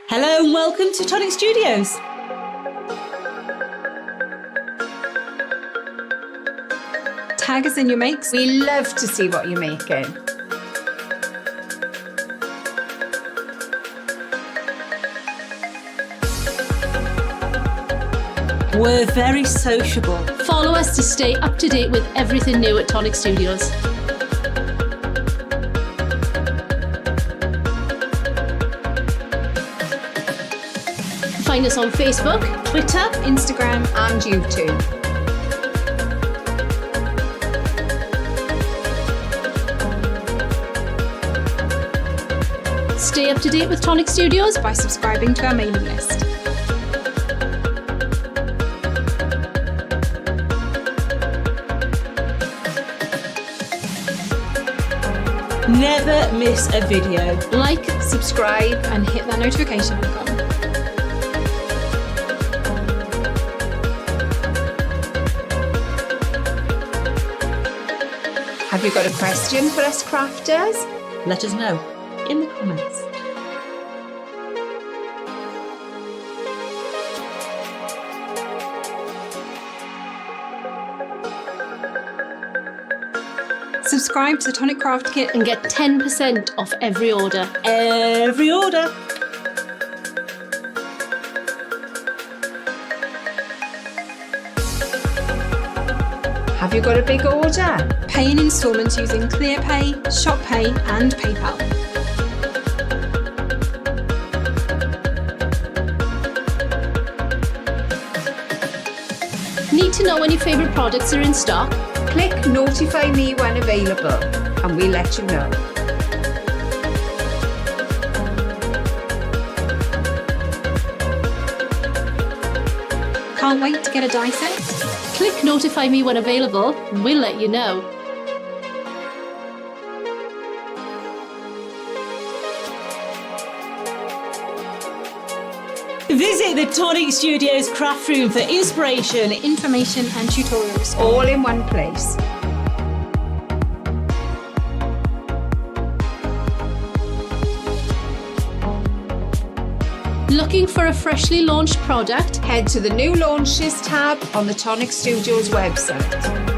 Hello and welcome to Tonic Studios. Tag us in your makes. We love to see what you're making. We're very sociable. Follow us to stay up to date with everything new at Tonic Studios. Find us on Facebook, Twitter, Instagram and YouTube. stay up to date with Tonic Studios By subscribing to our mailing list. never miss a video. like, Subscribe and hit that notification icon. Have you got a question for us crafters? Let us know in the comments. Subscribe to the Tonic Craft Kit. and get 10% off every order. Every order. Have you got a big order? Pay in instalments using ClearPay, ShopPay and PayPal. Need to know when your favourite products are in stock? Click notify me when available and we'll let you know. Can't wait to get a die set? Click notify me when available, and we'll let you know. Visit the Tonic Studios craft room for inspiration. Information and tutorials. All in one place. Looking for a freshly launched product? Head to the new launches tab on the Tonic Studios website.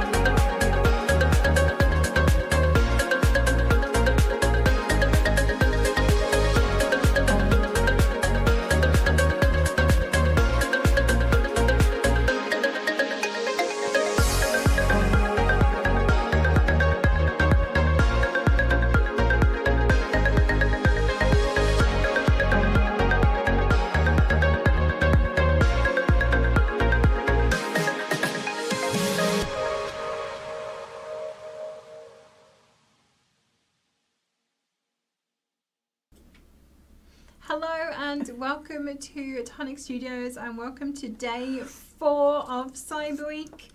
Hello and welcome to Tonic Studios and welcome to day 4 of Cyber Week.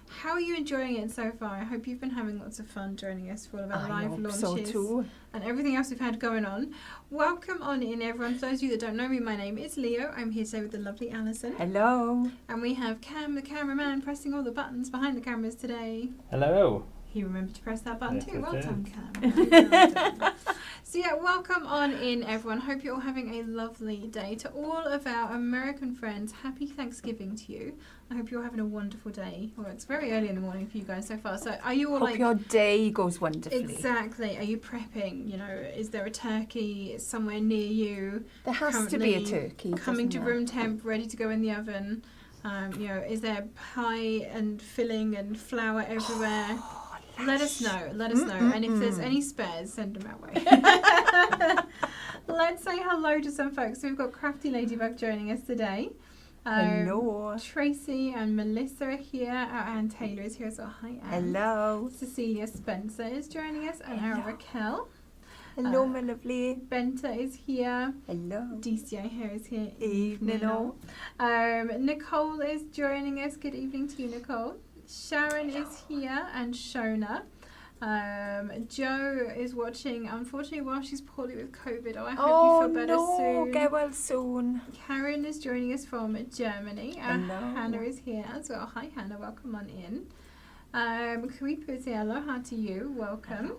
How are you enjoying it so far? I hope you've been having lots of fun joining us for all of our live launches and everything else we've had going on. Welcome on in everyone. For those of you that don't know me, my name is Leo. I'm here today with the lovely Alison. Hello. And we have Cam, the cameraman, pressing all the buttons behind the cameras today. Hello. He remembered to press that button Yes, too. I Well did. done, Cam. Well done. So yeah, welcome on in everyone. Hope you're all having a lovely day. To all of our American friends, happy Thanksgiving to you. I hope you're having a wonderful day. Well, it's very early in the morning for you guys so far. So are you all Hope like... your day goes wonderfully. Exactly. Are you prepping? You know, is there a turkey somewhere near you? There has to be a currently turkey. Coming to doesn't there? room temp, ready to go in the oven. You know, is there pie and filling and flour everywhere? Let us know. Let us know. And if there's any spares, send them our way. Let's say hello to some folks. So we've got Crafty Ladybug joining us today. Hello. Tracy and Melissa are here. Our Anne Taylor is here as well. Hi, Anne. Hello. Cecilia Spencer is joining us, and our Raquel. Hello, my lovely. Benta is here. Hello. DCI here is here. Evening all. Nicole is joining us. Good evening to you, Nicole. Sharon is here, and Shona. Jo is watching, unfortunately, while she's poorly with COVID. Oh, I hope you feel better soon. Get well soon. Karen is joining us from Germany. Hello. Hannah is here as well. Hi, Hannah. Welcome on in. Karipa is here. Aloha to you. Welcome.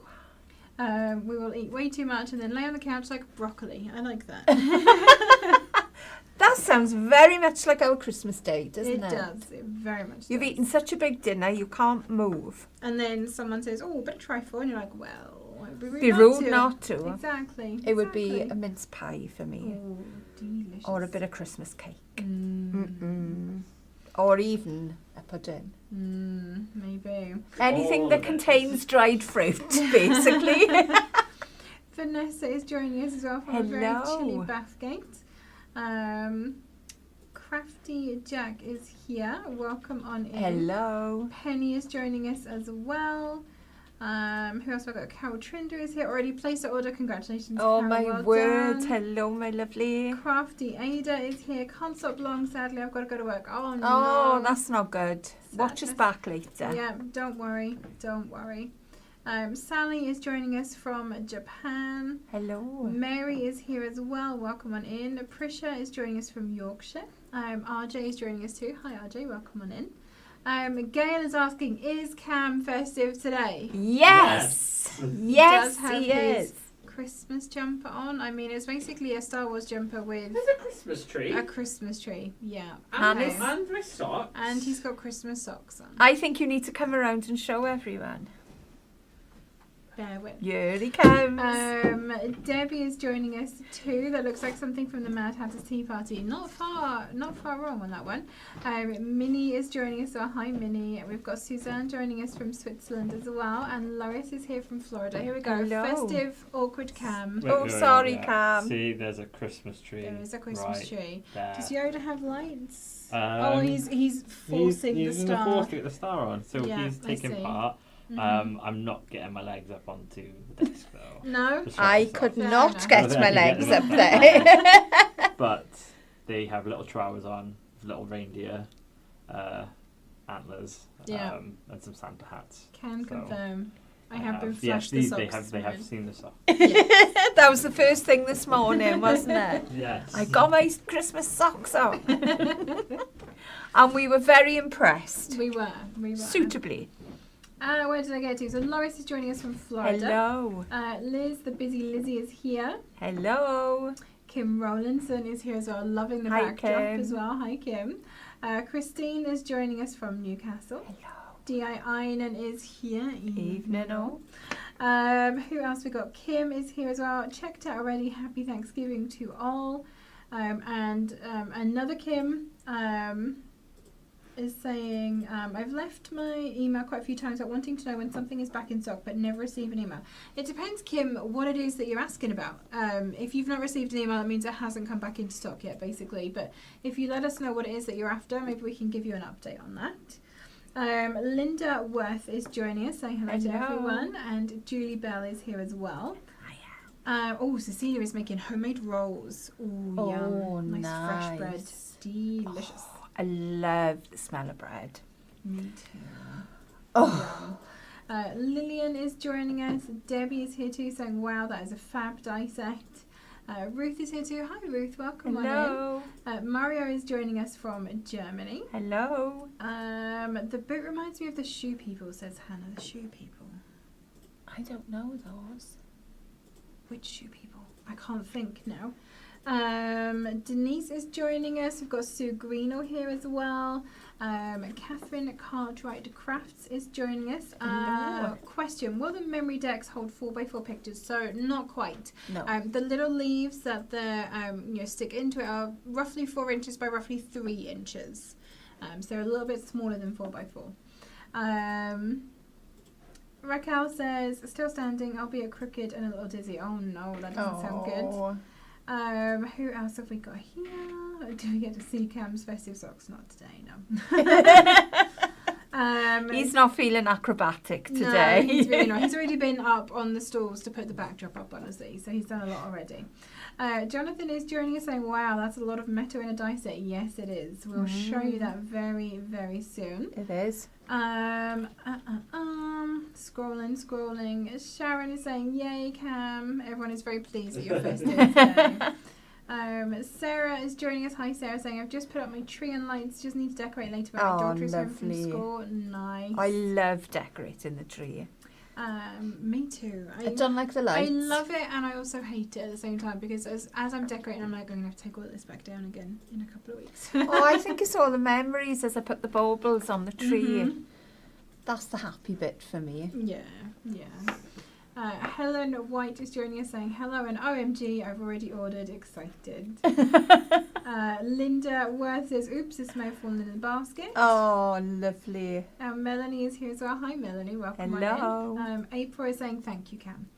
We will eat way too much and then lay on the couch like broccoli. I like that. That sounds very much like our Christmas day, doesn't it? It does. It very much You've does. eaten such a big dinner, you can't move. And then someone says, "Oh, a bit of trifle," and you're like, "Well, it'd be rude, Be rude not to. Exactly. It would be a mince pie for me. Oh, delicious. Or a bit of Christmas cake. Or even a pudding. Maybe. Anything that contains dried fruit, basically. Vanessa is joining us as well from a very chilly Bathgate. Crafty Jack is here. Welcome on in. Hello. Penny is joining us as well. Who else have I got? Carol Trinder is here. Already placed an order. Congratulations, Oh, Carol. my Well word. done. Hello, my lovely. Crafty Ada is here. Can't stop long, sadly. I've got to go to work. Oh, no. Oh, that's not good. Watch us back later. Yeah, don't worry. Don't worry. Sally is joining us from Japan. Hello. Mary is here as well. Welcome on in. Prisha is joining us from Yorkshire. RJ is joining us too. Hi, RJ. Welcome on in. Gail is asking, is Cam festive today? Yes. Yes, Does have he his is. Christmas jumper on. I mean, it's basically a Star Wars jumper with There's a Christmas tree. a Christmas tree. Yeah. And Okay. it's- And my socks. And he's got Christmas socks on. I think you need to come around and show everyone. Bear with. Here he comes. Debbie is joining us too. That looks like something from the Mad Hatter's Tea Party. Not far wrong on that one. Minnie is joining us. So hi, Minnie. We've got Suzanne joining us from Switzerland as well, and Lois is here from Florida. Here we go. Hello. Festive, awkward Cam. Sorry, Cam. See, there's a Christmas tree. There is a Christmas tree. There. Does Yoda have lights? He's He's forcing the star. forcing the star on, so Yeah, he's I taking see. part. Mhm. I'm not getting my legs up onto the desk though. No. to show I us could off. Fair not enough. get Well, my there you legs get up them. there. But they have little trousers on, with little reindeer antlers, Yeah. and some Santa hats. Can So, confirm. I have been yes, flashed the they socks. have this morning. seen the socks. That was the first thing this morning, wasn't it? Yes. I got my Christmas socks on. And we were very impressed. We were. Suitably. Where did I go to? So Lois is joining us from Florida. Hello. Liz, the busy Lizzie, is here. Hello. Kim Rowlandson is here as well, loving the Hi, backdrop Kim. as well. Hi, Kim. Christine is joining us from Newcastle. Hello. D.I. Einan is here. Evening all. Who else we got? Kim is here as well. Checked out already. Happy Thanksgiving to all. And another Kim is saying, I've left my email quite a few times about wanting to know when something is back in stock but never receive an email. It depends, Kim, what it is that you're asking about. If you've not received an email, that means it hasn't come back into stock yet, basically. But if you let us know what it is that you're after, maybe we can give you an update on that. Linda Worth is joining us, saying hello to Hello. everyone, and Julie Bell is here as well. Cecilia is making homemade rolls. Ooh, Oh, yum. Nice fresh bread. nice. Delicious. I love the smell of bread. Me too. Oh. Yum. Lillian is joining us. Debbie is here too, saying, wow, that is a fab die set. Ruth is here too. Hi, Ruth. Welcome Hello. on in. Mario is joining us from Germany. Hello. The boot reminds me of the shoe people, says Hannah. The shoe people. I don't know those. Which shoe people? I can't think now. Denise is joining us. We've got Sue Greenall here as well. Catherine Cartwright Crafts is joining us. Hello. Question: will the memory decks hold 4x4 pictures? So not quite. No. The little leaves that the stick into it are roughly 4 inches by roughly 3 inches. So they're a little bit smaller than 4x4. Raquel says, still standing, albeit crooked and a little dizzy. Oh no, that doesn't sound good. Who else have we got here? Do we get to see Cam's festive socks? Not today, no. He's not feeling acrobatic today. No, he's really not. He's already been up on the stools to put the backdrop up, honestly, so he's done a lot already. Jonathan is joining us saying, wow, that's a lot of metal in a die set. Yes, it is. We'll show you that very, very soon. It is. Scrolling. Sharon is saying, yay, Cam. Everyone is very pleased that you're festive today. Sarah is joining us. Hi, Sarah, saying, I've just put up my tree and lights. Just need to decorate later. But my daughter is home from lovely. school. Nice. I love decorating the tree. Me too. I don't like the lights. I love it and I also hate it at the same time because as I'm decorating, I'm like, I'm going to have to take all this back down again in a couple of weeks. Oh, I think it's all the memories as I put the baubles on the tree. Mhm. That's the happy bit for me. Yeah. Helen White is joining us saying hello and OMG, I've already ordered, excited. Linda Worth says, oops, this may have fallen in the basket. Oh, lovely. Melanie is here as well. Hi Melanie, welcome Hello. on in. April is saying thank you, Cam.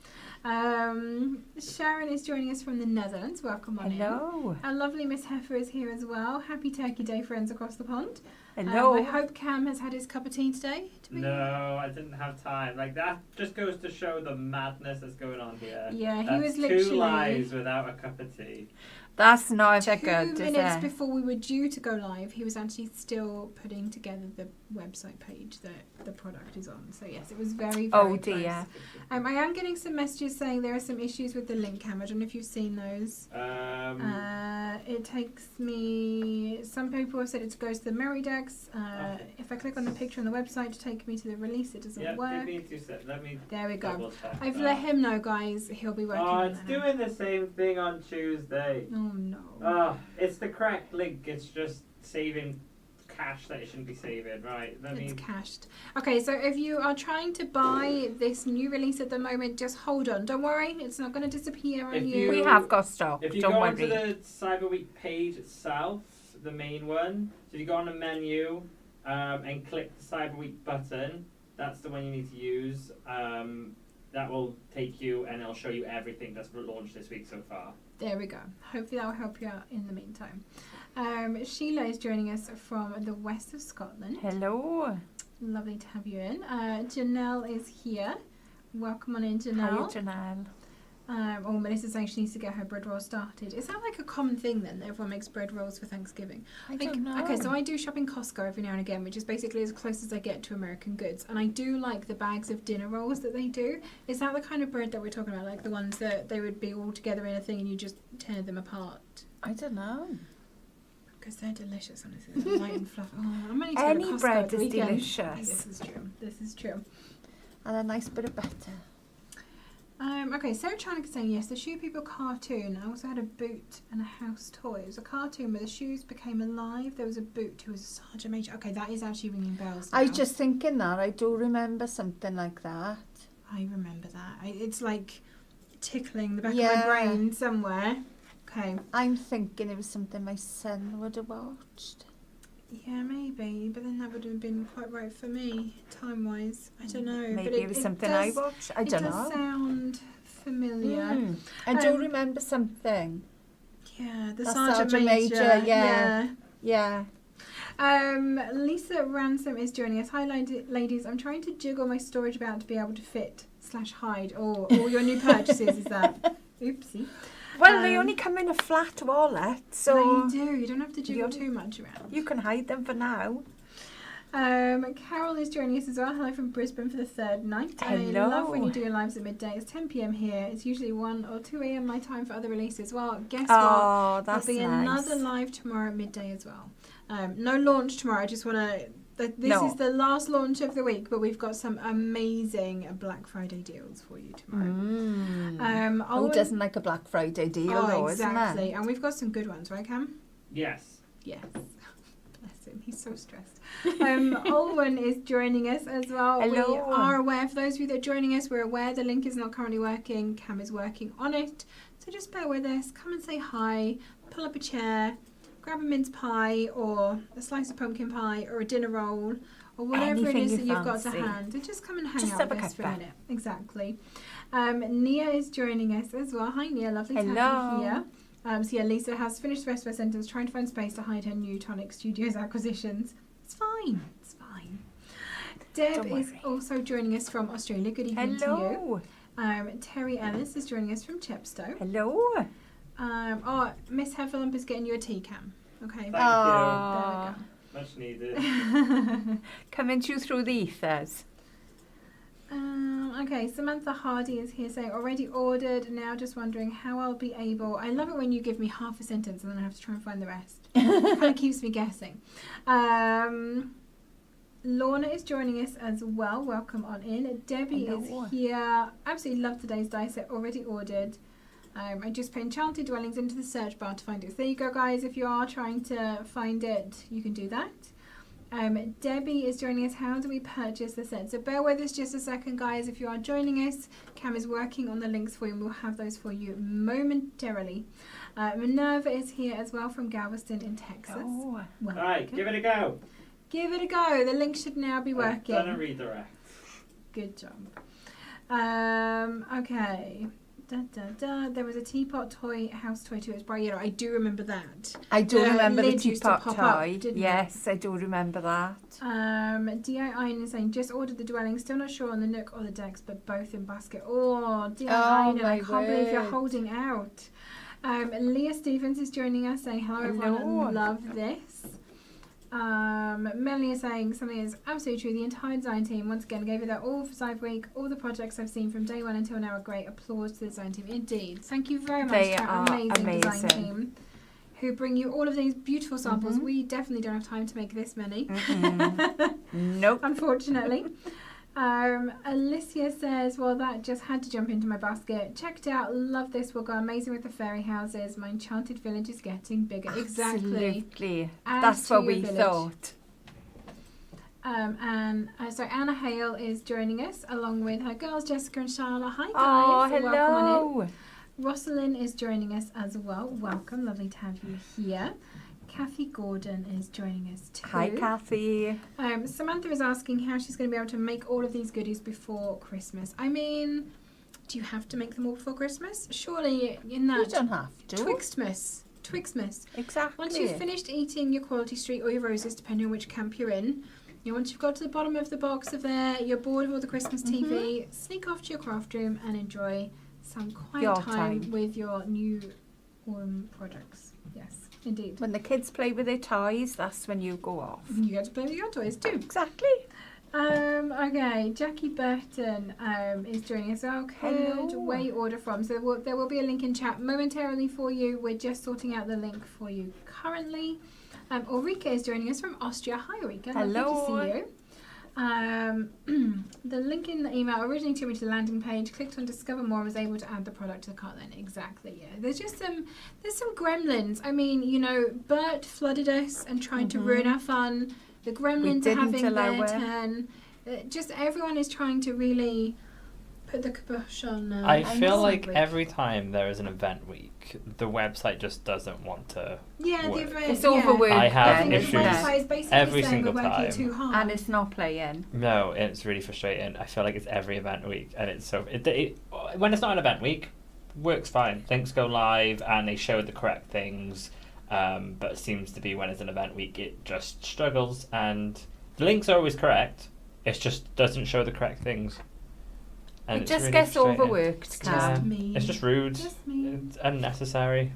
Sharon is joining us from the Netherlands. Welcome on Hello. in. Our lovely Miss Heifer is here as well. Happy Turkey Day, friends across the pond. Hello. I hope Cam has had his cup of tea today. No, I didn't have time. Like, that just goes to show the madness that's going on here. Yeah, he That's was literally 2 lives without a cup of tea. That's not 2 good, is minutes it? before we were due to go live, he was actually still putting together the website page that the product is on. So yes, it was very, very Oh, close. dear. I am getting some messages saying there are some issues with the link, Cam. I don't know if you've seen those. It takes me. Some people have said it goes to the Merry Decks. Okay. If I click on the picture on the website to take me to the release, it doesn't Yeah, work. give me 2 seconds. Let me There we go. double check I've that. let him know, guys. He'll be working Oh, on it's that now. doing the same thing on Tuesday. Oh no. Oh, it's the correct link. It's just saving cash that it shouldn't be saving. Right, let It's me... cached. Okay, so if you are trying to buy this new release at the moment, just hold on. Don't worry, it's not going to disappear on If you. you- We have got stock. If you Don't go worry. onto the Cyber Week page itself, the main one, so if you go on the menu and click the Cyber Week button, that's the one you need to use. That will take you and it'll show you everything that's launched this week so far. There we go. Hopefully that will help you out in the meantime. Sheila is joining us from the west of Scotland. Hello. Lovely to have you in. Janelle is here. Welcome on in, Hi, Janelle. Janelle. Melissa's saying she needs to get her bread roll started. Is that like a common thing then, that everyone makes bread rolls for Thanksgiving? I don't know. Okay, so I do shop in Costco every now and again, which is basically as close as I get to American Goods. And I do like the bags of dinner rolls that they do. Is that the kind of bread that we're talking about? Like the ones that they would be all together in a thing and you just tear them apart? I don't know. Because they're delicious, honestly. They're light and fluffy. Oh, I'm only to Any go to Costco bread at the is weekend. delicious. This is true. This is true. And a nice bit of butter. Okay, Sarah Chanick is saying, yes, the Shoe People cartoon. I also had a boot and a house toy. It was a cartoon where the shoes became alive. There was a boot who was such a major... Okay, that is actually ringing bells now. I was just thinking that. I do remember something like that. I remember that. It's like tickling the back Yeah. of my brain somewhere. Okay. I'm thinking it was something my son would have watched. Yeah, maybe. But then that would have been quite right for me, time-wise. I don't know. Maybe but it was something I does- watched. I don't It does know. sound familiar. I do Um, remember something. Yeah, the That's Sergeant Sergeant Major. Major, yeah. Yeah. Lisa Ransom is joining us. Hi, ladies. I'm trying to jiggle my storage about to be able to fit / hide all your new purchases. Is that? Oopsie. Well, they only come in a flat wallet, so They do. You don't have to jiggle You- too much around. you can hide them for now. Carol is joining us as well. Hello from Brisbane for the third night. I love when you do your lives at midday. It's 10 p.m. here. It's usually 1 or 2 a.m. my time for other releases. Well, guess what? Oh, that's There'll be nice. another live tomorrow at midday as well. No launch tomorrow. I just want to... This No. is the last launch of the week, but we've got some amazing Black Friday deals for you tomorrow. Who Owen- doesn't like a Black Friday deal, though, exactly. isn't it? And we've got some good ones, right, Cam? Yes. Yes. Bless him. He's so stressed. Olwen is joining us as well. Hello. We are aware, for those of you that are joining us, we're aware the link is not currently working. Cam is working on it. So just bear with us. Come and say hi. Pull up a chair. Grab a mince pie or a slice of pumpkin pie or a dinner roll or whatever Anything it is you that you've got to fancy. hand. And just come and hang Just out have with a us for a cuppa. minute. Exactly. Nia is joining us as well. Hi Nia, lovely to have Hello. you here. So yeah, Lisa has finished the rest of her sentence trying to find space to hide her new Tonic Studios acquisitions. It's fine. It's fine. Deb Don't is worry. also joining us from Australia. Good evening to you. Hello. Terry Ellis is joining us from Chepstow. Hello. Miss Hefferlump is getting you a tea, Cam. Okay. Thank Aw. There Much needed. Coming through the ethers. Okay, Samantha Hardy is here saying, already ordered, now just wondering how I'll be able... I love it when you give me half a sentence and then I have to try and find the rest. It kind of keeps me guessing. Lorna is joining us as well. Welcome on in. Debbie Hello. is here. Absolutely love today's die set. Already ordered. I just put Enchanted Dwellings into the search bar to find it. So there you go, guys. If you are trying to find it, you can do that. Debbie is joining us. How do we purchase the set? So bear with us just a second, guys. If you are joining us, Cam is working on the links for you, and we'll have those for you momentarily. Minerva is here as well from Galveston in Texas. Oh. Well, All right, give it a go. give it a go. The link should now be working. I've done a redirect. Good job. Okay. There was a teapot toy, house toy too. It was bright yellow. I do remember that. I do The remember the lid used to teapot pop up, toy. didn't it? Yes, I do remember that. D.I. is saying, just ordered the dwelling. Still not sure on the nook or the decks, but both in basket. Oh, D.I. Oh, I my can't believe you're word. holding out. Leah Stevens is joining us saying, hello everyone, Hello. love this. Melanie is saying something is absolutely true. The entire design team once again gave it their all for Cyber Week. All the projects I've seen from day one until now are great. Applause to the design team. Indeed. Thank you very much They to our are amazing design amazing. team who bring you all of these beautiful samples. We definitely don't have time to make this many. Nope. Unfortunately. Alicia says, well, that just had to jump into my basket. Checked out, love this. Will go amazing with the fairy houses. My enchanted village is getting bigger. Exactly. Absolutely. Add That's to what your we village. thought. So Anna Hale is joining us along with her girls, Jessica and Charlotte. Hi guys. Oh, Welcome on in. hello. Rosalind is joining us as well. Welcome. Lovely to have you here. Kathy Gordon is joining us too. Hi, Kathy. Samantha is asking how she's going to be able to make all of these goodies before Christmas. I mean, do you have to make them all before Christmas? Surely in You that don't have to. Twixmas. Exactly. Once you've finished eating your Quality Street or your roses, depending on which camp you're in, once you've got to the bottom of the box of there, you're bored of all the Christmas TV, sneak off to your craft room and enjoy some quiet Your time time. with your new projects. Yes, indeed. When the kids play with their toys, that's when you go off. You get to play with your toys too. Exactly. Okay, Jackie Burton is joining us. Could Hello. we order from? So there will be a link in chat momentarily for you. We're just sorting out the link for you currently. Ulrika is joining us from Austria. Hi, Ulrika. Hello. Lovely to see you. The link in the email originally took me to the landing page. Clicked on Discover More and was able to add the product to the cart then. Exactly, yeah. There's some gremlins. I mean, Bert flooded us and tried to ruin our fun. The gremlins are having didn't allow their it. turn. Just everyone is trying to really put the kibosh on. I feel on like Cyber Week. every time there is an event week, the website just doesn't want to. Yeah, the work. event. It's overworked. I have think the issues website is basically every saying single we're working time. too hard. And it's not playing. No, it's really frustrating. I feel like it's every event week, and it's so. When it's not an event week, works fine. Things go live, and they show the correct things. But it seems to be when it's an event week, it just struggles, and the links are always correct. It just doesn't show the correct things. And It it's just really gets frustrating. overworked, It's Cam. just me. It's just rude. Just me. It's unnecessary.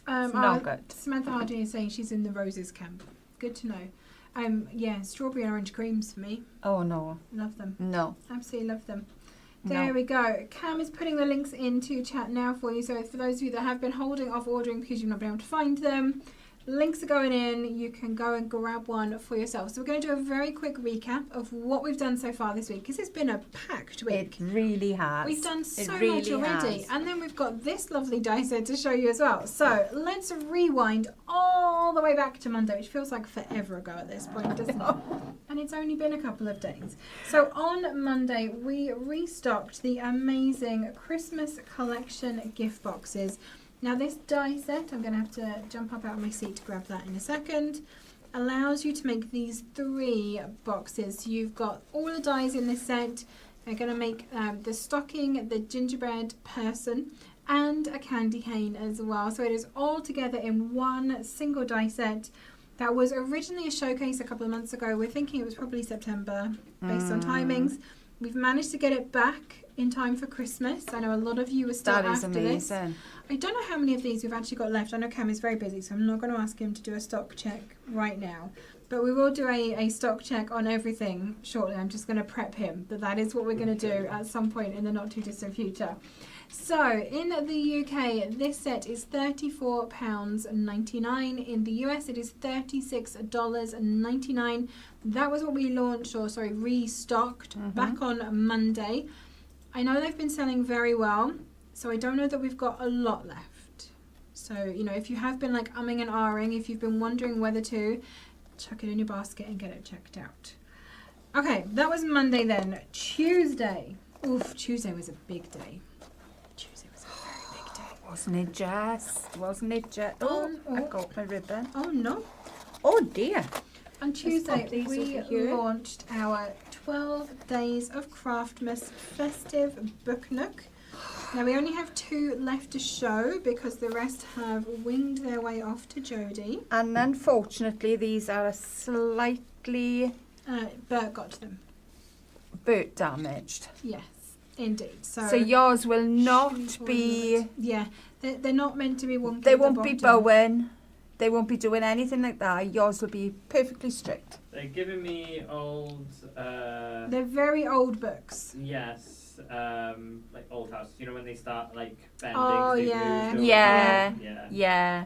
It's not good. Samantha Hardy is saying she's in the roses camp. Good to know. Yeah, strawberry and orange creams for me. Oh, no. Love them. No. Absolutely love them. No. There we go. Cam is putting the links into chat now for you. So for those of you that have been holding off ordering because you've not been able to find them, links are going in. You can go and grab one for yourself. So we're going to do a very quick recap of what we've done so far this week because it's been a packed week. It really has. We've done so It really much already. has. And then we've got this lovely die set to show you as well. So let's rewind all the way back to Monday, which feels like forever ago at this point, doesn't it? And it's only been a couple of days. So on Monday, we restocked the amazing Christmas collection gift boxes. Now this die set, I'm going to have to jump up out of my seat to grab that in a second, allows you to make these 3 boxes. So you've got all the dies in this set. They're going to make the stocking, the gingerbread person, and a candy cane as well. So it is all together in one single die set. That was originally a showcase a couple of months ago. We're thinking it was probably September based on timings. We've managed to get it back in time for Christmas. I know a lot of you are still That is after this. amazing. I don't know how many of these we've actually got left. I know Cam is very busy, so I'm not going to ask him to do a stock check right now. But we will do a stock check on everything shortly. I'm just going to prep him that is what we're going to do at some point in the not too distant future. So in the UK, this set is £34.99. In the US, it is $36.99. That was what we launched, or sorry, restocked back on Monday. I know they've been selling very well, so I don't know that we've got a lot left. So, you know, if you have been like umming and ahhing, if you've been wondering whether to, chuck it in your basket and get it checked out. Okay, that was Monday then. Tuesday. Oof, Tuesday was a big day. Tuesday was a very big day. Wasn't it just? Wasn't it just? Oh, I got my ribbon. Oh no. Oh dear. On Tuesday, pop these we over here. launched our 12 Days of Craftmas festive book nook. Now we only have 2 left to show because the rest have winged their way off to Jodie. And unfortunately, these are slightly Bert got them. boot damaged. Yes, indeed. So yours will not Shoe be. toilet. Yeah, they're not meant to be wonky. They at the won't be bottom. bowing. They won't be doing anything like that. Yours will be perfectly straight. They're giving me old. They're very old books. Yes, like old houses. You know when they start like bending. Oh, they've yeah. moved over. Yeah. Yeah. Yeah.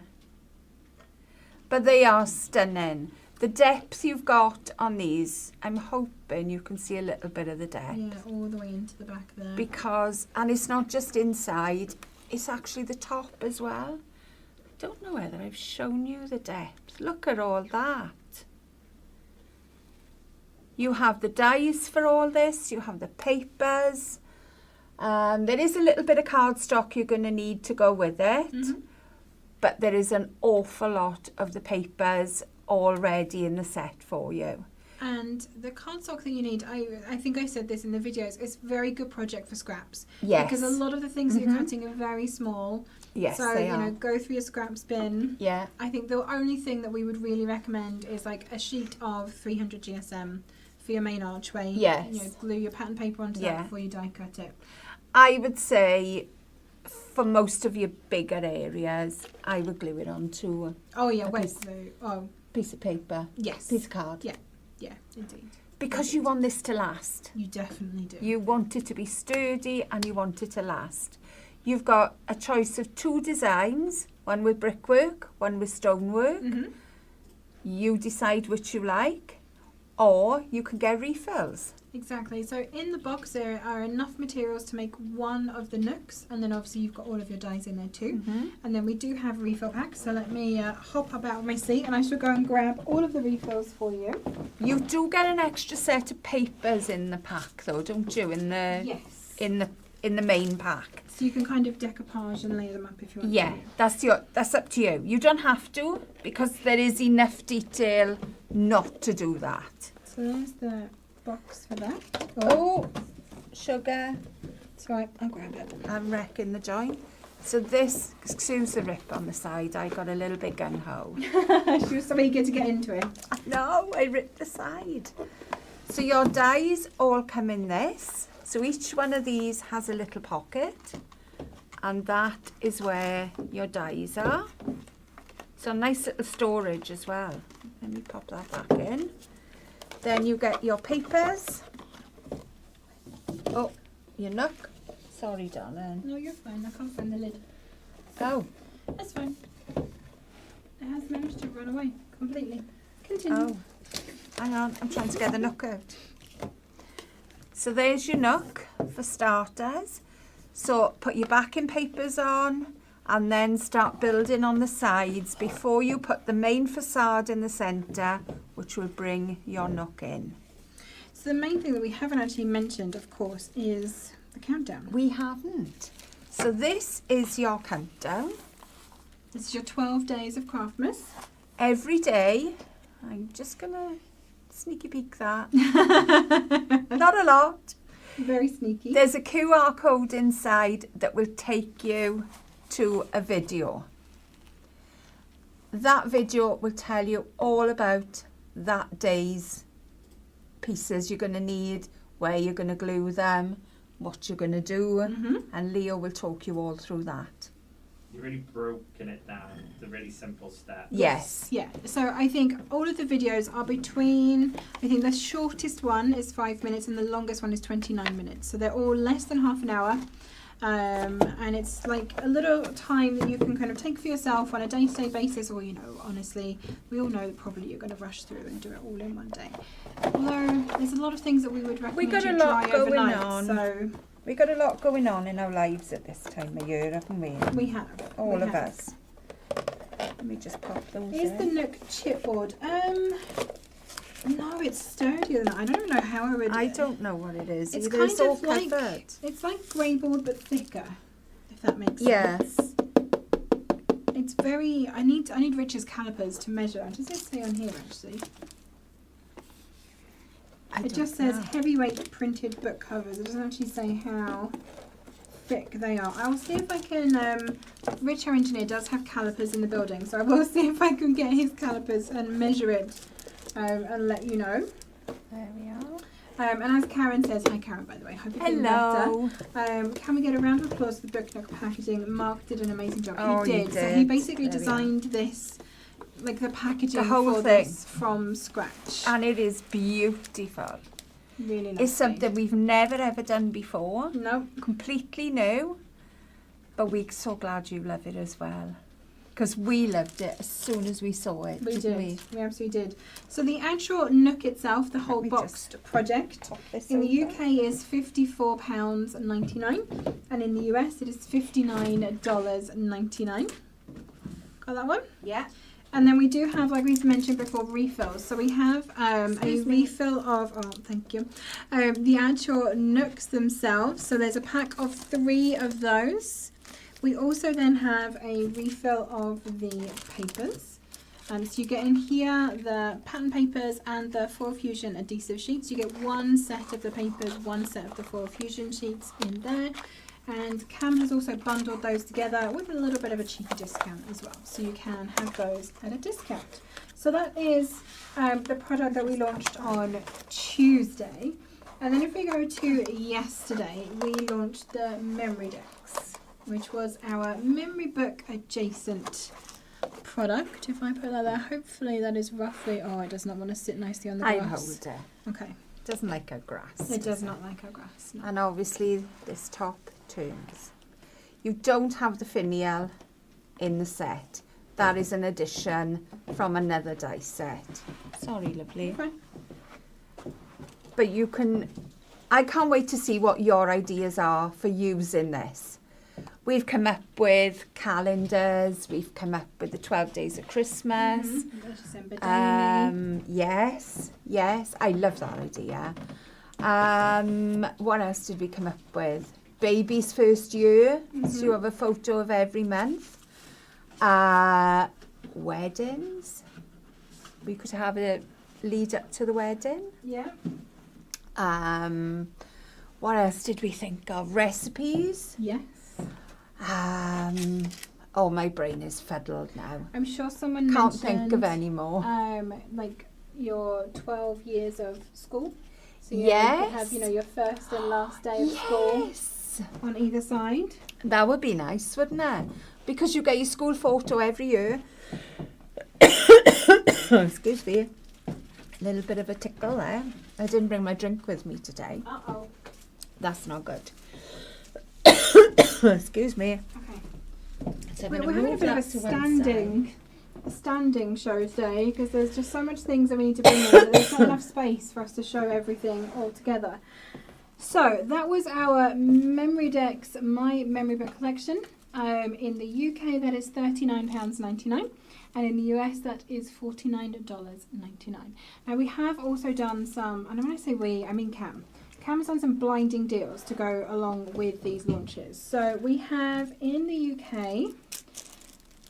But they are stunning. The depth you've got on these, I'm hoping you can see a little bit of the depth. Yeah, all the way into the back there. Because, and it's not just inside, it's actually the top as well. Don't know whether I've shown you the depth. Look at all that. You have the dies for all this, you have the papers. There is a little bit of cardstock you're going to need to go with it. But there is an awful lot of the papers already in the set for you. And the cardstock that you need, I think I said this in the videos, it's a very good project for scraps. Yes. Because a lot of the things that you're cutting are very small. Yes, so, they you are. know, go through your scraps bin. Yeah. I think the only thing that we would really recommend is like a sheet of 300 GSM for your main archway. Yes. You know, glue your pattern paper onto Yeah. that before you die cut it. I would say for most of your bigger areas, I would glue it onto Oh yeah, A wait. piece- Oh, piece of paper, yes. piece of card. Yeah. Yeah, indeed. Because you want this to last. You definitely do. You want it to be sturdy and you want it to last. You've got a choice of 2 designs, one with brickwork, one with stonework. You decide which you like, or you can get refills. Exactly. So in the box there are enough materials to make one of the nooks, and then obviously you've got all of your dies in there too. And then we do have refill packs. So let me hop up out of my seat, and I shall go and grab all of the refills for you. You do get an extra set of papers in the pack, though, don't you? In the Yes. in the main pack. So you can kind of decoupage and lay them up if you want Yeah, that's up to you. You don't have to, because there is enough detail not to do that. So there's the box for that. Oh, sugar. It's right, I'll grab it. I'm wrecking the joint. So this, excuse the rip on the side, I got a little bit gun hole. She was so eager to get into it. No, I ripped the side. So your dies all come in this. So each one of these has a little pocket, and that is where your dies are. So nice little storage as well. Let me pop that back in. Then you get your papers. Oh, your nook. Sorry, darling. No, you're fine. I can't find the lid. Oh, That's fine. It has managed to run away completely. Continue. oh. Hang on, I'm trying to get the nook out. So there's your nook for starters. So put your backing papers on and then start building on the sides before you put the main facade in the centre, which will bring your nook in. So the main thing that we haven't actually mentioned, of course, is the countdown. We haven't. So this is your countdown. This is your 12 days of Craftmas. Every day, I'm just going to sneaky peek that. Not a lot. Very sneaky. There's a QR code inside that will take you to a video. That video will tell you all about that day's pieces you're going to need, where you're going to glue them, what you're going to do, and Leo will talk you all through that. You've really broken it down to really simple steps. Yes. Yeah, so I think all of the videos are between, I think the shortest one is 5 minutes and the longest one is 29 minutes. So they're all less than half an hour. And it's like a little time that you can kind of take for yourself on a day-to-day basis, or, you know, honestly, we all know that probably you're going to rush through and do it all in one day. Although there's a lot of things that we would recommend got a you lot try going overnight. on. So We got a lot going on in our lives at this time of year, haven't we? we have. All we of have. us. Let me just pop those Is in. the Nook chipboard? No, it's sturdier than that. I don't even know how I would. I don't know what it is. It's either. kind It's all of like covered. it's like grey board but thicker, if that makes Yes. sense. It's very. I need Rich's calipers to measure. Does it say on here actually? It just says heavyweight printed book covers. It doesn't actually say how thick they are. I'll see if I can. Rich, our engineer, does have calipers in the building, so I will see if I can get his calipers and measure it, and let you know. There we are. And as Karen says, hi Karen, by the way, hope you're feeling Hello. better. Can we get a round of applause for the Book Nook packaging? Mark did an amazing job. Oh, he he did. So he did. basically There we designed this, like the packaging The whole for thing. this from scratch. And it is beautiful. Really lovely. It's something we've never ever done before. No, Completely new. But we're so glad you love it as well. Because we loved it as soon as we saw it, we didn't did. we? We absolutely did. So the actual Nook itself, the whole me boxed project, Pop this in the over. UK is £54.99, and in the US it is $59.99. Got that one? Yeah. And then we do have, like we've mentioned before, refills. So we have a refill of, thank you, the actual Nooks themselves. So there's a pack of 3 of those. We also then have a refill of the papers. So you get in here the pattern papers and the foil fusion adhesive sheets. You get 1 set of the papers, 1 set of the foil fusion sheets in there. And Cam has also bundled those together with a little bit of a cheeky discount as well. So you can have those at a discount. So that is the product that we launched on Tuesday. And then if we go to yesterday, we launched the Memory Decks, which was our memory book adjacent product. If I put that there, hopefully that is roughly, it does not want to sit nicely on the I grass. hold it. Okay. Doesn't like our grass. It does not like our grass. No. And obviously this top turns. You don't have the finial in the set. That is an addition from another dice set. Sorry, lovely. Okay. But you can, I can't wait to see what your ideas are for using this. We've come up with calendars, we've come up with the 12 days of Christmas. December daily. Yes, I love that idea. What else did we come up with? Baby's first year, so you have a photo of every month. Weddings, we could have a lead up to the wedding. Yeah. What else did we think of? Recipes. Yes. My brain is fuddled now. I'm sure someone Can't mentioned, think of any more. like your 12 years of school. So you Yes. could have, your first and last day of school Yes. on either side. That would be nice, wouldn't it? Because you get your school photo every year. Excuse me. A little bit of a tickle there. I didn't bring my drink with me today. Uh-oh. That's not good. Excuse me. Okay. So I'm We're gonna having a move bit of a that to one side. standing show today because there's just so much things that we need to bring in that there's not enough space for us to show everything all together. So that was our Memory Decks My Memory Book collection. In the UK that is £39.99 and in the US that is $49.99. Now we have also done some, and when I say we, I mean Cam. Cam has done some blinding deals to go along with these launches. So we have in the UK, I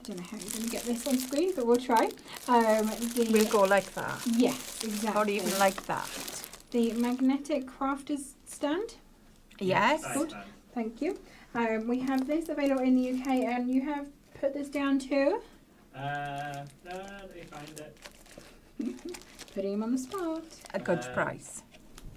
don't know how you're going to get this on screen, but we'll try. We'll go like that. Yes, exactly. Or even like that. The magnetic crafters stand. Yes. Good. Thank you. We have this available in the UK, and you have put this down too. No, let me find it. Putting him on the spot. A good price.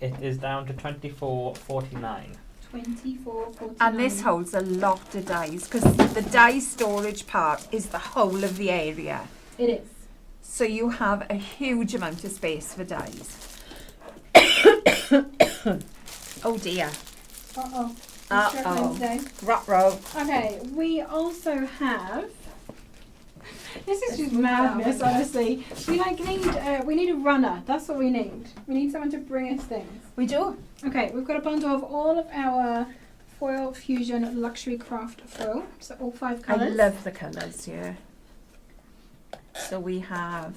It is down to $24.49. $24.49. And this holds a lot of dies because the die storage part is the whole of the area. It is. So you have a huge amount of space for dies. Oh dear. Uh-oh. I'm struggling today. Ruh-roh. Okay, we also have. This is just madness, honestly. We need a runner. That's what we need. We need someone to bring us things. We do. Okay, we've got a bundle of all of our foil fusion luxury craft foil. So all 5 I colours. love the colours here. So we have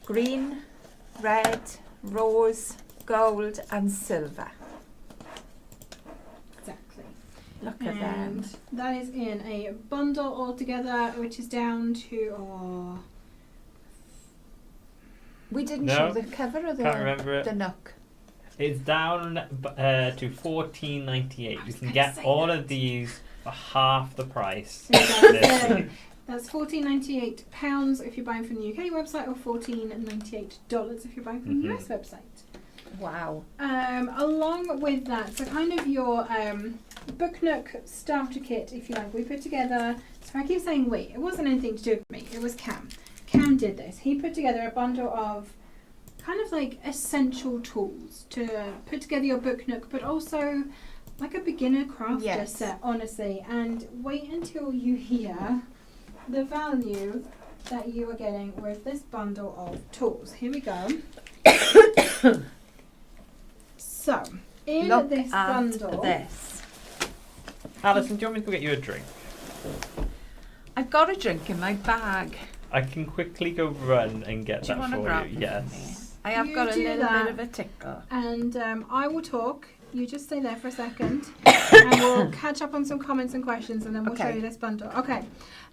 green, red, rose, gold and silver. Exactly. Look at them. And that is in a bundle altogether, which is down to We didn't No, show the cover of Can't remember the it. nook. It's down to $14.98. You can get all of these for half the price. so that's £14.98 if you're buying from the UK website, or $14.98 if you're buying from the US website. Wow. Along with that, so kind of your book nook starter kit, if you like, we put together. So I keep saying we. It wasn't anything to do with me. It was Cam. Cam did this. He put together a bundle of kind of like essential tools to put together your book nook, but also like a beginner crafter set, honestly. And wait until you hear the value that you are getting with this bundle of tools. Here we go. So, in Look this at bundle, this. Alison, do you want me to go get you a drink? I've got a drink in my bag. I can quickly go run and get Do you that wanna for grab you. it Yes. for me? I have You got a do little that. bit of a tickle. and I will talk. You just stay there for a second, and we'll catch up on some comments and questions, and then we'll show Okay. you this bundle. Okay.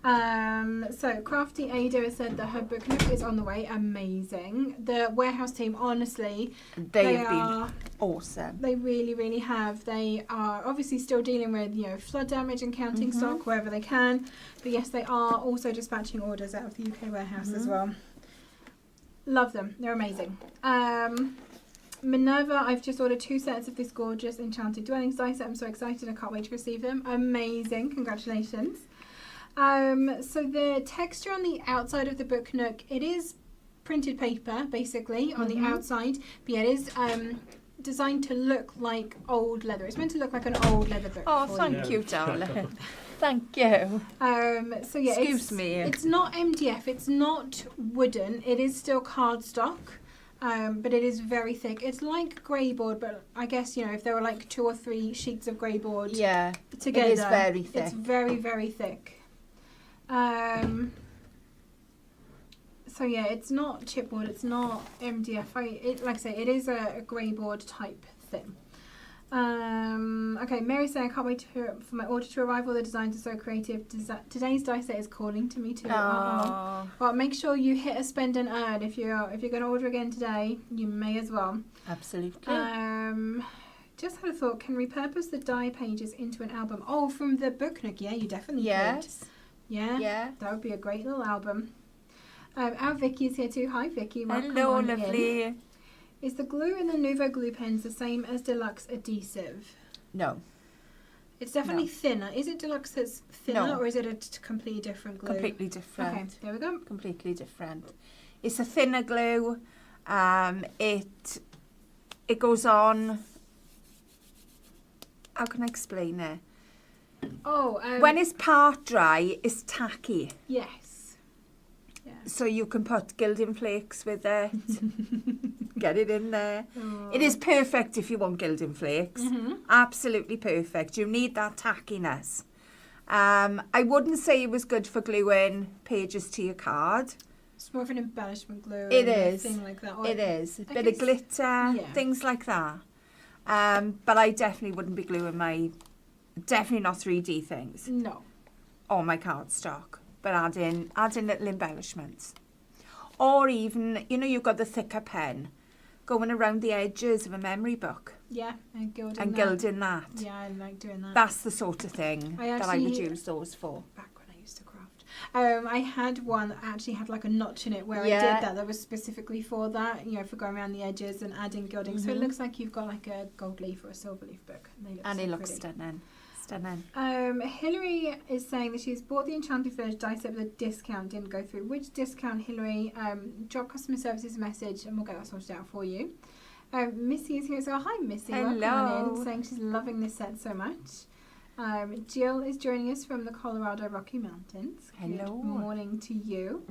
So Crafty Ada has said that her book nook is on the way. Amazing. The warehouse team, honestly, They have are. been awesome. They really, really have. They are obviously still dealing with, flood damage and counting stock wherever they can. But yes, they are also dispatching orders out of the UK warehouse as well. Love them. They're amazing. Minerva, I've just ordered 2 sets of this gorgeous Enchanted Dwellings die set. I'm so excited. I can't wait to receive them. Amazing. Congratulations. So the texture on the outside of the book nook, it is printed paper, basically, on the outside. But yeah, it is designed to look like old leather. It's meant to look like an old leather book. Oh, for thank you. you, darling. Thank you. So yeah, Excuse me. It's not MDF. It's not wooden. It is still cardstock, but it is very thick. It's like greyboard, but I guess if there were like 2 or 3 sheets of greyboard together, it is very thick. It's very, very thick. So yeah, it's not chipboard. It's not MDF. Like I say, it is a greyboard type thing. Okay, Mary's saying I can't wait for my order to arrive. All the designs are so creative. Today's die set is calling to me too. Oh. Well, make sure you hit a spend and earn. If you're going to order again today, you may as well. Absolutely. Just had a thought. Can repurpose the die pages into an album? Oh, from the book nook. Yeah, you definitely could. Yeah. That would be a great little album. Our Vicky is here too. Hi, Vicky. Welcome Hello, on lovely. in. Is the glue in the Nouveau glue pens the same as Deluxe Adhesive? No, It's definitely thinner. Is it Deluxe that's thinner, No. or is it a completely different glue? completely different. Okay, there we go. Completely different. It's a thinner glue. It goes on. How can I explain it? Oh, When it's part dry, it's tacky. yes. So you can put gilding flakes with it. Get it in there. It is perfect if you want gilding flakes. Absolutely perfect. You need that tackiness. I wouldn't say it was good for gluing pages to your card. It's more of an embellishment glue. It and a is. thing like that. Or It is. A I bit guess- of glitter, yeah. things like that. But I definitely wouldn't be gluing definitely not 3D things No. on my cardstock. But adding little embellishments. Or even, you've got the thicker pen going around the edges of a memory book Yeah, and gilding and that. gilding that. Yeah, I like doing that. That's the sort of thing I that I would actually- use those for. Back when I used to craft. I had one that actually had like a notch in it where I Yeah. did that was specifically for that, for going around the edges and adding gilding. So it looks like you've got like a gold leaf or a silver leaf book. And they It look looks so pretty. stunning. Stunning. Hillary is saying that she's bought the Enchanted Village die set, but the discount didn't go through. Which discount, Hillary? Drop customer services a message and we'll get that sorted out for you. Missy is here, so hi Missy. Hello. Welcome on in, saying she's loving this set so much. Jill is joining us from the Colorado Rocky Mountains. Hello. Good morning to you.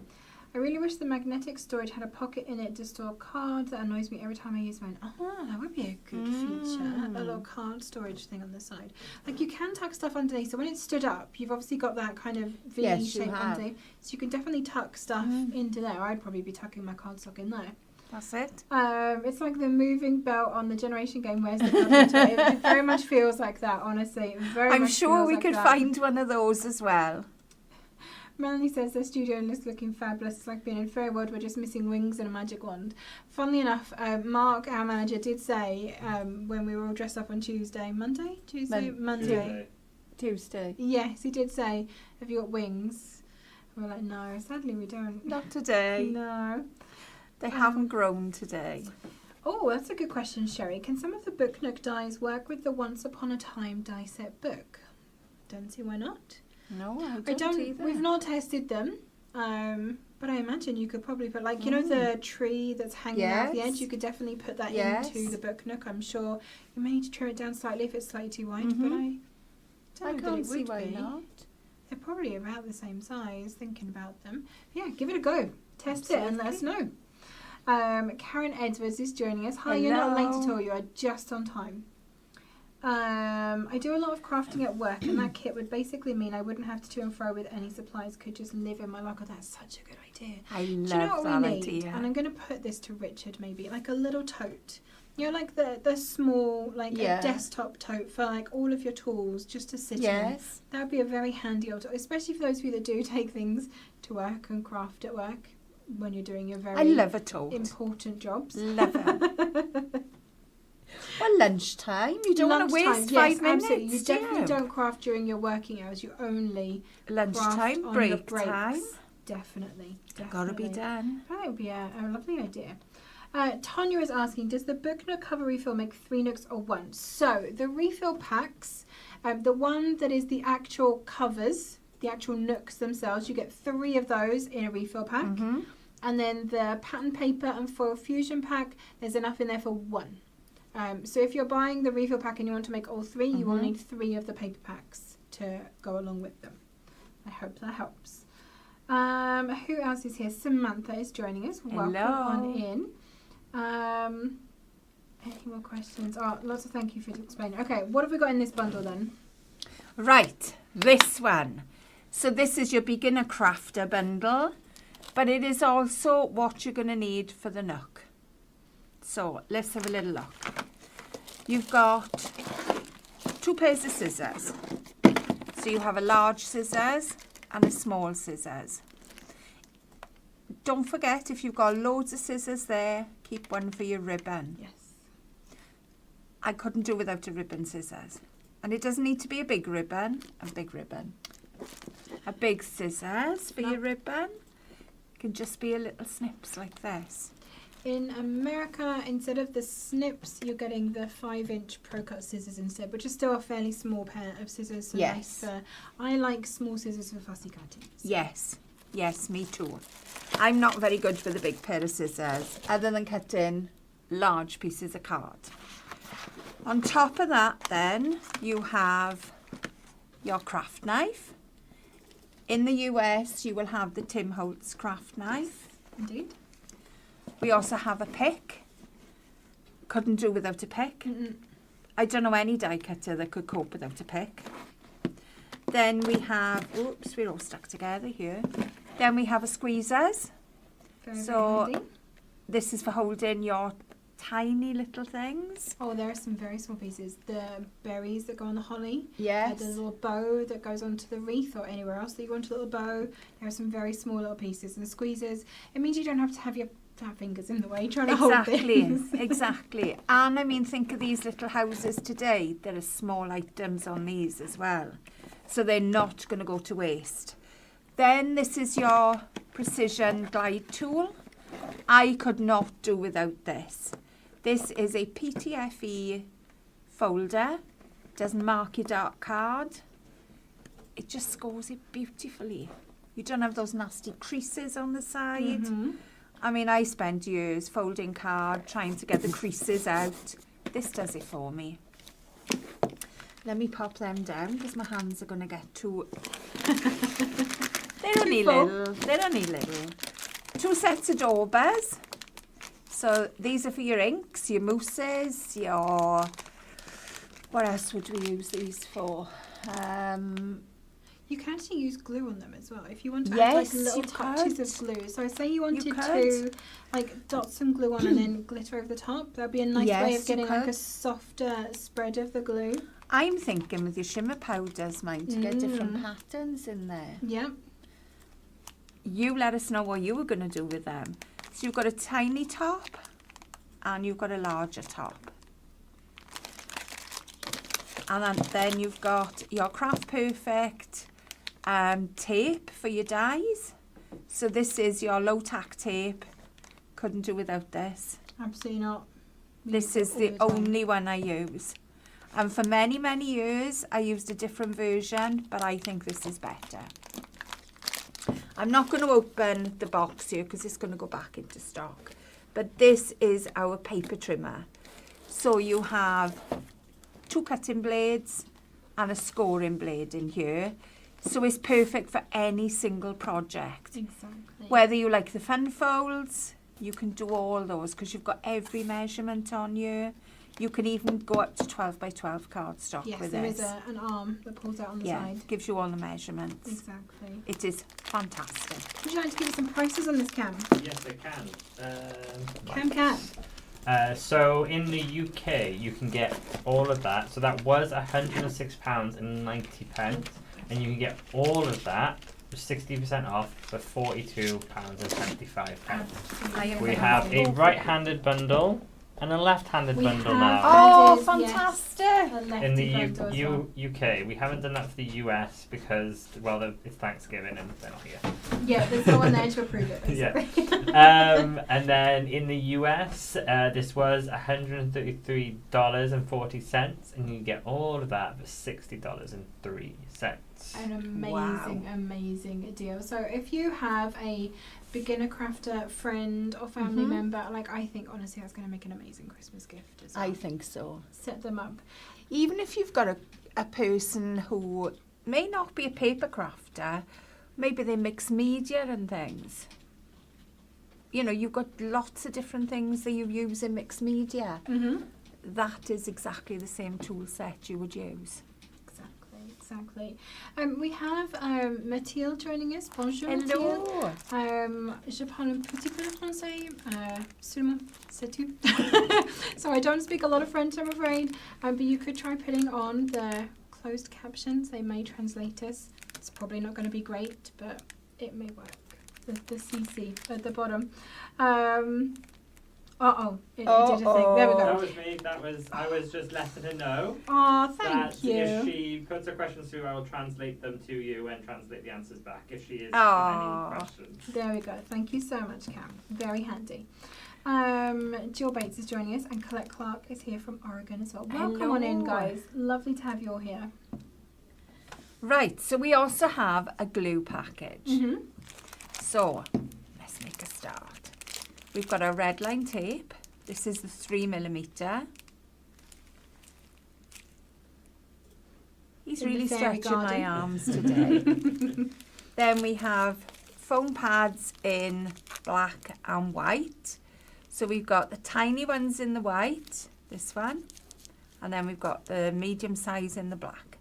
I really wish the magnetic storage had a pocket in it to store cards. That annoys me every time I use mine. Oh, that would be a good feature. A little card storage thing on the side. Like you can tuck stuff underneath. So when it's stood up, you've obviously got that kind of V Yes, you shape have. underneath. So you can definitely tuck stuff into there. I'd probably be tucking my cardstock in there. That's it. It's like the moving belt on the Generation game. Where's the cuddle toy? It very much feels like that, honestly. It very I'm much sure feels we like could that. find one of those as well. Melanie says the studio is looking fabulous. It's like being in Fairy World. We're just missing wings and a magic wand. Funnily enough, Mark, our manager, did say when we were all dressed up on Monday. Tuesday. Yes, he did say, "Have you got wings?" We were like, "No, sadly we don't." Not today. No. They haven't grown today. Oh, that's a good question, Sherry. Can some of the Book Nook dies work with the Once Upon a Time die set book? Don't see why not. No, I don't either. We've not tested them, but I imagine you could probably put, like, you know, the tree that's hanging out the edge. You could definitely put that into the Book Nook. I'm sure you may need to trim it down slightly if it's slightly too wide, but I don't know that it would why be. not. They're probably about the same size. Thinking about them, yeah, give it a go. Test it and let us know. Karen Edwards is joining us. Hi, you're not late at all. You are just on time. I do a lot of crafting at work, and that kit would basically mean I wouldn't have to and fro with any supplies, could just live in my locker. That's such a good idea. I Do you know love what that we need? idea. And I'm going to put this to Richard, maybe, like a little tote. You know, like the small, like a desktop tote for like all of your tools just to sit in. Yes. That would be a very handy old tote, especially for those of you that do take things to work and craft at work when you're doing your very I love a tote. important jobs. Love it. Well, lunchtime. You don't want to waste 5 minutes. Absolutely. You do definitely don't craft during your working hours. You only craft Lunchtime, on your break breaks. time. Definitely. Got to be done. That would be a lovely idea. Tanya is asking, does the Book Nook cover refill make 3 nooks or 1? So the refill packs, the one that is the actual covers, the actual nooks themselves, you get 3 of those in a refill pack. And then the pattern paper and foil fusion pack, there's enough in there for 1. So if you're buying the refill pack and you want to make all 3, you will need 3 of the paper packs to go along with them. I hope that helps. Who else is here? Samantha is joining us. Welcome on in. Any more questions? Oh, lots of thank you for explaining. Okay, what have we got in this bundle then? Right, this one. So this is your beginner crafter bundle, but it is also what you're going to need for the nook. So let's have a little look. You've got 2 pairs of scissors. So you have a large scissors and a small scissors. Don't forget, if you've got loads of scissors there, keep one for your ribbon. Yes. I couldn't do without a ribbon scissors. And it doesn't need to be a big ribbon. A big ribbon. A big scissors for your ribbon. It can just be a little snips like this. In America, instead of the snips, you're getting the 5-inch Pro Cut scissors instead, which is still a fairly small pair of scissors. So Yes. nice I like small scissors for fussy cutting. So. Yes. Yes, me too. I'm not very good for the big pair of scissors, other than cutting large pieces of card. On top of that, then, you have your craft knife. In the US, you will have the Tim Holtz craft knife. Indeed. We also have a pick. Couldn't do without a pick. I don't know any die cutter that could cope without a pick. Then we have, oops, we're all stuck together here. Then we have a squeezers. Very, So- very handy. This is for holding your tiny little things. Oh, there are some very small pieces. The berries that go on the holly. Yes. The little bow that goes onto the wreath or anywhere else that you want a little bow. There are some very small little pieces. And squeezers, it means you don't have to have your fat fingers in the way trying to hold things. Exactly. And I mean, think of these little houses today. There are small items on these as well. So they're not going to go to waste. Then this is your precision glide tool. I could not do without this. This is a PTFE folder. Doesn't mark your dark card. It just scores it beautifully. You don't have those nasty creases on the side. I mean, I spent years folding card, trying to get the creases out. This does it for me. Let me pop them down because my hands are going to get too... They're only little. They're only little. 2 sets of daubers. So these are for your inks, your mousses, your... What else would we use these for? You can actually use glue on them as well if you want to Yes, add like little you touches could. of glue. So say you wanted You to could. like dot some glue on and then glitter over the top. That'd be a nice way Yes, of you getting like a could. softer spread of the glue. I'm thinking with your shimmer powders, mine, to get different patterns in there. Yeah. You let us know what you were going to do with them. So you've got a tiny top and you've got a larger top. And then you've got your Craft Perfect tape for your dies. So this is your low tack tape. Couldn't do without this. Absolutely not. We This use is it the all time. only one I use. And for many, many years, I used a different version, but I think this is better. I'm not going to open the box here because it's going to go back into stock. But this is our paper trimmer. So you have 2 cutting blades and a scoring blade in here. So it's perfect for any single project. Exactly. Whether you like the fun folds, you can do all those because you've got every measurement on you. You can even go up to 12 by 12 cardstock Yes, with there this. is an arm that pulls out on the Yeah, side. gives you all the measurements. Exactly. It is fantastic. Would you like to give us some prices on this, Cam? Yes, I can. Cam. So in the UK, you can get all of that. So that was £106.90, and you can get all of that for 60% off for £42.75. We have a right-handed bundle and a left-handed We bundle have- now. Oh, Yes. fantastic! In the UK, we haven't done that for the US because, well, it's Thanksgiving and they're not here. Yeah, there's no one there to approve it, Yeah. basically. And then in the US, this was $133.40, and you can get all of that for $60.03. An amazing, amazing deal. So if you have a beginner crafter friend or family member, like I think honestly that's going to make an amazing Christmas gift as well. I think so. Set them up. Even if you've got a person who may not be a paper crafter, maybe they mix media and things. You know, you've got lots of different things that you use in mixed media. That is exactly the same tool set you would use. Exactly. We have Mathilde joining us. Bonjour Hello. Mathilde. Je parle un petit peu de français. Seulement, c'est tout. So I don't speak a lot of French, I'm afraid. But you could try putting on the closed captions. They may translate us. It's probably not going to be great, but it may work. The CC at the bottom. It did a thing. There we That go. was me. I was just letting her know Oh, that thank you. if she puts her questions through, I will translate them to you and translate the answers back if she is Aw. any questions. There we go. Thank you so much, Cam. Very handy. Jill Bates is joining us, and Colette Clark is here from Oregon as well. Welcome on in, Hello. guys. Lovely to have you all here. Right, so we also have a glue package. So, let's make a start. We've got our red line tape. This is the 3mm. He's In the really fairy stretching my garden. arms today. Then we have foam pads in black and white. So we've got the tiny ones in the white, this one, and then we've got the medium size in the black.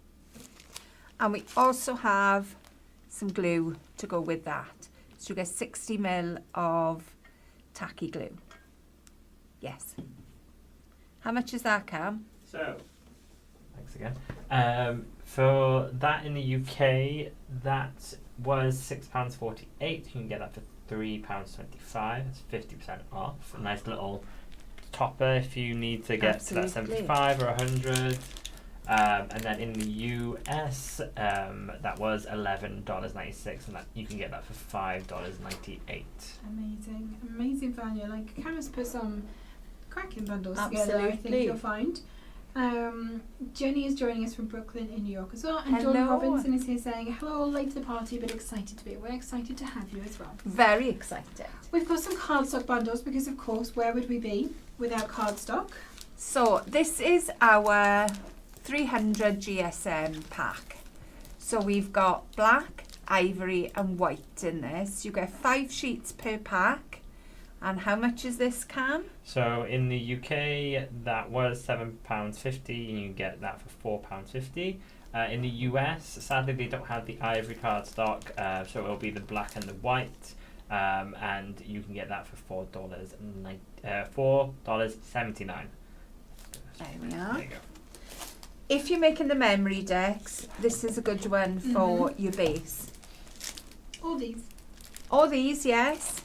And we also have some glue to go with that. So you get 60ml of tacky glue. Yes. How much is that, Cam? So, thanks again. For that in the UK, that was £6.48. You can get that for £3.25. It's 50% off. A nice little topper if you need to get to that Absolutely. 75 or 100. And then in the US, that was $11.96, and that you can get that for $5.98. Amazing value. Like Cam has put some cracking bundles together. I think Absolutely. you'll find. Jenny is joining us from Brooklyn in New York as well, and Hello. John Robinson is here saying hello, all late to the party, but excited to be. We're excited to have you as well. Very excited. We've got some cardstock bundles because, of course, where would we be without cardstock? So this is our 300 GSM pack. So we've got black, ivory and white in this. You get 5 sheets per pack. And how much is this, Cam? So in the UK, that was £7.50, and you can get that for £4.50. In the US, sadly, they don't have the ivory cardstock, so it'll be the black and the white, and you can get that for $4.79. There we are. There you go. If you're making the memory decks, this is a good one for your base. All these, Or these, yes.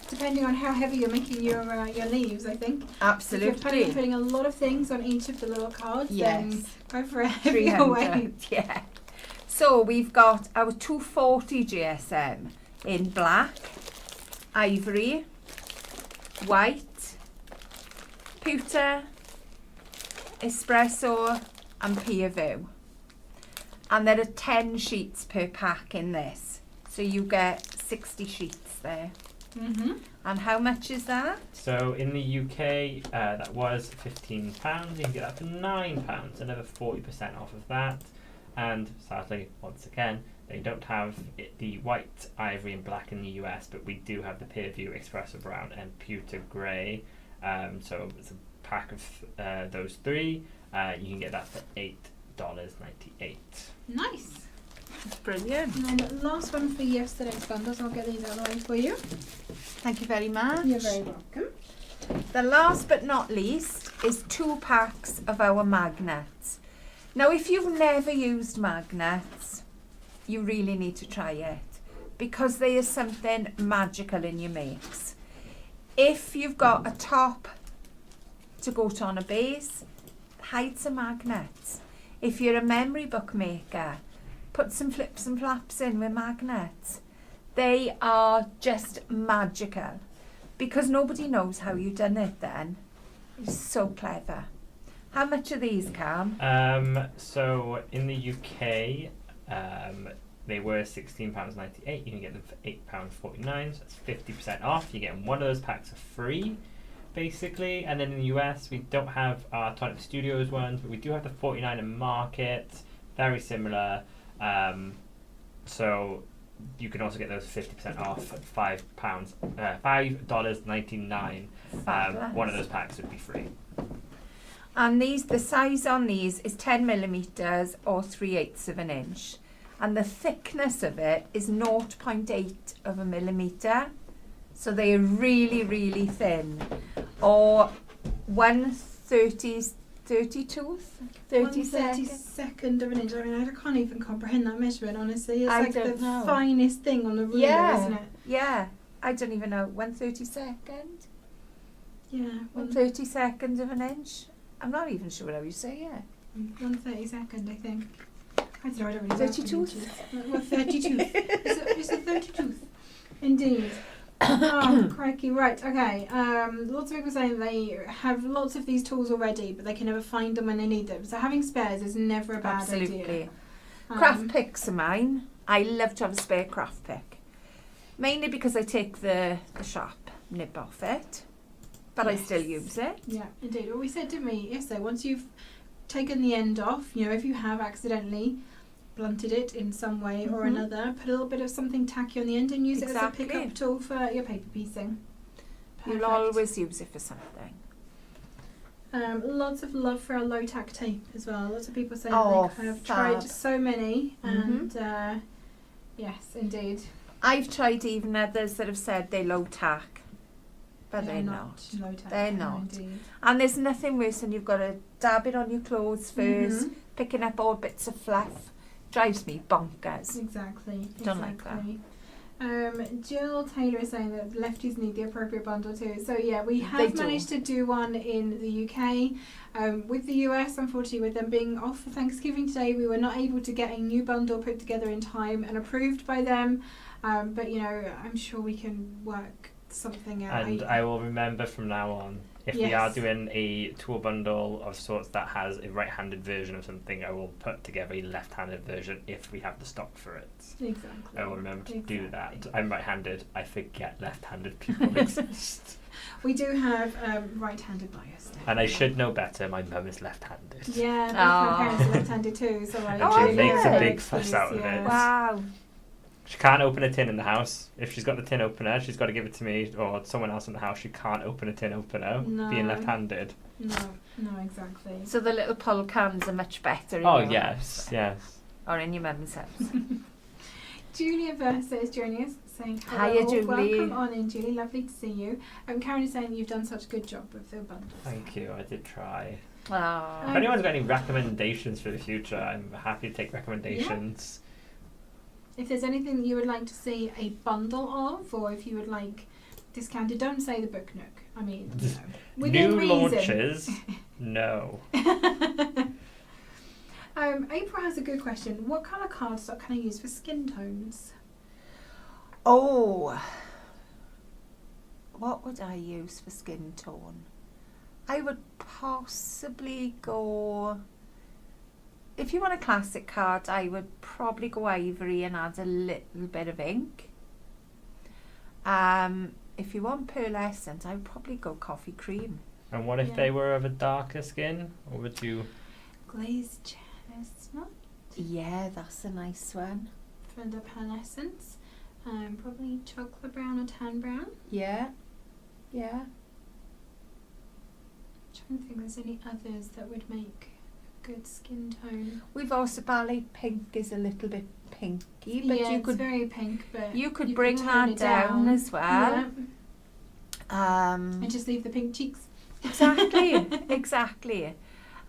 depending on how heavy you're making your leaves, I think. If Absolutely. you're putting a lot of things on each of the little cards, then Yes. go for a heavier weight. 300. Yeah. So we've got our 240 GSM in black, ivory, white, pewter, espresso and pear view. And there are 10 sheets per pack in this. So you get 60 sheets there. Mm-hmm. And how much is that? So in the UK, that was £15. You can get that for £9, another 40% off of that. And sadly, once again, they don't have the white, ivory and black in the US, but we do have the pear view, espresso brown and pewter grey. So it's a pack of those 3. You can get that for $8.98. Nice. Brilliant. And then the last one for yesterday's bundles, I'll get these out of the way for you. Thank you very much. You're very welcome. The last but not least is 2 packs of our magnets. Now, if you've never used magnets, you really need to try it because there is something magical in your makes. If you've got a top to go on a base, hide some magnets. If you're a memory book maker, put some flips and flaps in with magnets. They are just magical because nobody knows how you've done it then. It's so clever. How much are these, Cam? So in the UK, they were £16.98. You can get them for £8.49, so that's 50% off. You're getting one of those packs for free, basically. And then in the US, we don't have our Tonic Studios ones, but we do have the 49 in market, very similar. So you can also get those 50% off at $5.99. One of those packs would be free. And these, the size on these is 10 millimeters or 3/8 of an inch. And the thickness of it is 0.8 of a millimeter. So they are really, really thin. Or 1/32th? 1/32nd of an inch. I mean, I can't even comprehend that measurement, honestly. It's I like don't the know. finest thing on the ruler, Yeah. isn't it? Yeah. I don't even know. 1/32nd? Yeah. 1/32nd of an inch? I'm not even sure how you say it. 1/32nd, I think. I don't know, I don't really 32th? Well, 32th. It's a 32th. Indeed. Oh, crikey. Right, okay. Lots of people saying they have lots of these tools already, but they can never find them when they need them. So having spares is never a bad Absolutely. idea. Craft picks are mine. I love to have a spare craft pick. Mainly because I take the sharp nib off it. But I still use it. Yeah, indeed. Well, we said, didn't we, yesterday, once you've taken the end off, you know, if you have accidentally blunted it in some way or another, put a little bit of something tacky on the end and use it as a pick-up tool for your paper piecing. You'll Perfect. always use it for something. Lots of love for our low-tack tape as well. Lots of people saying Oh, they have fab. tried so many, and yes, indeed. I've tried even others that have said they're low tack. But they're not. low-tack. They're no, not. indeed. And there's nothing worse than you've got to dab it on your clothes first, picking up all bits of fluff. Drives me bonkers. Exactly. Don't like that. Jill Taylor is saying that lefties need the appropriate bundle too. So yeah, we They have do. managed to do one in the UK. With the US, unfortunately, with them being off for Thanksgiving today, we were not able to get a new bundle put together in time and approved by them. But you know, I'm sure we can work something out. And I will remember from now on, If we are doing a tool bundle of sorts that has a right-handed version of something, I will put together a left-handed version if we have the stock for it. Exactly. I will remember to do that. I'm right-handed. I forget left-handed people exist. We do have right-handed bias now. And I should know better. My mum is left-handed. Yeah, my parents are left-handed too, so I And she makes a yeah. big fuss out of it. Wow. She can't open a tin in the house. If she's got the tin opener, she's got to give it to me or someone else in the house. She can't open a tin opener, being left-handed. No, exactly. So the little pull cans are much better in Oh, your yes, house. yes. Or in your mum's house. Julia Versa is joining us, saying Hiya, hello. Julie. Welcome on in, Julie. Lovely to see you. Karen is saying you've done such a good job with the bundles. Thank you. I did try. Oh. If anyone's got any recommendations for the future, I'm happy to take recommendations. If there's anything that you would like to see a bundle of, or if you would like discounted, don't say the book nook. I mean, you know, within New reason. launches, no. April has a good question. What colour cardstock can I use for skin tones? Oh. What would I use for skin tone? I would possibly go... If you want a classic card, I would probably go ivory and add a little bit of ink. If you want pearlescent, I would probably go coffee cream. And what if they were of a darker skin? Or would you... Glazed chestnut Yeah, that's a nice one. for the pearlescence. Probably chocolate brown or tan brown. Yeah. Yeah. I'm trying to think if there's any others that would make a good skin tone. We've also ballet pink is a little bit pinky, but yeah, you it's could very pink, but you could bring tone that it down as well. Yeah. And just leave the pink cheeks. Exactly, exactly.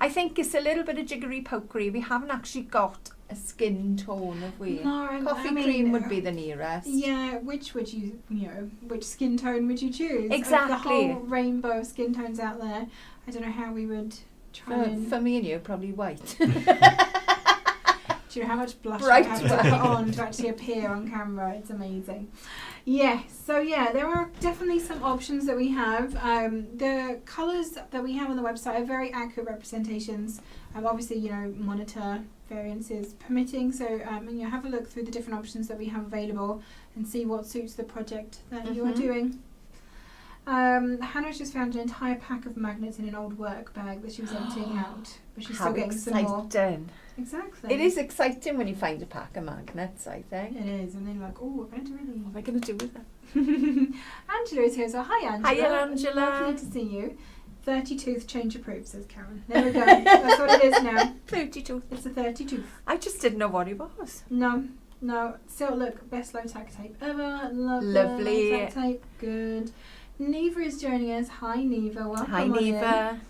I think it's a little bit of jiggery pokery. We haven't actually got a skin tone, have we? No, Coffee I mean, cream would be the nearest. Yeah, which would you know, which skin tone would you choose? Exactly. Of the whole rainbow of skin tones out there, I don't know how we would try and... For me and you, probably white. Do you know how much blush Bright I have to put on to actually appear on camera? It's amazing. Yes, so yeah, there are definitely some options that we have. The colours that we have on the website are very accurate representations. Obviously, you know, monitor variances permitting. So and you have a look through the different options that we have available and see what suits the project that you are doing. Hannah's just found an entire pack of magnets in an old work bag that she was emptying out, but she's still getting some more. Exactly. It is exciting when you find a pack of magnets, I think. It is, and then you're like, oh, we're going to really... What am I going to do with it? Angela is here, so hi Angela. Hi Angela. Lovely to see you. 30 tooth change approved, says Karen. There we go. That's what it is now. 30 tooth. It's a 30 tooth. I just didn't know what it was. No. Still look, best low tack tape ever. Lovely. Low tack tape. Good. Neva is joining us. Hi Neva, welcome. Hi Neva.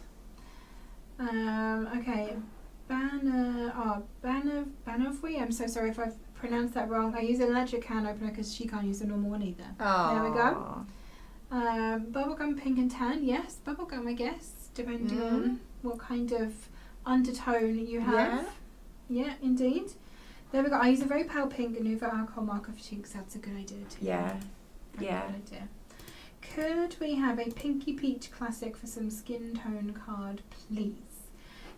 Okay. Banavui. I'm so sorry if I've pronounced that wrong. I use an electric can opener because she can't use a normal one either. Oh. There we go. Bubblegum pink and tan. Yes, bubblegum, I guess, depending on what kind of undertone you have. Yeah, indeed. There we go. I use a very pale pink Nuvo alcohol marker for cheeks. That's a good idea too. Yeah. Very good idea. Could we have a Pinky Peach Classic for some skin tone card, please?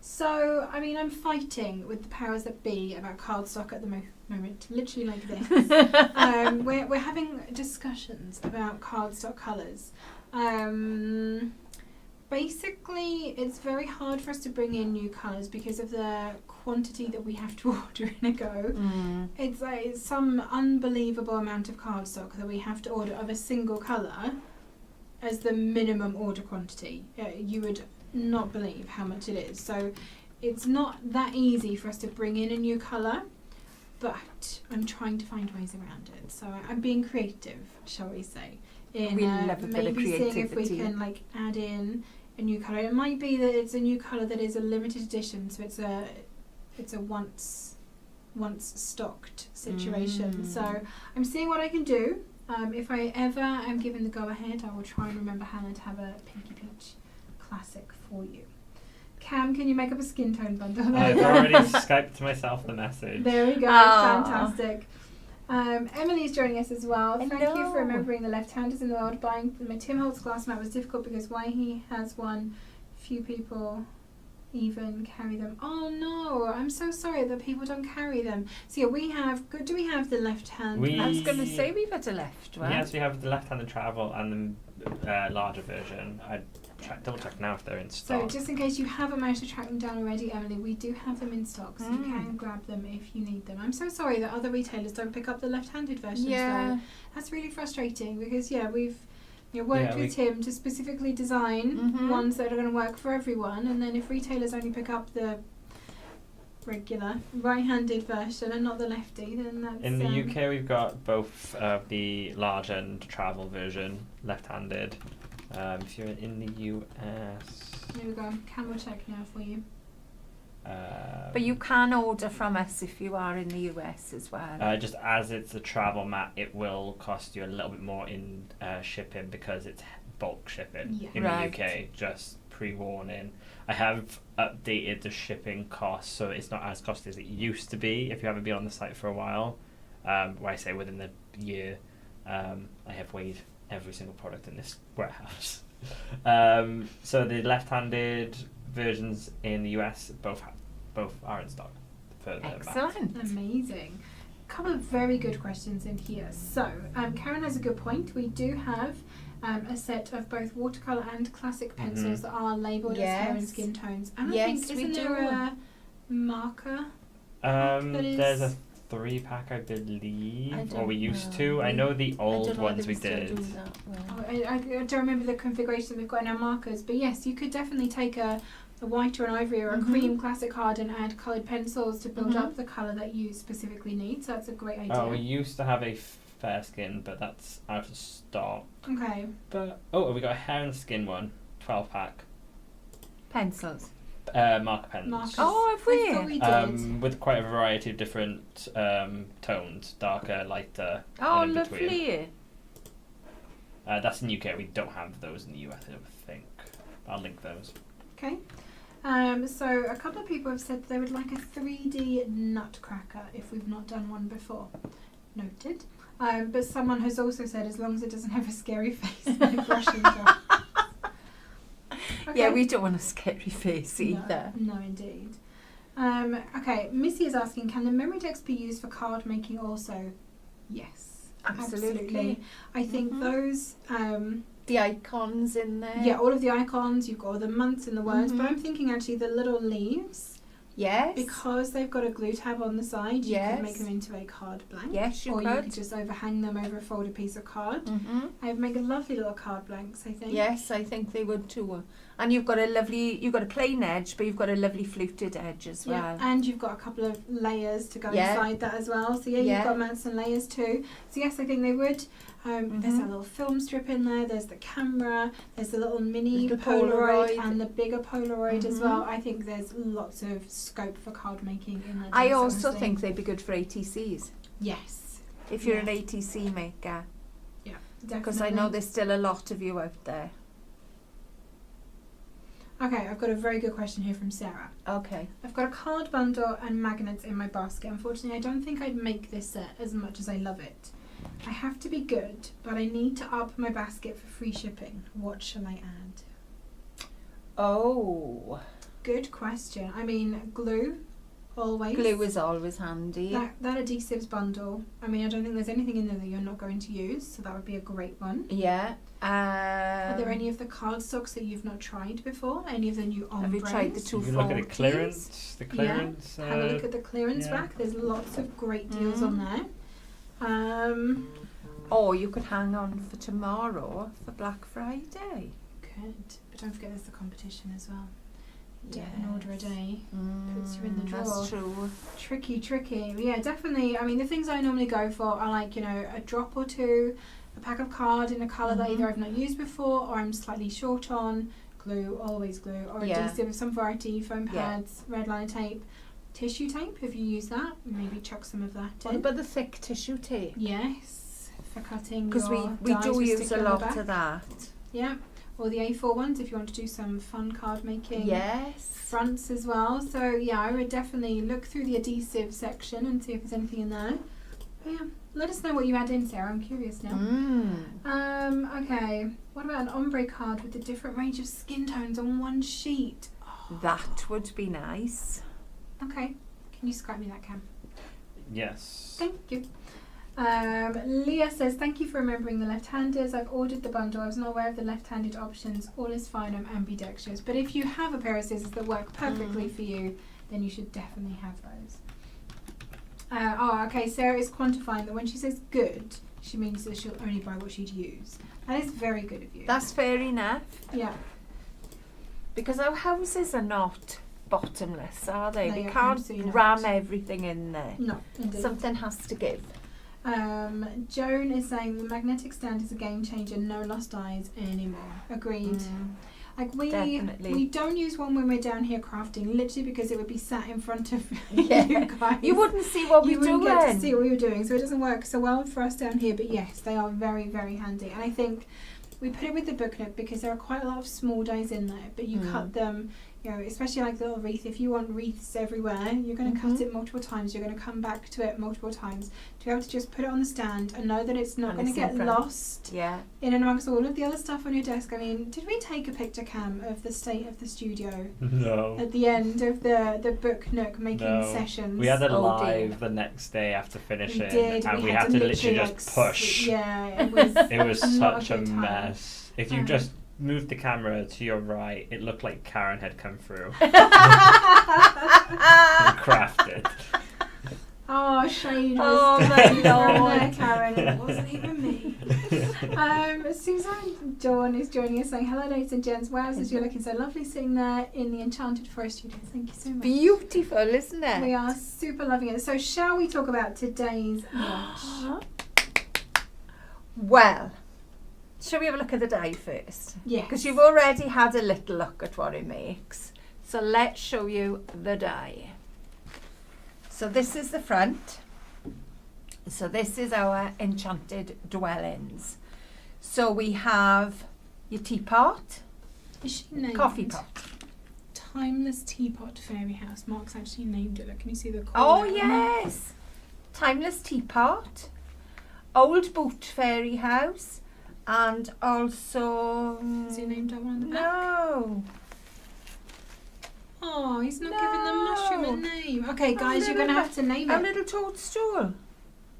So, I mean, I'm fighting with the powers that be about cardstock at the moment, literally like this. We're having discussions about cardstock colours. Basically, it's very hard for us to bring in new colours because of the quantity that we have to order in a go. It's like some unbelievable amount of cardstock that we have to order of a single colour as the minimum order quantity. You would not believe how much it is. So it's not that easy for us to bring in a new colour, but I'm trying to find ways around it. So I'm being creative, shall we say. We love a bit of maybe seeing if we creativity. can like add in a new colour. It might be that it's a new colour that is a limited edition, so it's a once stocked situation. So I'm seeing what I can do. If I ever am given the go ahead, I will try and remember Hannah to have a Pinky Peach Classic for you. Cam, can you make up a skin tone bundle? I've already Skyped to myself the message. There we go. Aww. Fantastic. Emily's joining us as well. Thank you Hello. for remembering the left-handers in the world. Buying Tim Holt's glass mat was difficult because why he has one, few people even carry them. Oh no, I'm so sorry that people don't carry them. So yeah, we have. Do we have the left hand? I was going to say we've got a left one. Yes, we have the left-handed travel and the larger version. I double check now if they're in So stock. just in case you haven't managed to track them down already, Emily, we do have them in stock, so you can grab them if you need them. I'm so sorry that other retailers don't pick up the left-handed versions though. That's really frustrating because we've worked with Tim to specifically design ones that are going to work for everyone, and then if retailers only pick up the regular right-handed version and not the lefty, then that's... In the UK, we've got both the large and travel version, left-handed. If you're in the US... Here we go. Camel check now for you. But you can order from us if you are in the US as well. Just as it's a travel mat, it will cost you a little bit more in shipping because it's bulk shipping in the UK. Just pre-warning. I have updated the shipping cost, so it's not as costly as it used to be if you haven't been on the site for a while. Where I say within the year, I have weighed every single product in this warehouse. So the left-handed versions in the US both are in stock for the mats. Excellent. Amazing. A couple of very good questions in here. So Karen has a good point. We do have a set of both watercolour and classic pencils that are labelled as hair and skin tones. And I think, isn't there a marker? There's a 3-pack, I believe, or we used to. I know the old ones we did. I don't remember the configuration we've got in our markers, but yes, you could definitely take a white or an ivory or a cream classic card and add coloured pencils to build up the colour that you specifically need, so that's a great idea. Oh, we used to have a fair skin, but that's out of stock. Okay. But we got a hair and skin one, 12-pack. Pencils. Marker pens. Markers. Oh, have we? I thought we did. With quite a variety of different tones, darker, lighter. Oh, and in between. lovely. That's in UK. We don't have those in the US, I don't think. I'll link those. Okay. So a couple of people have said they would like a 3D nutcracker if we've not done one before. Noted. But someone has also said as long as it doesn't have a scary face like Russian doll. Okay. Yeah, we don't want a scary face either. No, indeed. Okay, Missy is asking, can the memory decks be used for card making also? Yes. Absolutely. I think those... the icons in there. Yeah, all of the icons, you've got all the months and the words, but I'm thinking actually the little leaves... Yes. Because they've got a glue tab on the side, you could make them into a card blank. Yes, you or could. you could just overhang them over a folded piece of card. I would make a lovely little card blanks, I think. Yes, I think they would too. And you've got a plain edge, but you've got a lovely fluted edge as well. Yeah, and you've got a couple of layers to go inside that as well. So you've got mats and layers too. So yes, I think they would. There's a little film strip in there, there's the camera, there's the little mini Polaroid and the bigger Polaroid as well. I think there's lots of scope for card making in that. I also think they'd be good for ATCs. Yes. If you're an ATC maker. Yeah, definitely. Because I know there's still a lot of you out there. Okay, I've got a very good question here from Sarah. Okay. I've got a card bundle and magnets in my basket. Unfortunately, I don't think I'd make this set as much as I love it. I have to be good, but I need to up my basket for free shipping. What shall I add? Oh. Good question. I mean, glue, always. Glue is always handy. That Adhesives bundle. I mean, I don't think there's anything in there that you're not going to use, so that would be a great one. Yeah. Are there any of the cardstocks that you've not tried before? Any of the new ombres? Have you tried the 240s? You can look at the clearance. Have a look at the clearance rack. There's lots of great deals on there. Or you could hang on for tomorrow for Black Friday. Good. But don't forget there's the competition as well. An order a day puts you in the draw. That's true. Tricky. Yeah, definitely. I mean, the things I normally go for are like, a drop or two, a pack of card in a colour that either I've not used before or I'm slightly short on, glue, always glue, or adhesive of some variety, foam pads, red liner tape, tissue tape, if you use that, maybe chuck some of that in. What about the thick tissue tape? Yes, for cutting because we do use a lot of that. Yeah, or the A4 ones if you want to do some fun card making. Yes. Fronts as well. So yeah, I would definitely look through the adhesive section and see if there's anything in there. But yeah, Let us know what you add in, Sarah. I'm curious now. Okay. What about an ombre card with a different range of skin tones on one sheet? Oh. That would be nice. Okay. Can you scrap me that, Cam? Yes. Thank you. Leah says, thank you for remembering the left-handers. I've ordered the bundle. I was not aware of the left-handed options. All is fine. I'm ambidextrous. But if you have a pair of scissors that work perfectly for you, then you should definitely have those. Okay. Sarah is quantifying that when she says good, she means that she'll only buy what she'd use. That is very good of you. That's fair enough. Yeah. Because our houses are not bottomless, are they? No, We you're can't absolutely ram not. everything in there. No, indeed. Something has to give. Joan is saying the magnetic stand is a game changer. No lost eyes anymore. Agreed. Like Definitely. we don't use one when we're down here crafting, literally because it would be sat in front of Yeah. you guys. You wouldn't see what You we're doing. wouldn't get to see what we were doing, so it doesn't work so well for us down here. But yes, they are very, very handy. And I think we put it with the book nook because there are quite a lot of small dies in there, but you cut them, you know, especially like the little wreath. If you want wreaths everywhere, you're going to cut it multiple times. You're going to come back to it multiple times to be able to just put it on the stand and know that it's not And going to it's in get front. lost Yeah. in and amongst all of the other stuff on your desk. I mean, did we take a picture, Cam, of the state of the studio No. at the end of the book nook making No. sessions? We had it Oh, live dear. the next day after finishing, We did. and we had had to literally like, just push. Yeah, it was. It was not such a good time. mess. If you Um, just moved the camera to your right, it looked like Karen had come through and crafted. Oh, Shane Oh, was my there, Lord. Karen. It wasn't even me. Susan Dawn is joining us saying, hello, ladies and gents. Wowzers, you're looking so lovely sitting there in the Enchanted Forest studio. Thank you so much. Beautiful, isn't it? We are super loving it. So shall we talk about today's launch? Well, shall we have a look at the die first? Yes. Because you've already had a little look at what it makes. So let's show you the die. So this is the front. So this is our Enchanted dwellings. So we have your teapot, Is she named coffee pot. Timeless Teapot Fairy House. Mark's actually named it. Look, can you see the corner? Oh yes, timeless teapot, old boot fairy house, and also Is he named that one on the back? no. Oh, he's not giving the mushroom a No. name. Okay, guys, you're going to have to name A it. little toadstool.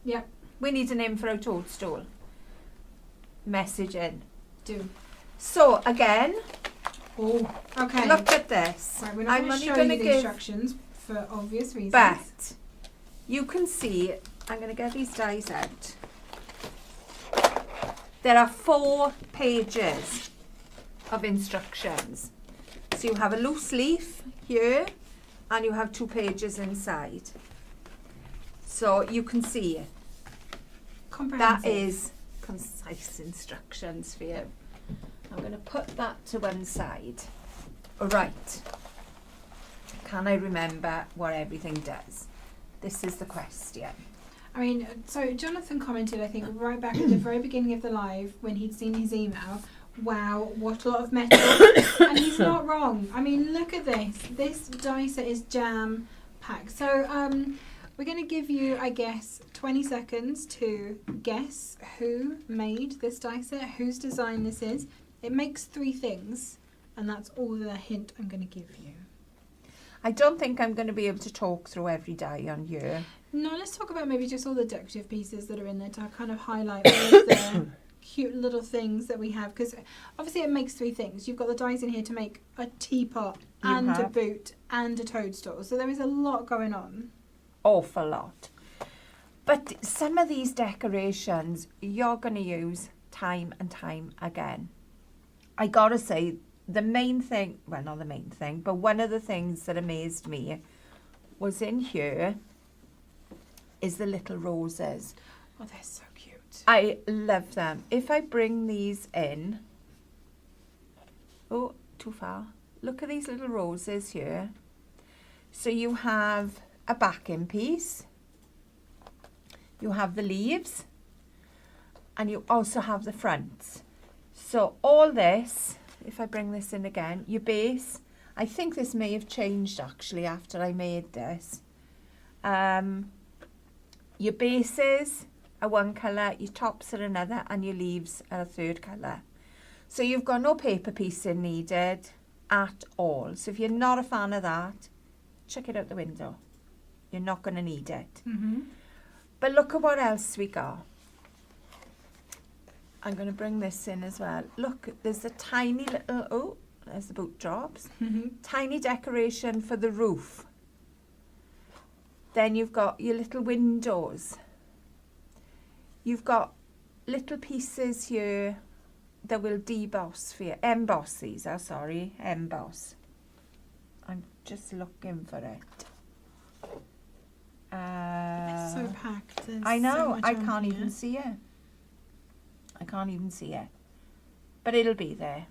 Yep, We need a name for our toadstool. Message in. do. So again, Oh, okay. look at this. Right, we're not I'm going to only show gonna you the give- instructions for obvious reasons. But you can see, I'm going to get these dies out. There are 4 pages of instructions. So you have a loose leaf here and you have 2 pages inside. So you can see that Comprehensive. is concise instructions for you. I'm going to put that to one side. Right. Can I remember what everything does? This is the question. I mean, so Jonathan commented, I think, right back at the very beginning of the live when he'd seen his email, wow, what a lot of metal. And he's not wrong. I mean, look at this. This die set is jam packed. So we're going to give you, I guess, 20 seconds to guess who made this die set, whose design this is. It makes 3 things, and that's all the hint I'm going to give you. I don't think I'm going to be able to talk through every die on here. No, let's talk about maybe just all the decorative pieces that are in there to kind of highlight all of the cute little things that we have. Because obviously it makes 3 things. You've got the dies in here to make a teapot You and a have. boot and a toadstool. So there is a lot going on. Awful lot. But some of these decorations you're going to use time and time again. I got to say, the main thing, well, not the main thing, but one of the things that amazed me was in here is the little roses. Oh, they're so cute. I love them. If I bring these in, oh, too far. Look at these little roses here. So you have a backing piece, you have the leaves, and you also have the fronts. So all this, if I bring this in again, your base, I think this may have changed actually after I made this. Your bases are one colour, your tops are another, and your leaves are a third colour. So you've got no paper piecing needed at all. So if you're not a fan of that, chuck it out the window. You're not going to need it. Mm-hmm. But look at what else we got. I'm going to bring this in as well. Look, there's a tiny little, oh, there's the boot drops. Mm-hmm. Tiny decoration for the roof. Then you've got your little windows. You've got little pieces here that will emboss these, emboss. I'm just looking for it. It's so packed. There's I know, so much I on can't here. even see it. I can't even see it. But it'll be there.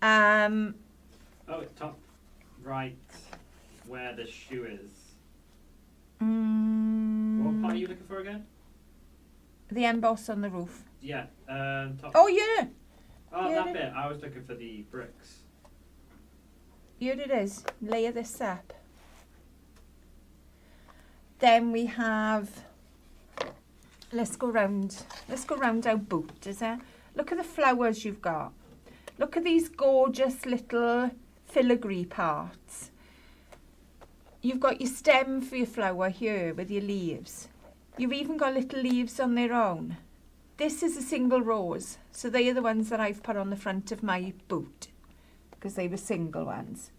Oh, it's top right where the shoe is. What part are you looking for again? The emboss on the roof. Yeah, top. Oh, yeah. Oh, yeah, that bit. I was looking for the bricks. Here it is. Layer this up. Then we have, let's go round our boot, is it? Look at the flowers you've got. Look at these gorgeous little filigree parts. You've got your stem for your flower here with your leaves. You've even got little leaves on their own. This is a single rose, so they are the ones that I've put on the front of my boot because they were single ones.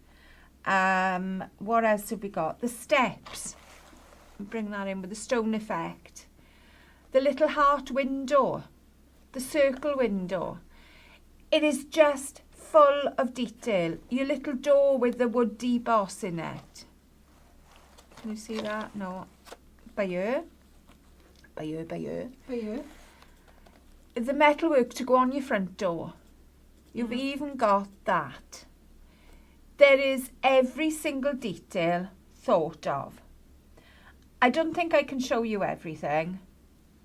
What else have we got? The steps. Bring that in with the stone effect. The little heart window. The circle window. It is just full of detail. Your little door with the wood deboss in it. Can you see that? No. By here. For you. The metalwork to go on your front door. You've even got that. There is every single detail thought of. I don't think I can show you everything.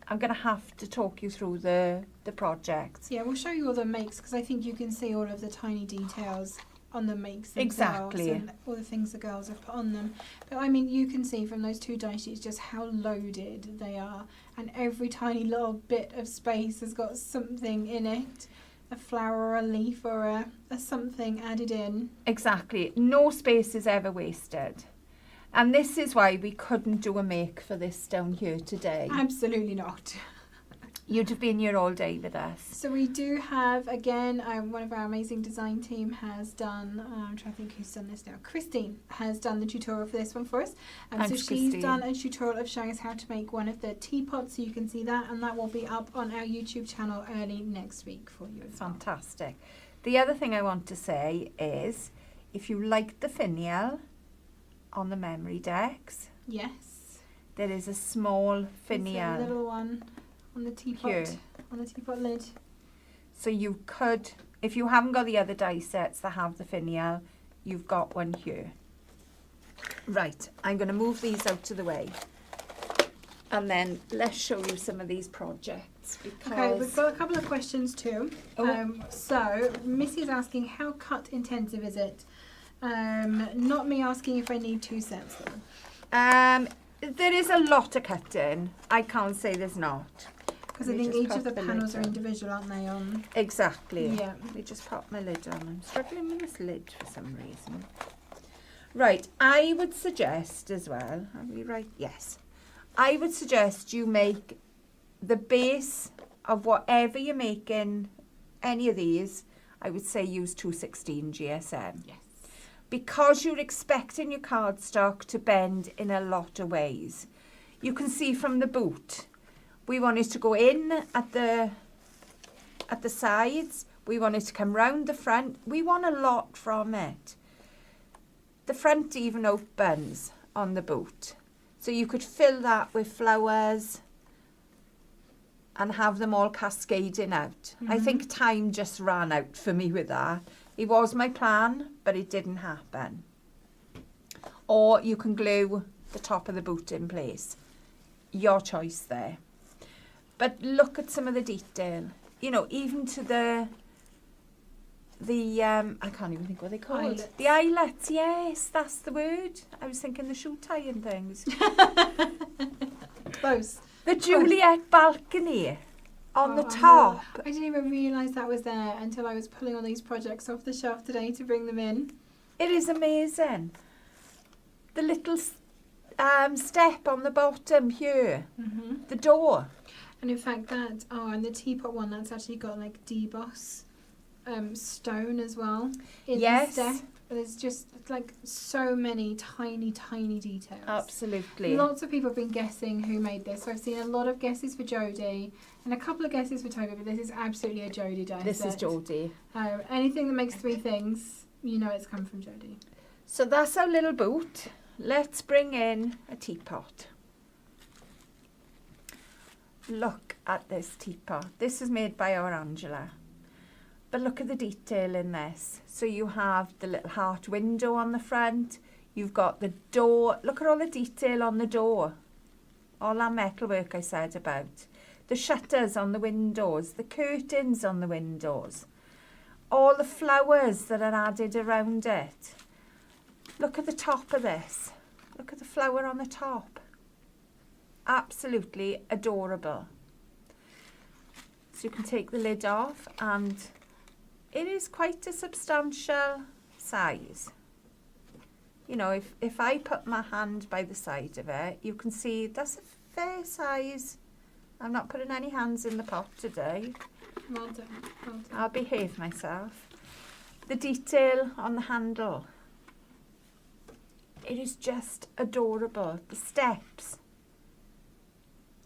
I'm going to have to talk you through the projects. Yeah, we'll show you all the makes because I think you can see all of the tiny details on the makes themselves. Exactly. And all the things the girls have put on them. But I mean, you can see from those two die sheets just how loaded they are. And every tiny little bit of space has got something in it. A flower or a leaf or a something added in. Exactly. No space is ever wasted. And this is why we couldn't do a make for this down here today. Absolutely not. You'd have been here all day with us. So we do have, again, one of our amazing design team has done, I'm trying to think who's done this now. Christine has done the tutorial for this one for us. So Thanks, she's Christine. done a tutorial of showing us how to make one of the teapots, so you can see that, and that will be up on our YouTube channel early next week for you as well. Fantastic. The other thing I want to say is, if you like the finial on the memory decks, Yes. there is a small It's a finial. little one on the teapot, Here. on the teapot lid. So you could, if you haven't got the other die sets that have the finial, you've got one here. Right, I'm going to move these out of the way. And then let's show you some of these projects. Because Okay, we've got a couple of questions too. Oh. So Missy's asking, how cut intensive is it? Not me asking if I need 2 sets though. there is a lot of cutting. I can't say there's not. Because I Let me think just each pop of the the panels lid are on. individual, aren't they? On Exactly. Yeah. Let me just pop my lid on. I'm struggling with this lid for some reason. Right, I would suggest as well, are we right? Yes. I would suggest you make the base of whatever you're making, any of these, I would say use 216 GSM. Yes. Because you're expecting your cardstock to bend in a lot of ways. You can see from the boot, we want it to go in at the sides. We want it to come round the front. We want a lot from it. The front even opens on the boot. So you could fill that with flowers and have them all cascading out. I think time just ran out for me with that. It was my plan, but it didn't happen. Or you can glue the top of the boot in place. Your choice there. But look at some of the detail. You know, even to the I can't even think what they called. Eyelets. The eyelets, yes, that's the word. I was thinking the shoe tie and things. Close. The Juliet balcony on the Oh, top. I didn't even realise that was there until I was pulling all these projects off the shelf today to bring them in. It is amazing. The little step on the bottom here. The door. And in fact that, and the teapot one, that's actually got like deboss stone as well in the step. There's just like so many tiny details. Absolutely. Lots of people have been guessing who made this. So I've seen a lot of guesses for Jodie and a couple of guesses for Toby, but this is absolutely a Jodie die This set. is Jodie. Anything that makes three things, you know it's come from Jodie. So that's our little boot. Let's bring in a teapot. Look at this teapot. This is made by our Angela. But look at the detail in this. So you have the little heart window on the front. You've got the door. Look at all the detail on the door. All that metalwork I said about. The shutters on the windows. The curtains on the windows. All the flowers that are added around it. Look at the top of this. Look at the flower on the top. Absolutely adorable. So you can take the lid off and it is quite a substantial size. You know, if I put my hand by the side of it, you can see that's a fair size. I'm not putting any hands in the pot today. Well done. Well done. I'll behave myself. The detail on the handle. It is just adorable. The steps.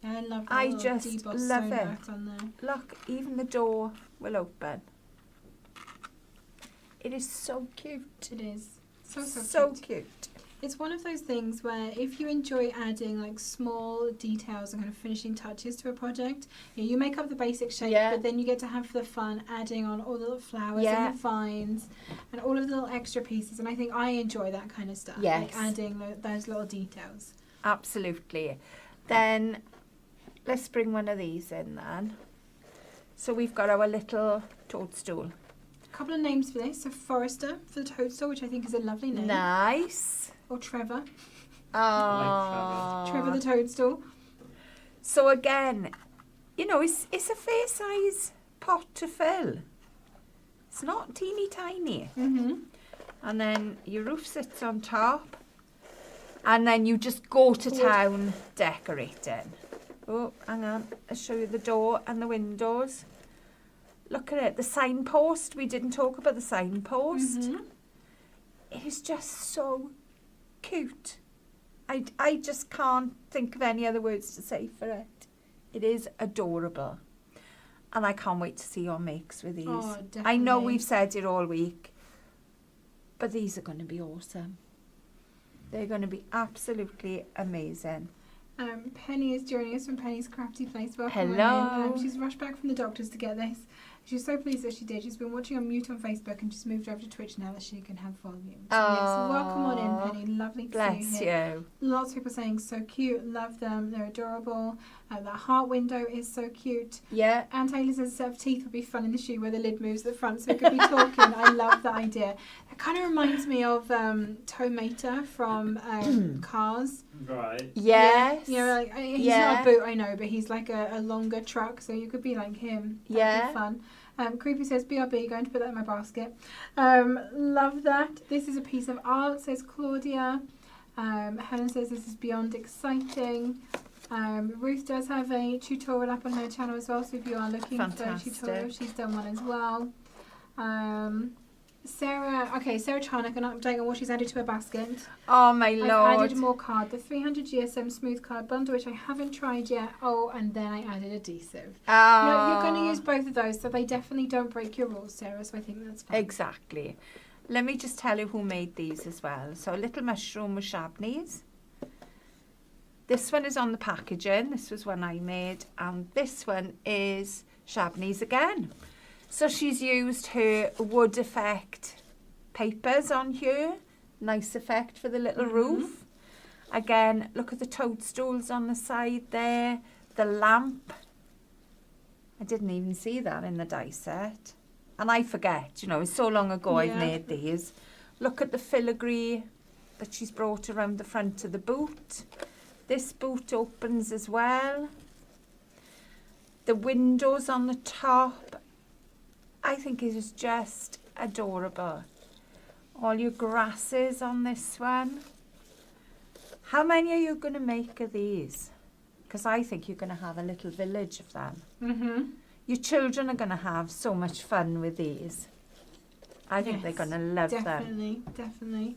I love that I little just deboss love stonework it. on there. Look, even the door will open. It is so cute. It is. So cute. It's one of those things where if you enjoy adding like small details and kind of finishing touches to a project, you make up the basic shape, but then you get to have the fun adding on all the little flowers and the vines and all of the little extra pieces. And I think I enjoy that kind of stuff, like adding those little details. Absolutely. Then let's bring one of these in then. So we've got our little toadstool. A couple of names for this. So Forrester for the Toadstool, which I think is a lovely name. Nice. Or Trevor. Oh. Trevor the Toadstool. So again, you know, it's a fair size pot to fill. It's not teeny tiny. And then your roof sits on top. And then you just go to town decorating. Oh, hang on. I'll show you the door and the windows. Look at it. The signpost. We didn't talk about the signpost. It is just so cute. I just can't think of any other words to say for it. It is adorable. And I can't wait to see your makes with these. Oh, definitely. I know we've said it all week. But these are going to be awesome. They're going to be absolutely amazing. Penny is joining us from Penny's Crafty Place. Welcome. Hello. She's rushed back from the doctors to get this. She's so pleased that she did. She's been watching on mute on Facebook and just moved over to Twitch now that she can have volume. So yes, welcome on in, Penny. Lovely to see you here. Lots of people saying so cute. Love them. They're adorable. That heart window is so cute. Yeah. Aunt Taylor says a set of teeth would be fun in the shoe where the lid moves at the front so it could be talking. I love that idea. It kind of reminds me of Tomato from Cars. Right. Yes. You know, like, he's not a boot, I know, but he's like a longer truck, so you could be like him. That'd be fun. Creepy says, BRB, going to put that in my basket. Love that. This is a piece of art, says Claudia. Helen says this is beyond exciting. Ruth does have a tutorial up on her channel as well, so if you are looking for a tutorial, she's done one as well. Sarah Charnock, an update on what she's added to her basket. Oh my lord. I added more card, the 300 GSM smooth card bundle, which I haven't tried yet. Oh, and then I added adhesive. You're going to use both of those, so they definitely don't break your rules, Sarah, so I think that's fine. Exactly. Let me just tell you who made these as well. So a little mushroom with Shabney's. This one is on the packaging. This was one I made. And this one is Shabney's again. So she's used her wood effect papers on here. Nice effect for the little roof. Again, look at the toadstools on the side there. The lamp. I didn't even see that in the die set. And I forget, you know, it's so long ago I've made these. Look at the filigree that she's brought around the front of the boot. This boot opens as well. The windows on the top, I think is just adorable. All your grasses on this one. How many are you going to make of these? Because I think you're going to have a little village of them. Mm-hmm. Your children are going to have so much fun with these. I think they're going to love them. Definitely.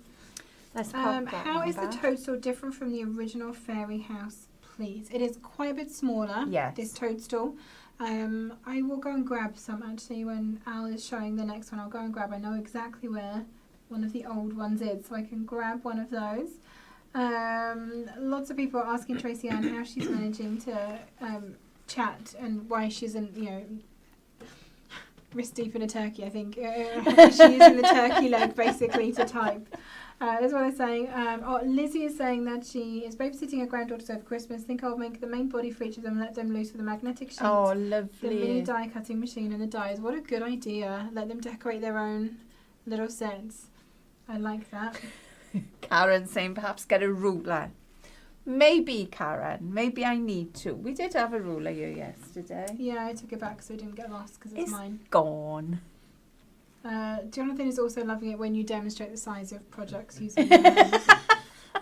Let's pop that How one is the back. Toadstool different from the original fairy house, please? It is quite a bit smaller, Yes. this Toadstool. I will go and grab some actually when Al is showing the next one. I'll go and grab. I know exactly where one of the old ones is, so I can grab one of those. Lots of people are asking Tracy Ann how she's managing to chat and why she isn't, wrist deep in a turkey, I think. She's using the turkey leg basically to type. That's what I'm saying. Lizzie is saying that she is babysitting her granddaughters over Christmas. Think I'll make the main body for each of them and let them loose with a magnetic sheet. Oh, The mini lovely. die cutting machine and the dies. What a good idea. Let them decorate their own little sets. I like that. Karen saying perhaps get a ruler. Maybe, Karen. Maybe I need to. We did have a ruler here yesterday. Yeah, I took it back so it didn't get lost because it's mine. Gone. Jonathan is also loving it when you demonstrate the size of projects using your hands.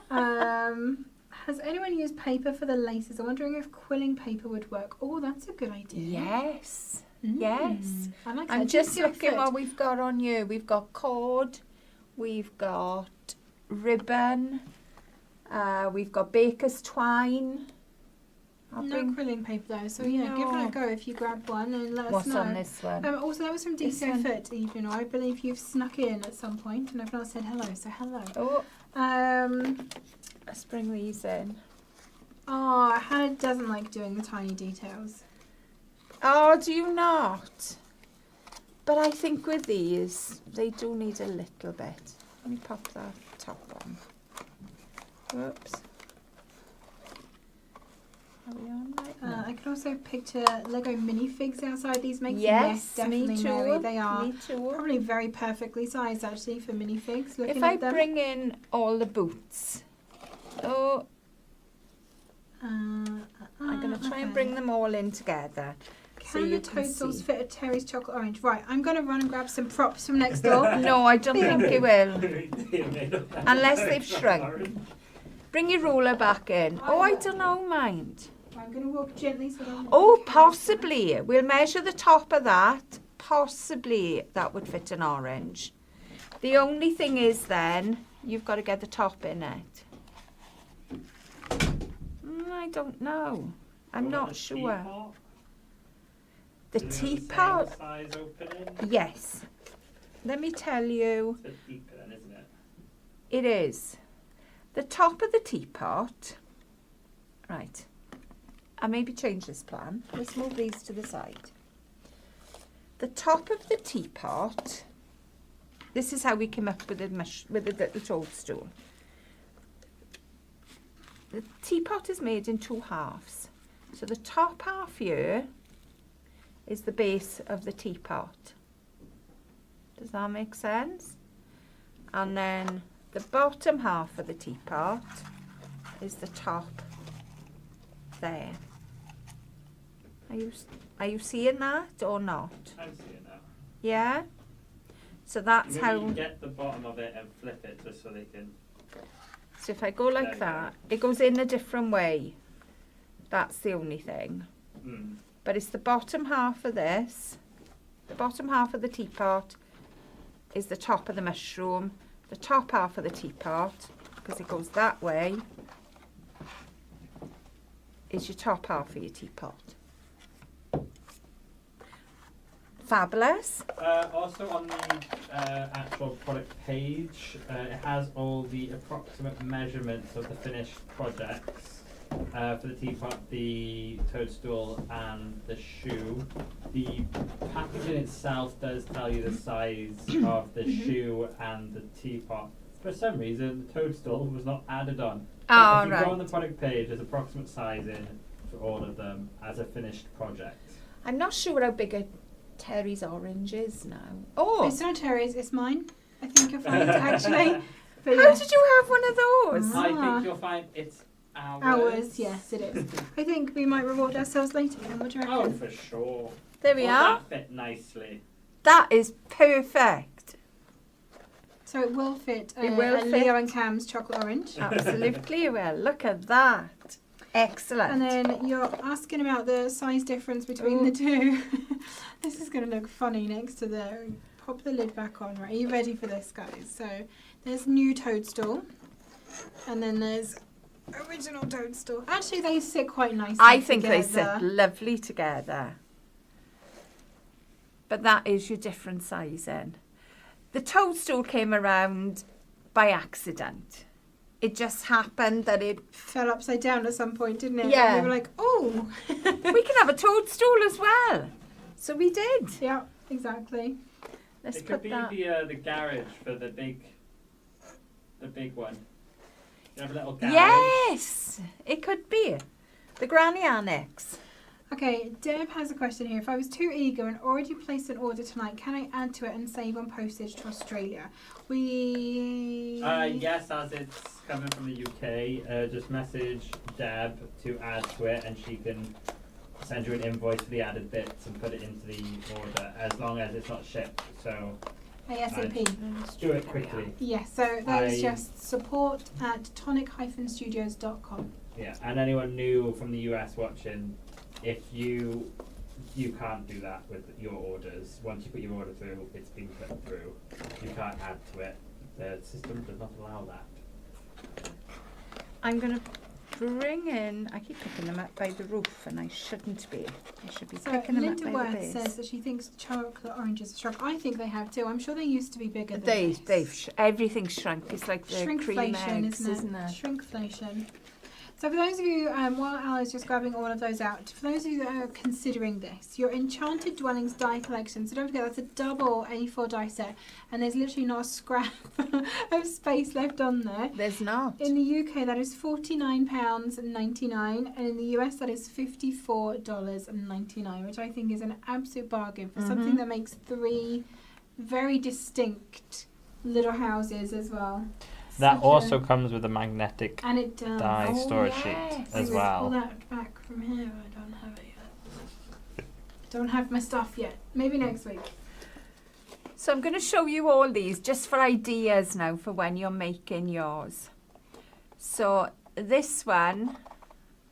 Has anyone used paper for the laces? I'm wondering if quilling paper would work. Oh, that's a good idea. Yes. Yes. I like I'm that. just Just your looking fit. what we've got on you. We've got cord. We've got ribbon. We've got baker's twine. No quilling paper though, so yeah, give it a go if you grab one and let us What's know. on this one? Also, that was from This DCO one. Fit, Eve. I believe you've snuck in at some point and I've not said hello, so hello. Oh, let's bring these in. Oh, Hannah doesn't like doing the tiny details. Oh, do you not? But I think with these, they do need a little bit. Let me pop that top on. Whoops. Are we on right now? I can also picture Lego minifigs outside these makes. Yes, definitely, me too. Mary, they are. Me too. Probably very perfectly sized actually for minifigs. Looking If at I them. bring in all the boots, I'm going to try and bring them all in together. so Can you the can Toadstools see. fit a Terry's chocolate orange? Right, I'm going to run and grab some props from next door. No, I don't think it will. Unless they've shrunk. Bring your ruler back in. Oh, I don't know, mind. I'm going to walk gently so I don't Oh, possibly. We'll measure the top of that. Possibly that would fit an orange. The only thing is then, you've got to get the top in it. I don't know. I'm not sure. The teapot? Size opening? Yes. Let me tell you, It's a bit deeper then, isn't it? it is. The top of the teapot, right, I maybe change this plan. Let's move these to the side. The top of the teapot, this is how we came up with the little toadstool. The teapot is made in 2 halves. So the top half here is the base of the teapot. Does that make sense? And then the bottom half of the teapot is the top there. Are you seeing that or not? I'm seeing that. Yeah? So that's Maybe how... you get the bottom of it and flip it just so they can... So if I go like that, it goes in a different way. That's the only thing. Mm. But it's the bottom half of this. The bottom half of the teapot is the top of the mushroom. The top half of the teapot, because it goes that way, is your top half of your teapot. Fabulous. Also on the actual product page, it has all the approximate measurements of the finished projects for the teapot, the toadstool and the shoe. The packaging itself does tell you the size of the shoe and the teapot. For some reason, the toadstool was not added on. Oh, If you go on the right. product page, there's approximate sizing for all of them as a finished project. I'm not sure how big a Terry's orange is now. Oh, It's not Terry's, it's mine. I think you'll find actually. But how yeah. did you have one of those? I Ah. think you'll find it's Hours, yes, it is. I think we might reward ourselves later. Then. What do you reckon? Oh, for sure. There we Will are. that fit nicely? That is perfect. So it will fit. It will a fit. Leo and Cam's chocolate orange. Absolutely it will. Look at that. Excellent. And then you're asking about the size difference between the two. This is going to look funny next to the... Pop the lid back on. Right, are you ready for this, guys? So there's new Toadstool. And then there's original Toadstool. Actually, they sit quite nicely I think together. they sit lovely together. But that is your different sizing. The Toadstool came around by accident. It just happened that it... Fell upside down at some point, didn't it? Yeah. And we were like, oh. We can have a Toadstool as well. So we did. Yeah, exactly. Let's It put could be that... the garage for the big one. You have a little garage. Yes, it could be. The granny annex. Okay, Deb has a question here. If I was too eager and already placed an order tonight, can I add to it and save on postage to Australia? Yes, as it's coming from the UK, just message Deb to add to it, and she can send you an invoice for the added bits and put it into the order, as long as it's not shipped. So ASAP. do it quickly. Yes, so that is just support at tonic-studios.com. Yeah, and anyone new from the US watching, if you can't do that with your orders. Once you put your order through, it's been put through. You can't add to it. The system does not allow that. I'm going to bring in... I keep picking them up by the roof and I shouldn't be. I should be So picking them Linda up by the Worth base. says that she thinks chocolate oranges are shrunk. I think they have too. I'm sure they used to be bigger than this. Everything's shrunk. It's like the cream Shrinkflation, eggs, isn't it? Shrinkflation. So for those of you, while Al is just grabbing all of those out, for those of you that are considering this, your Enchanted Dwellings die collection, so don't forget that's a double A4 die set, and there's literally not a scrap of space left on there. There's not. In the UK that is £49.99, and in the US that is $54.99, which I think is an absolute bargain for something that makes 3 very distinct little houses as well. That also comes with a magnetic and it does. die storage yes. sheet Pull as well. that back from here. I don't have it yet. Don't have my stuff yet. Maybe next week. So I'm going to show you all these just for ideas now for when you're making yours. So this one,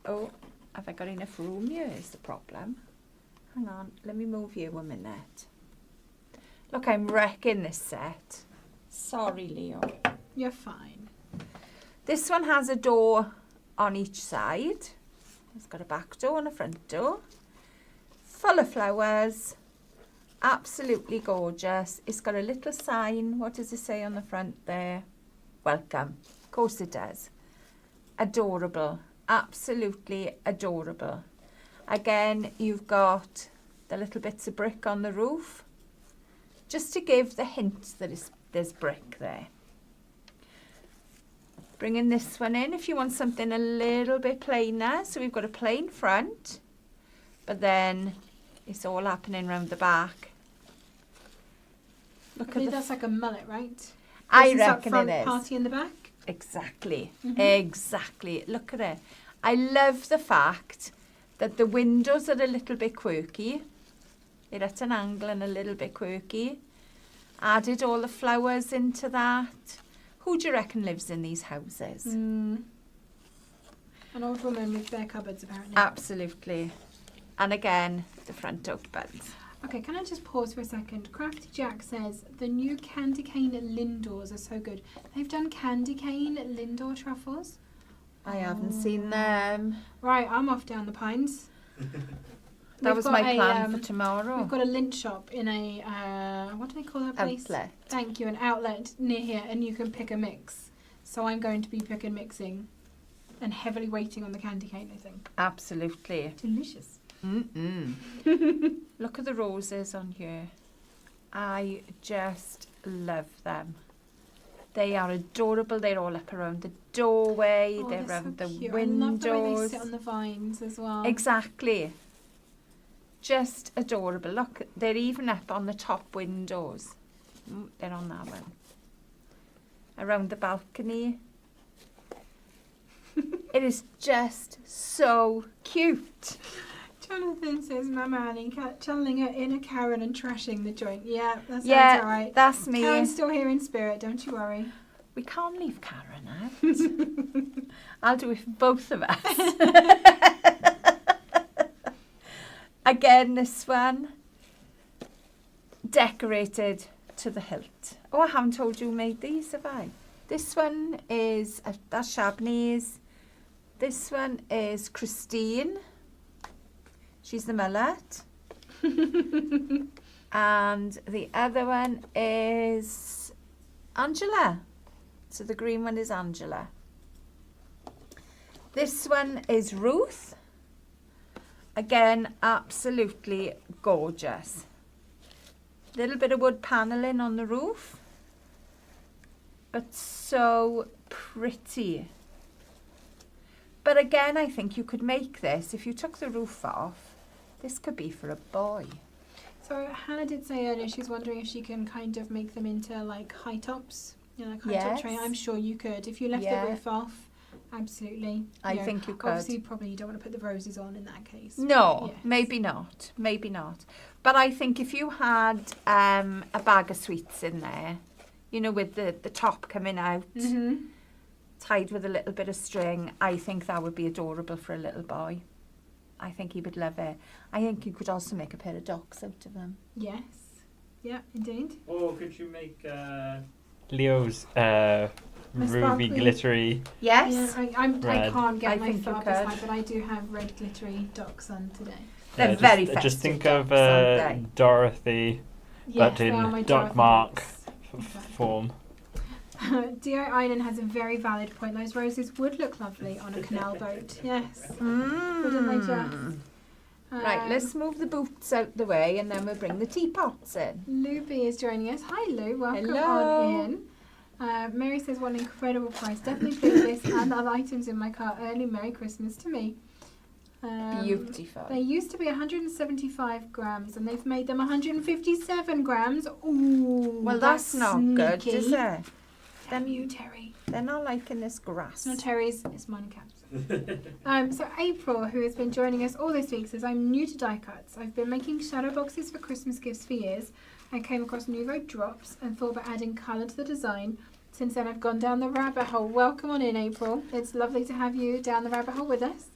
oh, have I got enough room here is the problem. Hang on, let me move you a minute. Look, I'm wrecking this set. Sorry, Leo. You're fine. This one has a door on each side. It's got a back door and a front door. Full of flowers. Absolutely gorgeous. It's got a little sign. What does it say on the front there? Welcome. Of course it does. Adorable. Absolutely adorable. Again, you've got the little bits of brick on the roof. Just to give the hint that there's brick there. Bringing this one in if you want something a little bit plainer. So we've got a plain front, but then it's all happening round the back. Look at That's like a mullet, right? I This is up reckon front, it is. Party in the back. Exactly. Exactly. Look at it. I love the fact that the windows are a little bit quirky. They're at an angle and a little bit quirky. Added all the flowers into that. Who do you reckon lives in these houses? An old woman with bare cupboards, apparently. Absolutely. And again, the front opens. Okay, can I just pause for a second? Crafty Jack says the new candy cane Lindors are so good. They've done candy cane Lindor truffles. I haven't seen them. Right, I'm off down the pines. That We've was got my plan a, for tomorrow. We've got a lint shop in a, what do they call that place? Outlet. Thank you, an outlet near here, and you can pick a mix. So I'm going to be pick and mixing and heavily waiting on the candy cane, I think. Absolutely. Delicious. Look at the roses on here. I just love them. They are adorable. They're all up around the doorway. Oh, they're they're around so the cute. windows. I love the way they sit on the vines as well. Exactly. Just adorable. Look, they're even up on the top windows. They're on that one. Around the balcony. It is just so cute. Jonathan says, Mama Annie, channeling her inner Karen and trashing the joint. Yeah, that sounds Yeah, alright. that's me. Karen's still here in spirit, don't you worry. We can't leave Karen out. I'll do it for both of us. Again, this one, decorated to the hilt. Oh, I haven't told you who made these, have I? This one is, that's Shabney's. This one is Christine. She's the mullet. And the other one is Angela. So the green one is Angela. This one is Ruth. Again, absolutely gorgeous. Little bit of wood panelling on the roof, but so pretty. But again, I think you could make this, if you took the roof off, this could be for a boy. So Hannah did say earlier she's wondering if she can kind of make them into like high tops, like high top tray. I'm sure you could if you left the roof off. Absolutely. I think you could. Obviously, probably you don't want to put the roses on in that case. No, maybe not. Maybe not. But I think if you had a bag of sweets in there, with the top coming out, tied with a little bit of string, I think that would be adorable for a little boy. I think he would love it. I think you could also make a pair of ducks out of them. Yes. Yeah, indeed. Or could you make Leo's ruby glittery. Yes. Yeah, I can't get my think foot you up as could. high, but I do have red glittery docs on today. They're very festive. Just think ducks, of aren't they? Dorothy, but they are in my Doc Dorothy Mark docs. Exactly. form. D.O. Island has a very valid point. Those roses would look lovely on a canal boat. Yes. Wouldn't they just? Right, let's move the boots out the way and then we'll bring the teapots in. Luby is joining us. Hi Lou, welcome Hello. on in. Mary says, what an incredible price. Definitely put this and other items in my cart. Early Merry Christmas to me. Beautiful. They used to be 175 grams and they've made them 157 grams. Ooh, Well, that's not good, sneaky. is it? Damn you, Terry. They're not liking this grass. It's not Terry's, it's mine and Cap's. So April, who has been joining us all this week, says, I'm new to die cuts. I've been making shadow boxes for Christmas gifts for years. I came across Nouveau drops and thought about adding colour to the design. Since then, I've gone down the rabbit hole. Welcome on in, April. It's lovely to have you down the rabbit hole with us.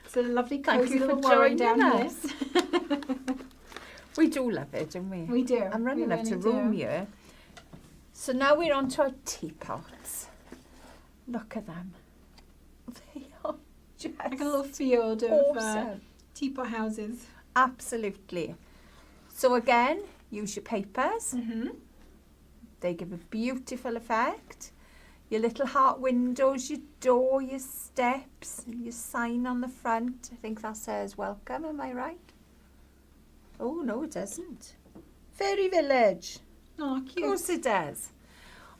It's a lovely, cosy little warren down here. We do love it, don't we? We do. I'm running We out of really room do. here. So now we're on to our teapots. Look at them. They are just Like a little field of awesome. teapot houses. Absolutely. So again, use your papers. Mm-hmm. They give a beautiful effect. Your little heart windows, your door, your steps, your sign on the front. I think that says welcome, am I right? Oh, no, it doesn't. Fairy Village. Oh, Of cute. course it does.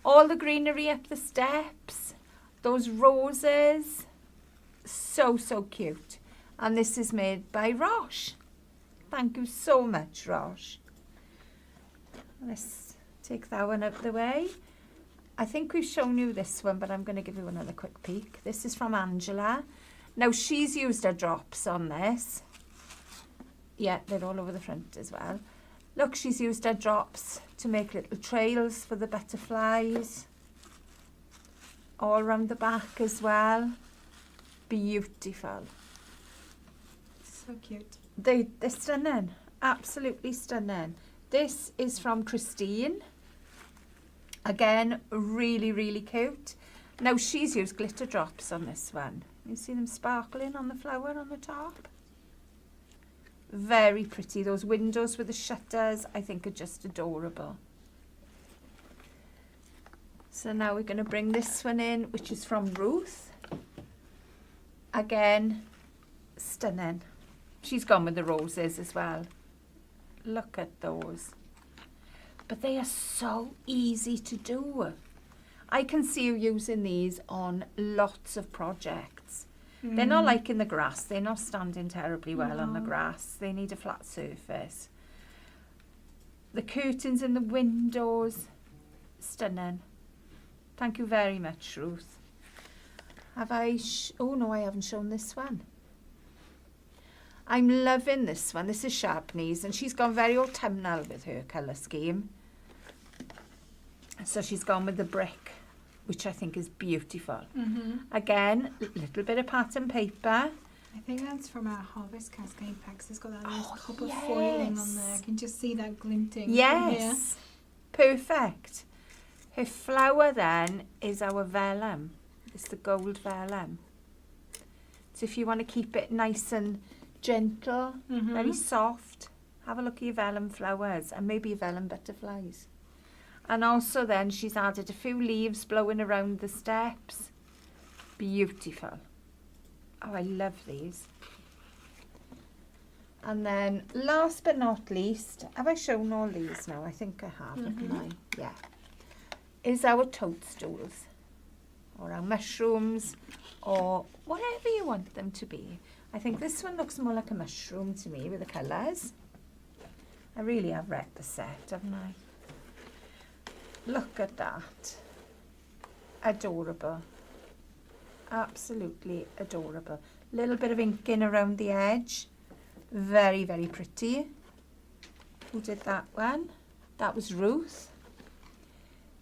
All the greenery up the steps. Those roses. So, so cute. And this is made by Roche. Thank you so much, Roche. Let's take that one out the way. I think we've shown you this one, but I'm going to give you another quick peek. This is from Angela. Now, she's used her drops on this. Yeah, they're all over the front as well. Look, she's used her drops to make little trails for the butterflies. All around the back as well. Beautiful. So cute. They're stunning. Absolutely stunning. This is from Christine. Again, really, really cute. Now, she's used glitter drops on this one. You see them sparkling on the flower on the top? Very pretty. Those windows with the shutters, I think, are just adorable. So now we're going to bring this one in, which is from Ruth. Again, stunning. She's gone with the roses as well. Look at those. But they are so easy to do. I can see you using these on lots of projects. They're not like in the grass. They're not standing terribly well on the grass. They need a flat surface. The curtains in the windows, stunning. Thank you very much, Ruth. Have I? Oh no, I haven't shown this one. I'm loving this one. This is Sharpney's, and she's gone very autumnal with her colour scheme. So she's gone with the brick, which I think is beautiful. Again, a little bit of pattern paper. I think that's from our Harvest Cascade packs. It's got that nice copper foiling on there. I can just see that glinting from here. Yes, perfect. Her flower then is our vellum. It's the gold vellum. So if you want to keep it nice and gentle, very soft, have a look at your vellum flowers and maybe your vellum butterflies. And also then she's added a few leaves blowing around the steps. Beautiful. Oh, I love these. And then last but not least, have I shown all these now? I think I have, haven't I? Yeah. Is our toadstools, or our mushrooms, or whatever you want them to be. I think this one looks more like a mushroom to me with the colours. I really have read the set, haven't I? Look at that. Adorable. Absolutely adorable. Little bit of inking around the edge. Very, very pretty. Who did that one? That was Ruth.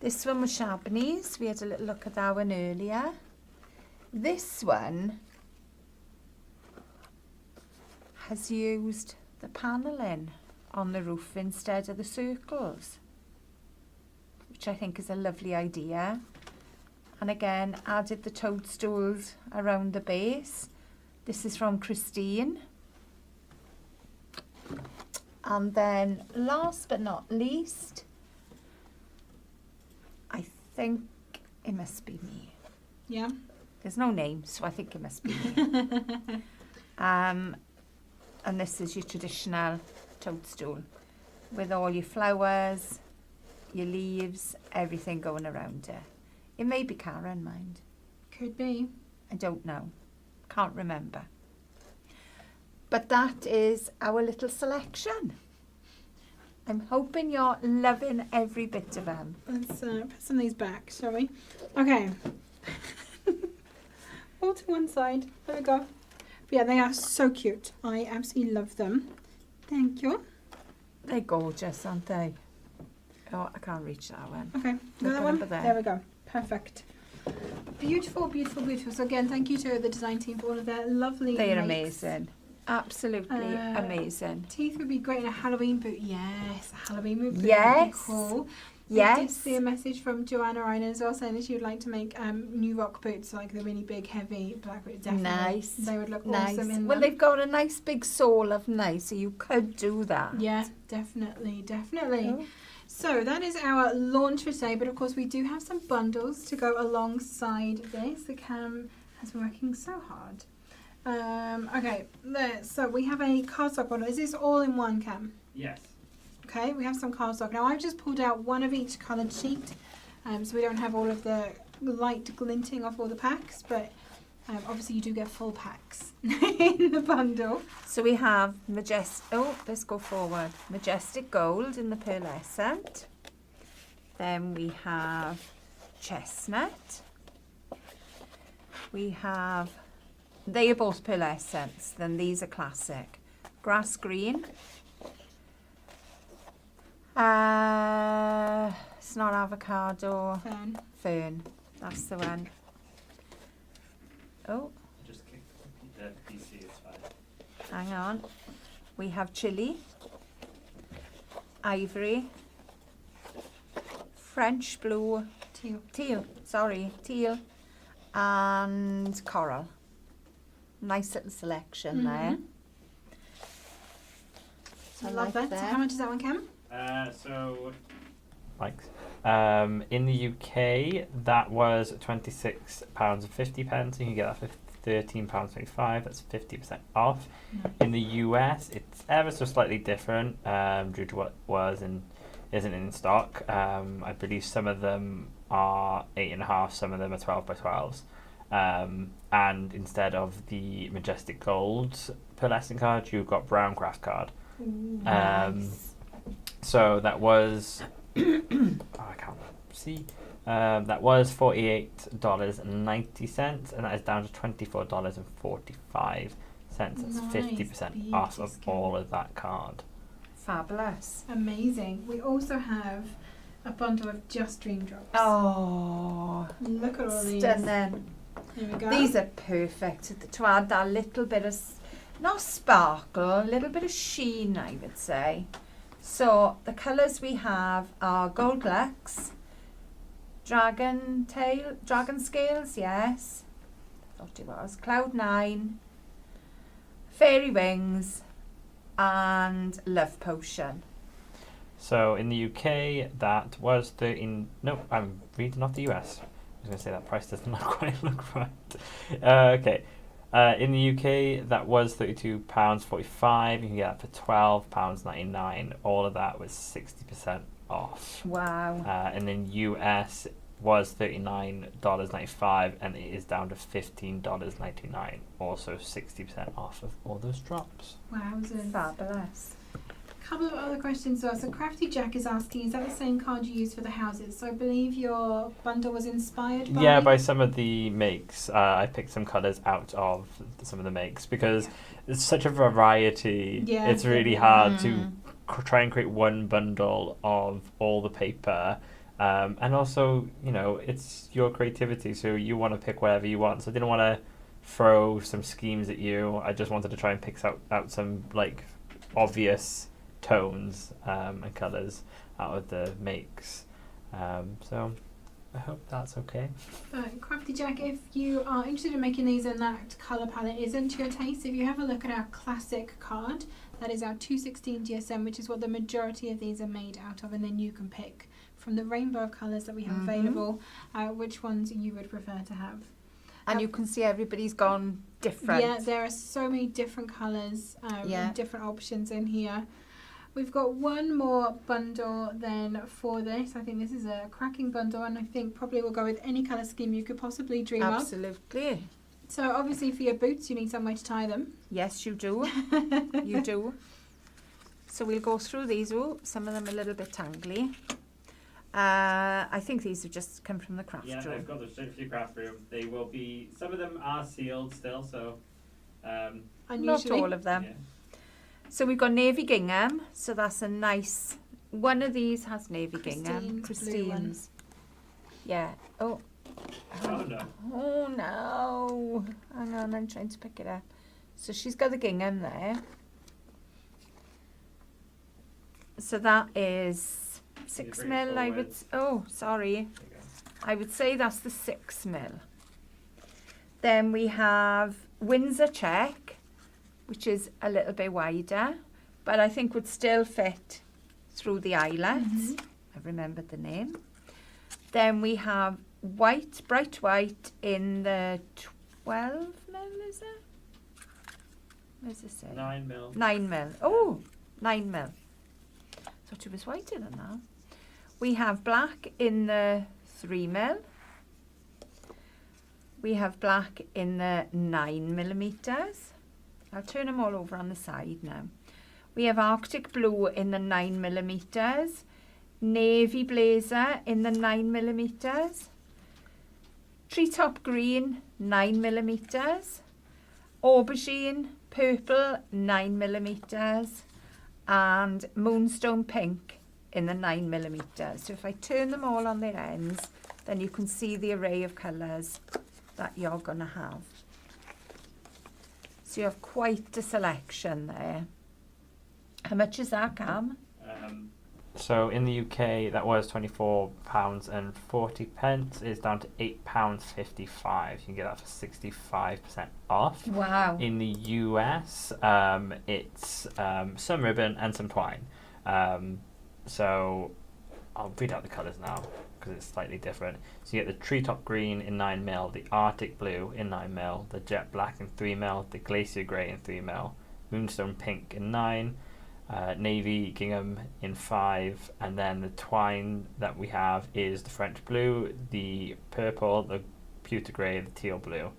This one was Sharpney's. We had a little look at that one earlier. This one has used the panelling on the roof instead of the circles, which I think is a lovely idea. And again, added the toadstools around the base. This is from Christine. And then last but not least, I think it must be me. Yeah. There's no name, so I think it must be me. And this is your traditional toadstool with all your flowers, your leaves, everything going around it. It may be Karen, mind. Could be. I don't know. Can't remember. But that is our little selection. I'm hoping you're loving every bit of them. Let's put some of these back, shall we? Okay. All to one side. There we go. But yeah, they are so cute. I absolutely love them. Thank you. They're gorgeous, aren't they? Oh, I can't reach that one. Okay, Look that one. over there. There we go. Perfect. Beautiful, beautiful, beautiful. So again, thank you to the design team for all of their lovely They're makes. amazing. Absolutely amazing. Teeth would be great in a Halloween boot. Yes, a Halloween boot. Yes. Would be cool. Yes. I did see a message from Joanna Ryan as well saying that she would like to make new rock boots, like the really big, heavy black boots. Definitely. Nice. They would look Nice. awesome in Well, them. they've got a nice big sole, haven't they? So you could do that. Yeah, definitely, definitely. Oh. So that is our launch for today, but of course we do have some bundles to go alongside this. The Cam has been working so hard. Okay, there. So we have a cardstock bundle. Is this all in one, Cam? Yes. Okay, we have some cardstock. Now I've just pulled out one of each coloured sheet, so we don't have all of the light glinting off all the packs, but obviously you do get full packs in the bundle. So we have let's go forward. Majestic Gold in the pearlescent. Then we have Chestnut. We have, they are both pearlescents, then these are classic. Grass Green. It's not avocado. Fern. That's the one. Oh, Just kick the PC, it's fine. hang on. We have chili, ivory, French blue, teal, and coral. Nice little selection there. I love that. So how much is that one, Cam? So Thanks. In the UK, that was £26.50. You can get that for £13.25. That's 50% off. In the US, it's ever so slightly different due to what was and isn't in stock. I believe some of them are 8.5, some of them are 12 by 12s. And instead of the Majestic Gold pearlescent card, you've got brown craft card. Nice. So that was, I can't see, That was $48.90, and that is down to $24.45. That's Nice, 50% off beauty of skin. all of that card. Fabulous. Amazing. We also have a bundle of Just Dream Drops. Oh, Look at all these. stunning. Here we go. These are perfect to add that little bit of, not sparkle, a little bit of sheen, I would say. So the colours we have are Gold Lux, Dragon Scales, yes, thought it was, Cloud 9, Fairy Wings, and Love Potion. So in the UK, that was no, I'm reading off the US. I was going to say that price does not quite look right. Okay. In the UK, that was £32.45. You can get that for £12.99. All of that was 60% off. Wow. And then US was $39.95, and it is down to $15.99. Also 60% off of all those drops. Wowzers. Fabulous. Couple of other questions as well. So Crafty Jack is asking, is that the same card you use for the houses? So I believe your bundle was inspired by... Yeah, by some of the makes. I picked some colours out of some of the makes because it's such a variety. Yeah. It's really hard to try and create one bundle of all the paper. And also, you know, it's your creativity, so you want to pick whatever you want. So I didn't want to throw some schemes at you. I just wanted to try and pick out some, like, obvious tones and colours out of the makes. So I hope that's okay. But Crafty Jack, if you are interested in making these and that colour palette isn't to your taste, if you have a look at our classic card, that is our 216 GSM, which is what the majority of these are made out of, and then you can pick from the rainbow of colours that we have available which ones you would prefer to have. And you can see everybody's gone different. Yeah, there are so many different colours and different options in here. We've got one more bundle then for this. I think this is a cracking bundle, and I think probably will go with any colour scheme you could possibly dream of. Absolutely. So obviously for your boots you need somewhere to tie them. Yes, you do. You do. So we'll go through these. Oh, some of them a little bit tangly. I think these have just come from the craft room. I've got them straight from your craft room. They will be, some of them are sealed still, so Not all of them. yeah. So we've got navy gingham. So that's a nice, one of these has navy gingham. Christine's blue one. Christine's. Yeah. Oh. Oh no. Oh no. Hang on, I'm trying to pick it up. So she's got the gingham there. So that is 6 bring it mil, I would. forward? Oh, sorry. There you go. I would say that's the 6 mil. Then we have Windsor check, which is a little bit wider, but I think would still fit through the eyelets. I've remembered the name. Then we have white, bright white in the 12 mil, is it? What does it say? 9 mil. 9 mil. Oh, 9 mil. Thought it was whiter than that. We have black in the 3 mil. We have black in the 9 millimeters. I'll turn them all over on the side now. We have Arctic blue in the 9 millimeters. Navy blazer in the 9 millimeters. Treetop green, 9 millimeters. Aubergine purple, 9 millimeters. And moonstone pink in the 9 millimeters. So if I turn them all on their ends, then you can see the array of colours that you're going to have. So you have quite a selection there. How much is that, Cam? So in the UK, that was £24.40. It's down to £8.55. You can get that for 65% off. Wow. In the US, it's some ribbon and some twine. So I'll read out the colours now because it's slightly different. So you get the treetop green in 9 mil, the Arctic blue in 9 mil, the jet black in 3 mil, the glacier grey in 3 mil, moonstone pink in 9. Navy gingham in 5, and then the twine that we have is the French blue, the purple, the pewter grey, the teal blue,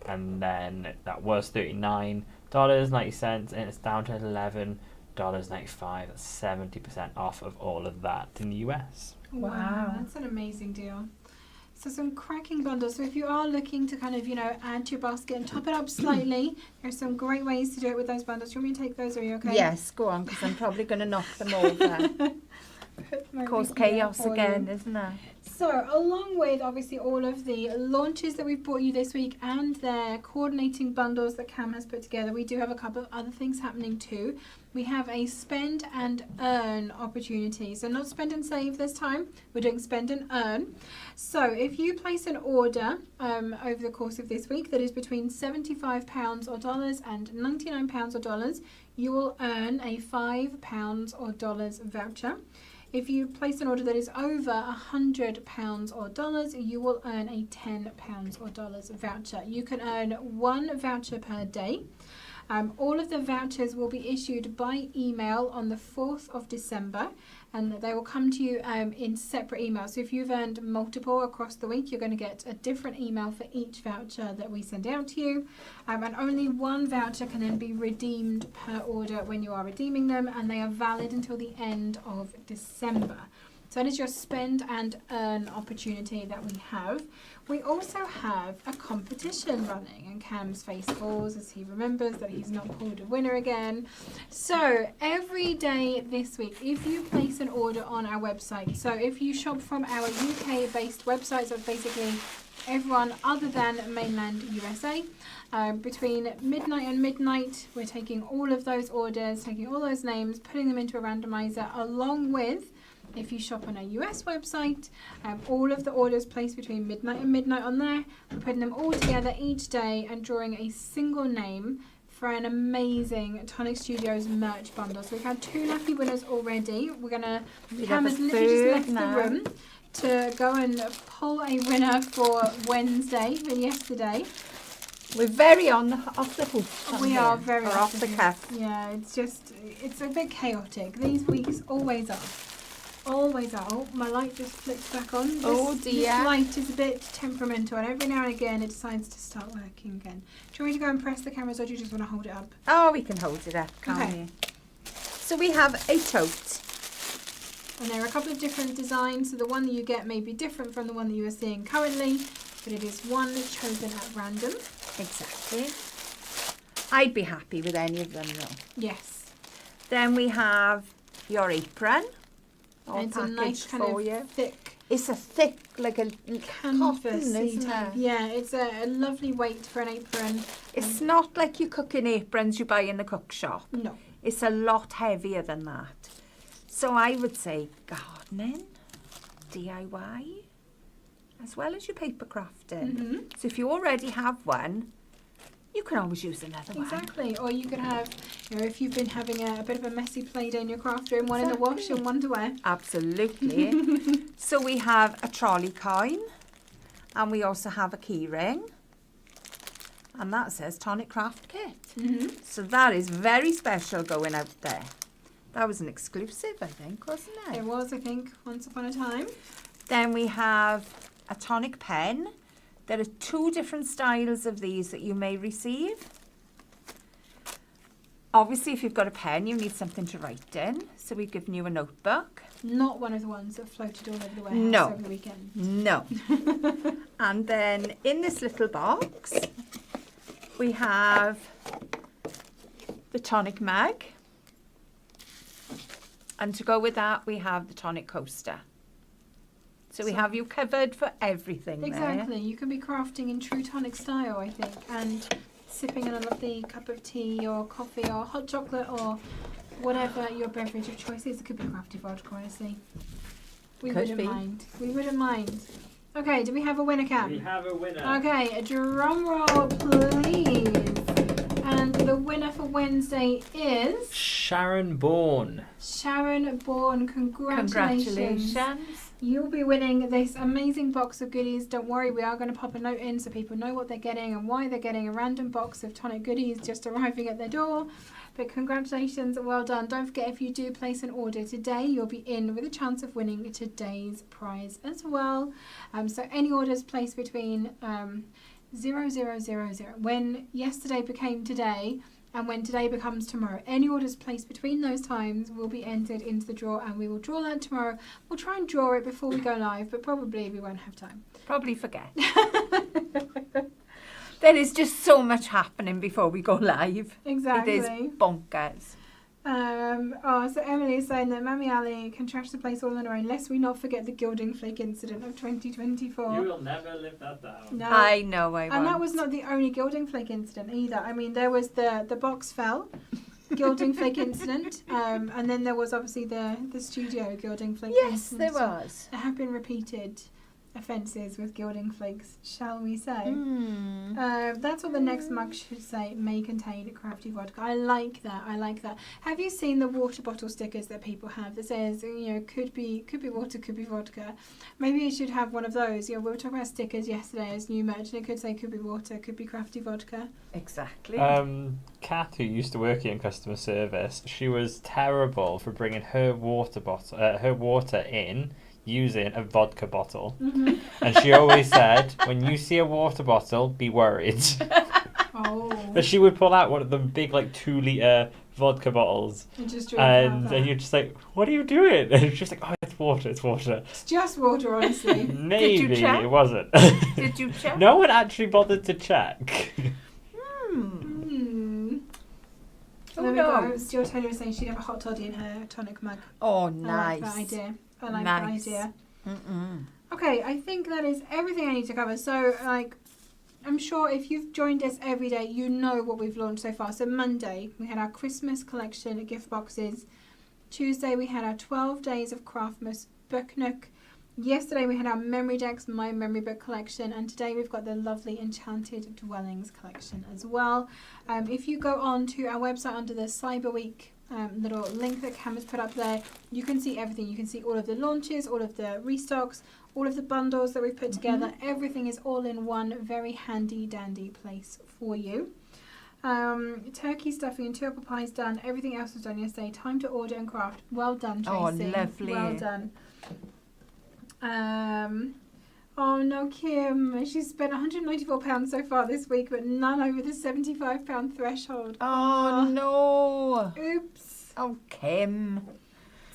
and then that was $39.90, and it's down to $11.95. That's 70% off of all of that in the US. Wow. That's an amazing deal. So some cracking bundles. So if you are looking to kind of, add to your basket and top it up slightly, there's some great ways to do it with those bundles. Do you want me to take those, or are you okay? Yes, go on, because I'm probably going to knock them over. Of course, chaos again, isn't it? So, along with obviously all of the launches that we've brought you this week and their coordinating bundles that Cam has put together, we do have a couple of other things happening too. We have a spend and earn opportunity. So not spend and save this time, we're doing spend and earn. So if you place an order over the course of this week that is between £75 or dollars and £99 or dollars, you will earn a £5 or dollars voucher. If you place an order that is over £100 or dollars, you will earn a £10 or dollars voucher. You can earn one voucher per day. All of the vouchers will be issued by email on the 4th of December, and they will come to you in separate emails. So if you've earned multiple across the week, you're going to get a different email for each voucher that we send out to you. And only one voucher can then be redeemed per order when you are redeeming them, and they are valid until the end of December. So that is your spend and earn opportunity that we have. We also have a competition running, and Cam's face falls as he remembers that he's not pulled a winner again. So every day this week, if you place an order on our website, so if you shop from our UK-based website, so basically everyone other than mainland USA, between midnight and midnight, we're taking all of those orders, taking all those names, putting them into a randomizer, along with, if you shop on a US website, all of the orders placed between midnight and midnight on there, we're putting them all together each day and drawing a single name for an amazing Tonic Studios merch bundle. So we've had 2 lucky winners already. Cam has literally just left the room to go and pull a winner for Wednesday, for yesterday. We're very off the hook. We are very off the cuff. Yeah, it's a bit chaotic. These weeks always are. Always are. Oh, my light just flicked back on. This light is a bit temperamental, and every now and again it decides to start working again. Do you want me to go and press the cameras, or do you just want to hold it up? Oh, we can hold it up, can't we? So we have a tote. And there are a couple of different designs, so the one that you get may be different from the one that you are seeing currently, but it is one chosen at random. Exactly. I'd be happy with any of them though. Yes. Then we have your apron. All It's a nice kind of thick. It's a thick, like a canvas, cotton, isn't it? Yeah, it's a lovely weight for an apron. It's not like your cooking aprons you buy in the cook shop. No. It's a lot heavier than that. So I would say gardening, DIY, as well as your paper crafting. Mm-hmm. So if you already have one, you can always use another one. Exactly. Or you could have, if you've been having a bit of a messy play day in your craft room, one in the wash and one to wear. Absolutely. So we have a trolley coin, and we also have a key ring, and that says Tonic Craft Kit. Mm-hmm. So that is very special going out there. That was an exclusive, I think, wasn't it? It was, I think, once upon a time. Then we have a tonic pen. There are 2 different styles of these that you may receive. Obviously, if you've got a pen, you need something to write in. So we've given you a notebook. Not one of the ones that floated all over the warehouse over the weekend. No. And then in this little box, we have the tonic mug. And to go with that, we have the tonic coaster. So we have you covered for everything Exactly. there. You can be crafting in true tonic style, I think, and sipping on a lovely cup of tea or coffee or hot chocolate or whatever your beverage of choice is. It could be crafty vodka, honestly. We wouldn't mind. We wouldn't mind. Okay, do we have a winner, Cam? We have a winner. Okay, a drum roll, please. And the winner for Wednesday is Sharon Bourne. Sharon Bourne. Congratulations. You'll be winning this amazing box of goodies. Don't worry, we are going to pop a note in so people know what they're getting and why they're getting a random box of tonic goodies just arriving at their door. But congratulations, well done. Don't forget, if you do place an order today, you'll be in with a chance of winning today's prize as well. So any orders placed between 0000, when yesterday became today, And when today becomes tomorrow, any orders placed between those times will be entered into the draw, and we will draw that tomorrow. We'll try and draw it before we go live, but probably we won't have time. Probably forget. There is just so much happening before we go live. Exactly. It is bonkers. So Emily is saying that Mammy Ali can trash the place all on her own, lest we not forget the gilding flake incident of 2024. You will never live that down. No. I know I And that won't. was not the only gilding flake incident either. I mean, there was the box fell gilding flake incident, and then there was obviously the studio gilding flake Yes, incident. there was. There have been repeated offences with gilding flakes, shall we say. That's what the next mug should say, may contain crafty vodka. I like that. Have you seen the water bottle stickers that people have that says, could be water, could be vodka? Maybe you should have one of those. We were talking about stickers yesterday as new merch, and it could say could be water, could be crafty vodka. Exactly. Kath, who used to work in customer service, she was terrible for bringing her water in using a vodka bottle. And she always said, when you see a water bottle, be worried. Oh. But she would pull out one of them big 2-litre vodka bottles, And just drink out that. and you're just like, what are you doing? And she's like, oh, it's water. It's just water, honestly. Maybe Did you check? it wasn't. Did you check? No one actually bothered to check. Oh no. Stuart Taylor was saying she'd have a hot toddy in her tonic mug. Oh, I nice. like that idea. I like Nice. that idea. Mm-mm. Okay, I think that is everything I need to cover. So, I'm sure if you've joined us every day, you know what we've launched so far. So Monday, we had our Christmas collection of gift boxes. Tuesday, we had our 12 Days of Craftmas book nook. Yesterday, we had our Memory Decks, My Memory Book collection. And today, we've got the lovely Enchanted Dwellings collection as well. If you go on to our website under the Cyber Week little link that Cam has put up there, you can see everything. You can see all of the launches, all of the restocks, all of the bundles that we've put together. Everything is all in one very handy dandy place for you. Turkey stuffing and 2 apple pies done. Everything else was done yesterday. Time to order and craft. Well done, Tracy. Oh, lovely. Well done. Oh no, Kim. She's spent £194 so far this week, but none over the £75 threshold. Oh, no. Oops. Oh, Kim.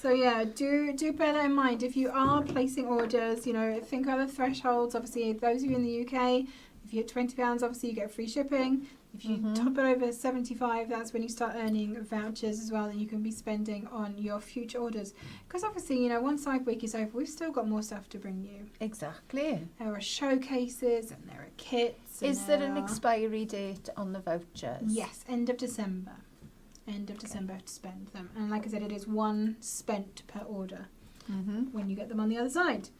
So yeah, do bear that in mind. If you are placing orders, think about the thresholds. Obviously, those of you in the UK, if you hit £20, obviously you get free shipping. If you top it over 75, that's when you start earning vouchers as well that you can be spending on your future orders. Because obviously, once Cyber Week is over, we've still got more stuff to bring you. Exactly. There are showcases and there are kits. Is there an expiry date on the vouchers? Yes, end of December. End of December to spend them. And like I said, it is 1 spent per order when you get them on the other side.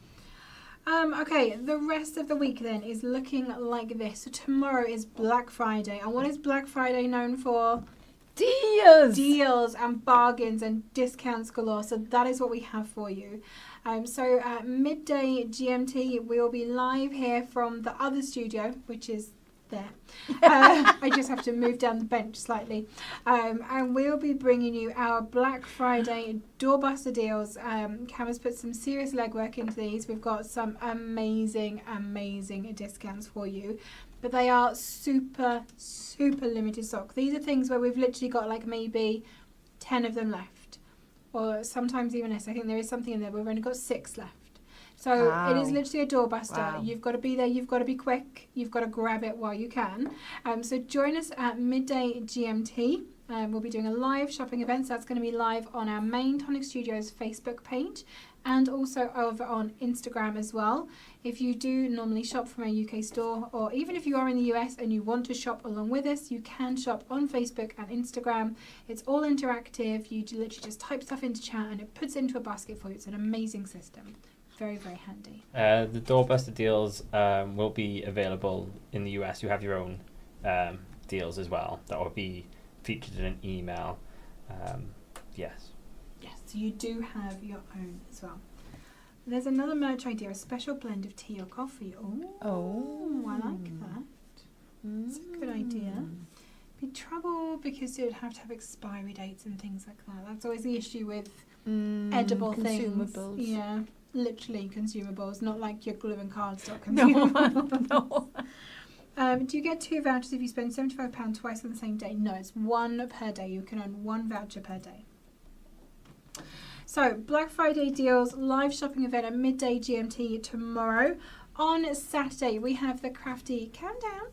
Okay, the rest of the week then is looking like this. So tomorrow is Black Friday. And what is Black Friday known for? Deals! Deals and bargains and discounts galore. So that is what we have for you. So at midday GMT, we will be live here from the other studio, which is there. I just have to move down the bench slightly. And we'll be bringing you our Black Friday doorbuster deals. Cam has put some serious legwork into these. We've got some amazing discounts for you. But they are super limited stock. These are things where we've literally got maybe 10 of them left. Or sometimes even less. I think there is something in there where we've only got 6 left. So it is literally a doorbuster. Wow. You've got to be there. You've got to be quick. You've got to grab it while you can. So join us at midday GMT. We'll be doing a live shopping event. So that's going to be live on our main Tonic Studios Facebook page and also over on Instagram as well. If you do normally shop from a UK store, or even if you are in the US and you want to shop along with us, you can shop on Facebook and Instagram. It's all interactive. You literally just type stuff into chat and it puts it into a basket for you. It's an amazing system. Very handy. The doorbuster deals will be available in the US. You have your own deals as well that will be featured in an email. Yes, so you do have your own as well. There's another merch idea, a special blend of tea or coffee. Oh, I like that. It's a good idea. Be trouble because you'd have to have expiry dates and things like that. That's always the issue with edible consumables. things. Yeah. Literally consumables, not like your glue and cardstock consumables. No. Do you get 2 vouchers if you spend £75 twice on the same day? No, it's 1 per day. You can earn 1 voucher per day. So, Black Friday deals, live shopping event at midday GMT tomorrow. On Saturday, we have the Crafty Countdown.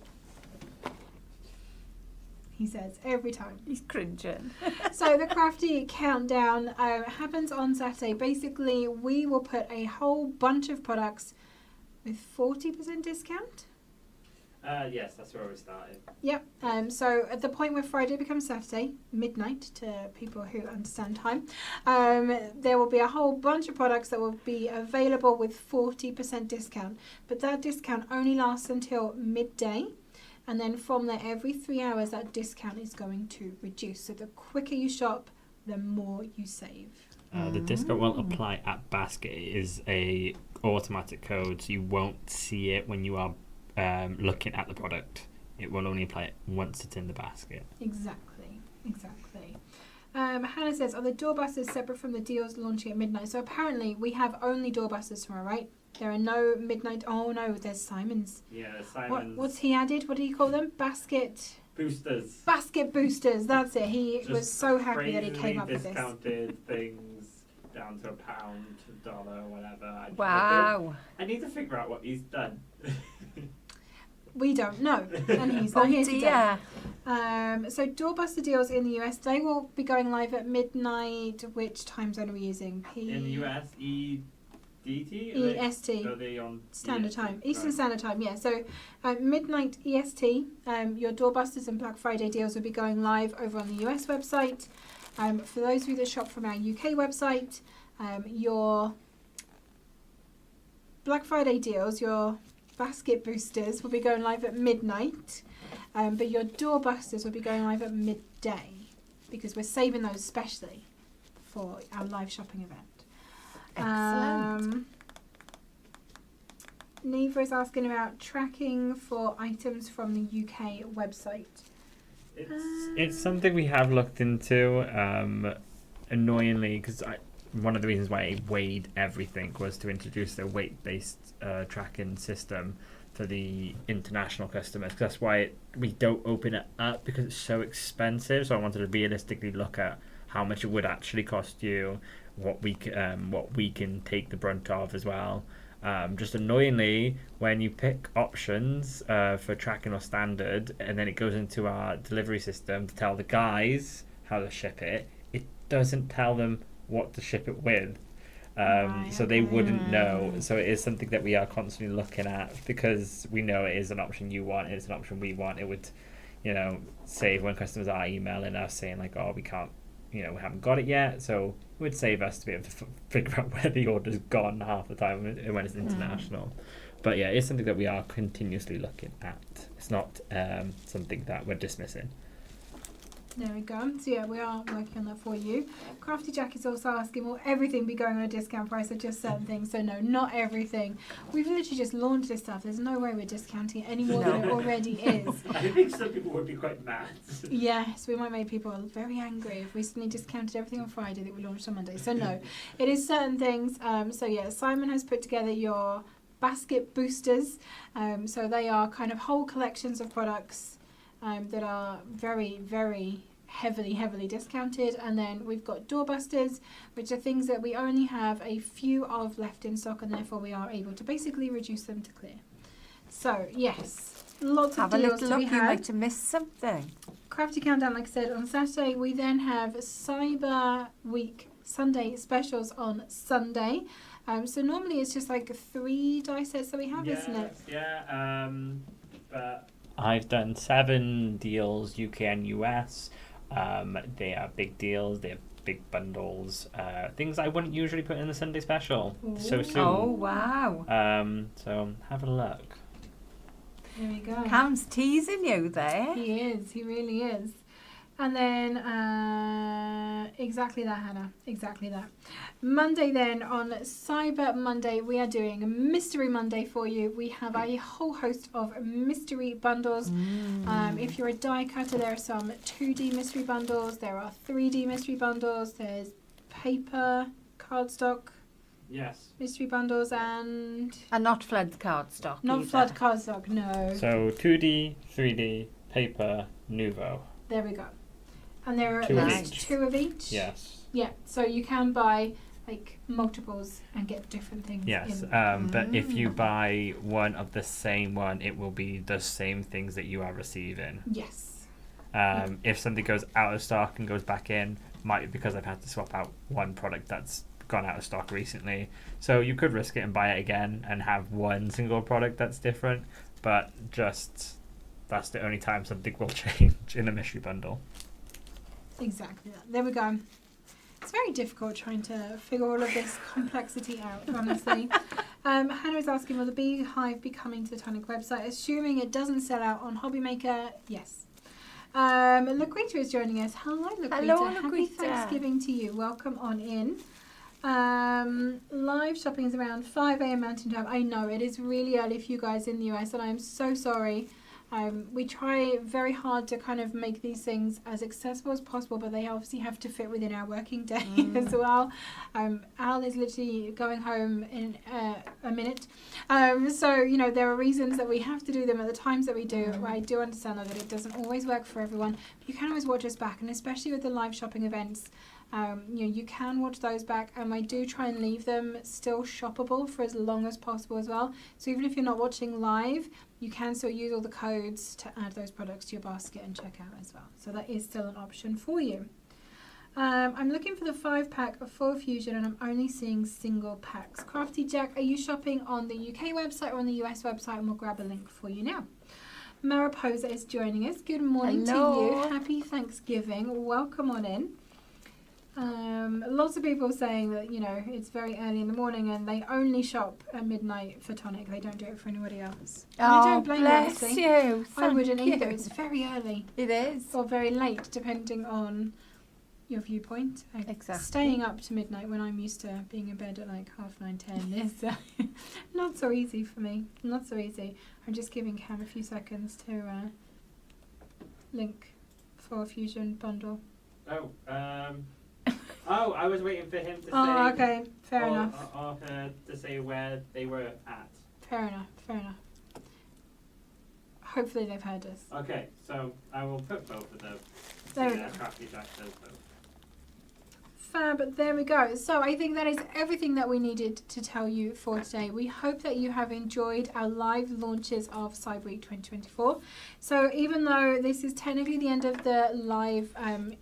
He says every time. He's cringing. So the Crafty Countdown happens on Saturday. Basically, we will put a whole bunch of products with 40% discount. Yes, that's where we started. Yep. So at the point where Friday becomes Saturday, midnight to people who understand time, there will be a whole bunch of products that will be available with 40% discount. But that discount only lasts until midday. And then from there, every 3 hours, that discount is going to reduce. So the quicker you shop, the more you save. The discount won't apply at basket. It is a automatic code, so you won't see it when you are looking at the product. It will only apply it once it's in the basket. Exactly. Hannah says, are the doorbusters separate from the deals launching at midnight? So apparently we have only doorbusters tomorrow, right? There are no midnight. Oh no, there's Simon's. Yeah, Simon's. What's he added? What do you call them? Basket boosters. Basket boosters. That's it. He Just was so happy that he came up with this. Discounted things down to £1, $1, whatever. Wow. I need to figure out what he's done. We don't know, and he's not here today. dear. So doorbuster deals in the US, they will be going live at midnight. Which time zone are we using? In the US, EDT? EST. Are they on Standard EST? time, Eastern Right. Standard Time, yeah. So midnight EST, your doorbusters and Black Friday deals will be going live over on the US website. For those of you that shop from our UK website, your Black Friday deals, your basket boosters will be going live at midnight, but your doorbusters will be going live at midday because we're saving those specially for our live shopping event. Excellent. Neva is asking about tracking for items from the UK website. It's something we have looked into, annoyingly, because one of the reasons why I weighed everything was to introduce a weight-based tracking system for the international customers. Cause that's why we don't open it up, because it's so expensive. So I wanted to realistically look at how much it would actually cost you, what we can take the brunt of as well. Just annoyingly, when you pick options for tracking or standard, and then it goes into our delivery system to tell the guys how to ship it, it doesn't tell them what to ship it with. So they wouldn't know. So it is something that we are constantly looking at, because we know it is an option you want, it's an option we want. It would, save when customers are emailing us saying like, oh, we can't, we haven't got it yet. So it would save us to be able to figure out where the order's gone half the time when it's international. But yeah, it's something that we are continuously looking at. It's not something that we're dismissing. There we go. So yeah, we are working on that for you. Crafty Jack is also asking, will everything be going on a discount price or just certain things? So no, not everything. We've literally just launched this stuff. There's no way we're discounting it any more than it already is. I think some people would be quite mad. Yes, we might make people very angry if we suddenly discounted everything on Friday that we launched on Monday. So no, it is certain things. So yeah, Simon has put together your basket boosters. So they are kind of whole collections of products that are very, very heavily discounted. And then we've got doorbusters, which are things that we only have a few of left in stock, and therefore we are able to basically reduce them to clear. So yes, lots of Have a deals little to be look, you had. might have missed something. Crafty Countdown, like I said, on Saturday. We then have Cyber Week Sunday specials on Sunday. So normally it's just like 3 die sets that we have, isn't it? Yeah, but I've done 7 deals, UK and US. They are big deals. They have big bundles. Things I wouldn't usually put in the Sunday special so soon. Oh, wow. So have a look. There we go. Cam's teasing you there. He is. He really is. And then, exactly that, Hannah. Exactly that. Monday then, on Cyber Monday, we are doing a Mystery Monday for you. We have a whole host of mystery bundles. If you're a die cutter, there are some 2D mystery bundles. There are 3D mystery bundles. There's paper, cardstock, Yes. Mystery bundles and not flood cardstock. not either. flood cardstock. No. So 2D, 3D, paper, Nuvo. There we go. And there are Two of there's each. 2 of each. Yes. Yeah. So you can buy like multiples and get different things. Yes. in. But if you buy one of the same one, it will be the same things that you are receiving. Yes. If something goes out of stock and goes back in, might be because I've had to swap out one product that's gone out of stock recently. So you could risk it and buy it again and have one single product that's different, but just that's the only time something will change in a mystery bundle. Exactly that. There we go. It's very difficult trying to figure all of this complexity out, honestly. Hannah is asking, will the beehive be coming to the Tonic website? Assuming it doesn't sell out on Hobby Maker, yes. Laquita is joining us. Hello, Laquita. Hello, Happy Laquita. Thanksgiving to you. Welcome on in. Live shopping is around 5 a.m. Mountain Time. I know, it is really early for you guys in the US, and I'm so sorry. We try very hard to kind of make these things as accessible as possible, but they obviously have to fit within our working day as well. Al is literally going home in a minute. So, you know, there are reasons that we have to do them at the times that we do. I do understand that it doesn't always work for everyone. But you can always watch us back, and especially with the live shopping events, you know, you can watch those back, and I do try and leave them still shoppable for as long as possible as well. So even if you're not watching live, you can still use all the codes to add those products to your basket and check out as well. So that is still an option for you. I'm looking for the 5-pack of Full Fusion, and I'm only seeing single packs. Crafty Jack, are you shopping on the UK website or on the US website? And we'll grab a link for you now. Mariposa is joining us. Good morning Hello. to you. Happy Thanksgiving. Welcome on in. Lots of people saying that, you know, it's very early in the morning and they only shop at midnight for Tonic. They don't do it for anybody else. And I don't blame bless honestly. you. I wouldn't Thank either. you. It's very early It is. or very late, depending on your viewpoint. Exactly. Staying up to midnight when I'm used to being in bed at like 9:30, 10 is not so easy for me. Not so easy. I'm just giving Cam a few seconds to link for a Fusion bundle. Oh, I was waiting for him to say. Oh, okay. Fair or, enough. Or her to say where they were at. Fair enough. Fair enough. Hopefully they've heard us. Okay, so I will put both of them. There we Yeah, go. Crafty Jack does both. Fab, there we go. So I think that is everything that we needed to tell you for today. We hope that you have enjoyed our live launches of Cyber Week 2024. So even though this is technically the end of the live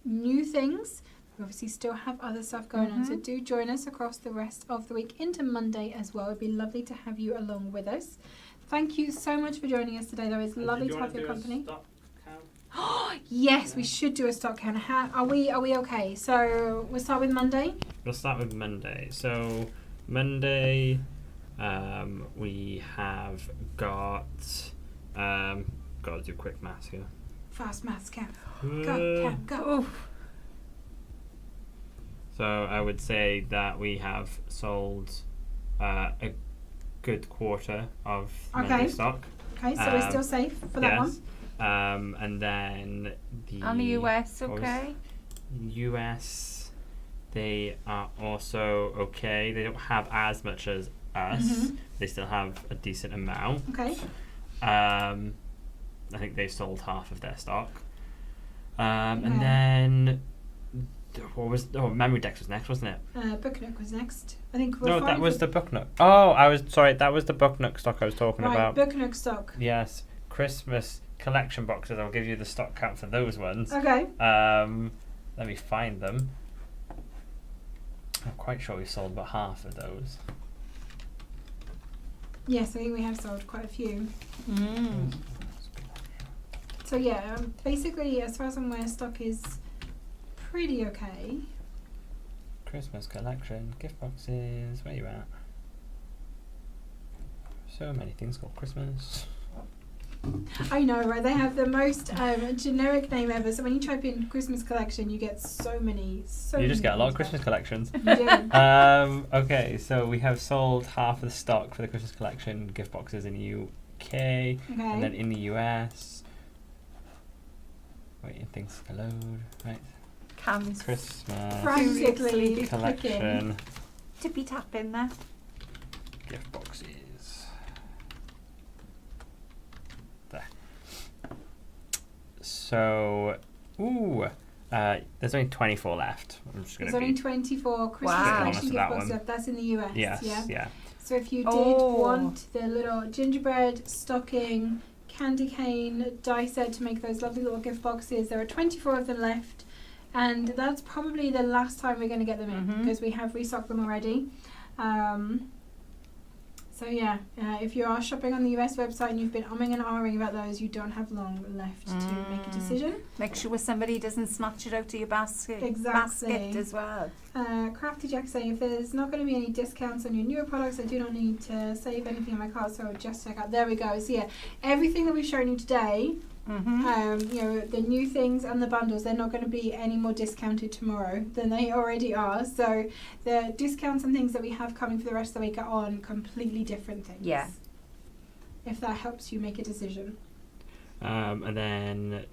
new things, we obviously still have other stuff going on. So do join us across the rest of the week into Monday as well. It'd be lovely to have you along with us. Thank you so much for joining us today, though. It's lovely to have your company. Yes, we should do a stock count. Are we okay? So we'll start with Monday. We'll start with Monday. So Monday, we have got. Got to do quick maths here. Fast maths, Cam. Go, Cam, go. So I would say that we have sold a good quarter of Monday stock. Okay, so we're still safe for that one. And then And the US, okay? US, they are also okay. They don't have as much as us. They still have a decent amount. Okay. I think they sold half of their stock. And then what was Memory Decks was next, wasn't it? Book Nook was next. I think we're No, fine that was for- the Book Nook. Oh, I was sorry. That was the Book Nook stock I was talking right, about. Book Nook stock. Yes, Christmas collection boxes. I'll give you the stock count for those ones. Okay. Let me find them. I'm quite sure we sold about half of those. Yes, I think we have sold quite a few. So yeah, basically, as far as I'm aware, stock is pretty okay. Christmas collection, gift boxes. Where you at? So many things called Christmas. I know, right? They have the most generic name ever. So when you type in Christmas collection, you get so many. You just many get a lot of things Christmas collections. back. You do. Okay, so we have sold half of the stock for the Christmas collection gift boxes in the UK, and then Okay. in the US. Waiting things to load. Right. Cam's Christmas Frantically clicking. collection. tippy tap in there. Gift boxes. There. So, there's only 24 left. I'm just going There's to only be 24 Christmas Wow. collection gift That boxes one. left. That's in the US. yes, Yeah. yeah. So if you did Oh. want the little gingerbread, stocking, candy cane, die set to make those lovely little gift boxes, there are 24 of them left. And that's probably the last time we're going to get them in because we have restocked them already. So yeah, if you are shopping on the US website and you've been umming and ahhing about those, you don't have long left to make a decision. Make sure somebody doesn't snatch it out of your basket. Exactly. Basket as well. Crafty Jack saying, if there's not going to be any discounts on your newer products, I do not need to save anything on my cart, so just check out. There we go. So yeah, everything that we've shown you today, you know, the new things and the bundles, they're not going to be any more discounted tomorrow than they already are. So the discounts and things that we have coming for the rest of the week are on completely different things. Yeah. If that helps you make a decision. And then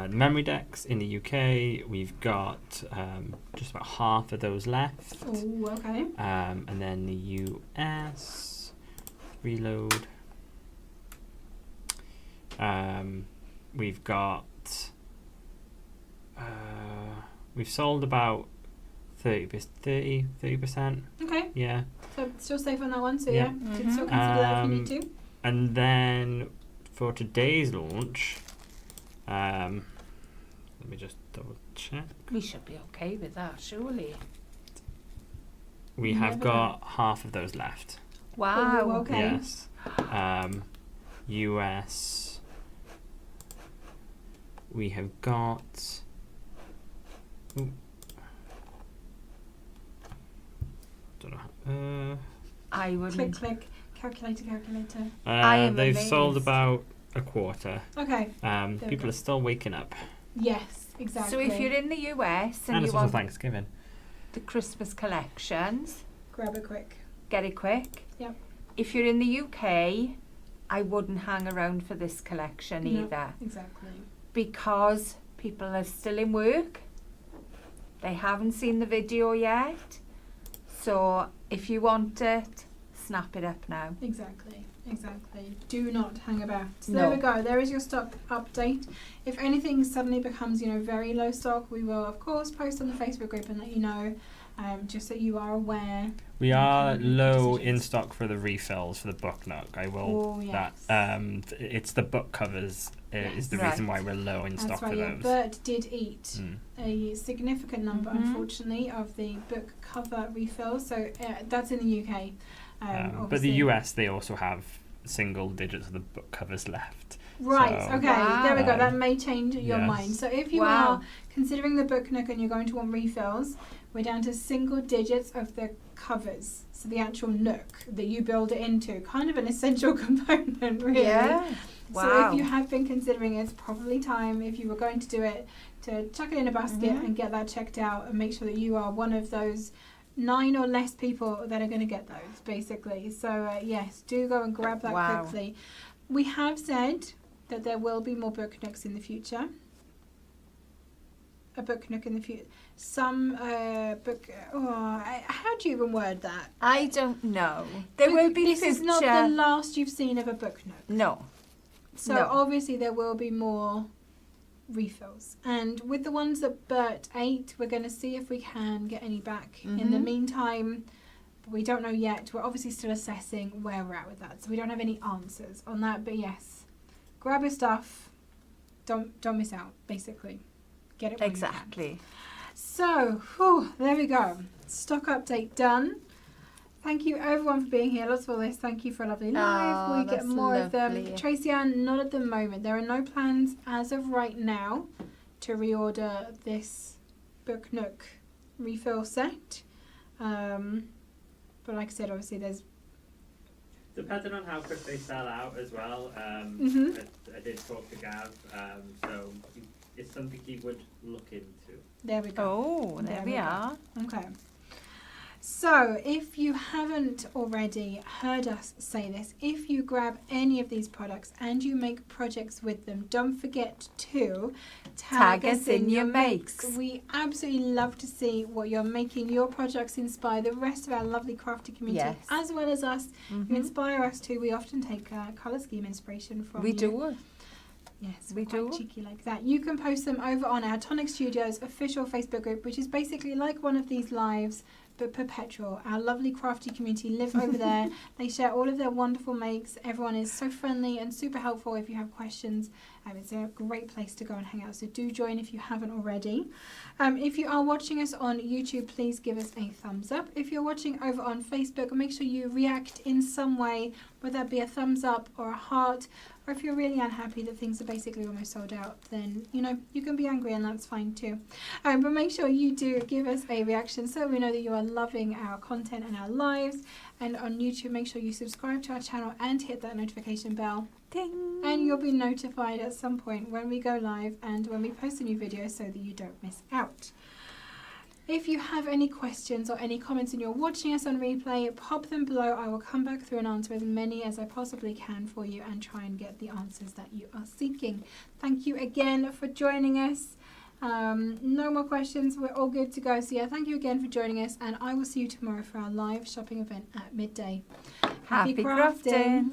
memory decks in the UK, we've got just about half of those left. Oh, okay. And then the US, reload. We've got, we've sold about 30%. Okay. Yeah. So still safe on that one. So Yeah. you can still consider that if you need to. And then for today's launch, let me just double check. We should be okay with that, surely. We have got half of those left. Wow. Oh, okay. Yes. US. We have got. Ooh. Don't know. I wouldn't. Click. Calculator. I am They've sold amazed. about a quarter. Okay. we People go. are still waking up. Yes, exactly. So if you're in the US and And you it's also want Thanksgiving. the Christmas collections, grab it quick. get it quick. Yep. If you're in the UK, I wouldn't hang around for this collection No. either, Exactly. because people are still in work. They haven't seen the video yet. So if you want it, snap it up now. Exactly. Do not hang about. So No. there we go. There is your stock update. If anything suddenly becomes, very low stock, we will of course post on the Facebook group and let you know, just so you are aware. We are can make low in decisions. stock for the refills for the book nook. I will Oh, yes. that. It's the book covers is the Right. reason why we're low in stock That's right. for Yeah, those. Bert did eat a significant number, Mhm. unfortunately, of the book cover refills. So that's in the UK. But the Obviously. US, they also have single digits of the book covers left. Right, So, okay, there we go. um, That may change your yes. mind. So if you Wow. are considering the book nook and you're going to want refills, we're down to single digits of the covers. So the actual nook that you build it into, kind of an essential component, really. Yeah. So Wow. if you have been considering it, it's probably time, if you were going to do it, to chuck it in a basket Mhm. and get that checked out and make sure that you are one of those 9 or less people that are going to get those, basically. So yes, do go and grab that Wow. quickly. We have said that there will be more book nooks in the future. A book nook in the future. Some book. How do you even word that? I don't know. There will be This future. is not the last you've seen of a book nook. No. So No. obviously there will be more refills. And with the ones that Bert ate, we're going to see if we can get any back. In the Mhm. meantime, we don't know yet. We're obviously still assessing where we're at with that. So we don't have any answers on that. But yes, grab your stuff. Don't miss out, basically. Get it when you can. Exactly. So, there we go. Stock update done. Thank you everyone for being here. Lots of all this. Thank you for a lovely live. Oh, We get that's more of lovely. them. Tracy Ann, not at the moment. There are no plans as of right now to reorder this Book Nook refill set. But like I said, obviously there's... Depending on how quick they sell out as well, Mhm. I did talk to Gav, so it's something he would look into. There we go. Oh, there we we go. are. Okay. So, if you haven't already heard us say this, if you grab any of these products and you make projects with them, don't forget to tag us in your makes. We absolutely love to see what you're making. Your projects inspire the rest of our lovely crafty community, Yes. as well as us. You inspire us too. We often take colour scheme inspiration from We you. do. Yes, We quite do. cheeky like that. You can post them over on our Tonic Studios official Facebook group, which is basically like one of these lives, but perpetual. Our lovely crafty community live over there. They share all of their wonderful makes. Everyone is so friendly and super helpful if you have questions. It's a great place to go and hang out, so do join if you haven't already. If you are watching us on YouTube, please give us a thumbs up. If you're watching over on Facebook, make sure you react in some way, whether that be a thumbs up or a heart, or if you're really unhappy that things are basically almost sold out, then, you know, you can be angry and that's fine too. But make sure you do give us a reaction so we know that you are loving our content and our lives. And on YouTube, make sure you subscribe to our channel and hit that notification bell. Ding. And you'll be notified at some point when we go live and when we post a new video so that you don't miss out. If you have any questions or any comments and you're watching us on replay, pop them below. I will come back through and answer as many as I possibly can for you and try and get the answers that you are seeking. Thank you again for joining us. No more questions. We're all good to go. So yeah, thank you again for joining us, and I will see you tomorrow for our live shopping event at midday. Happy crafting.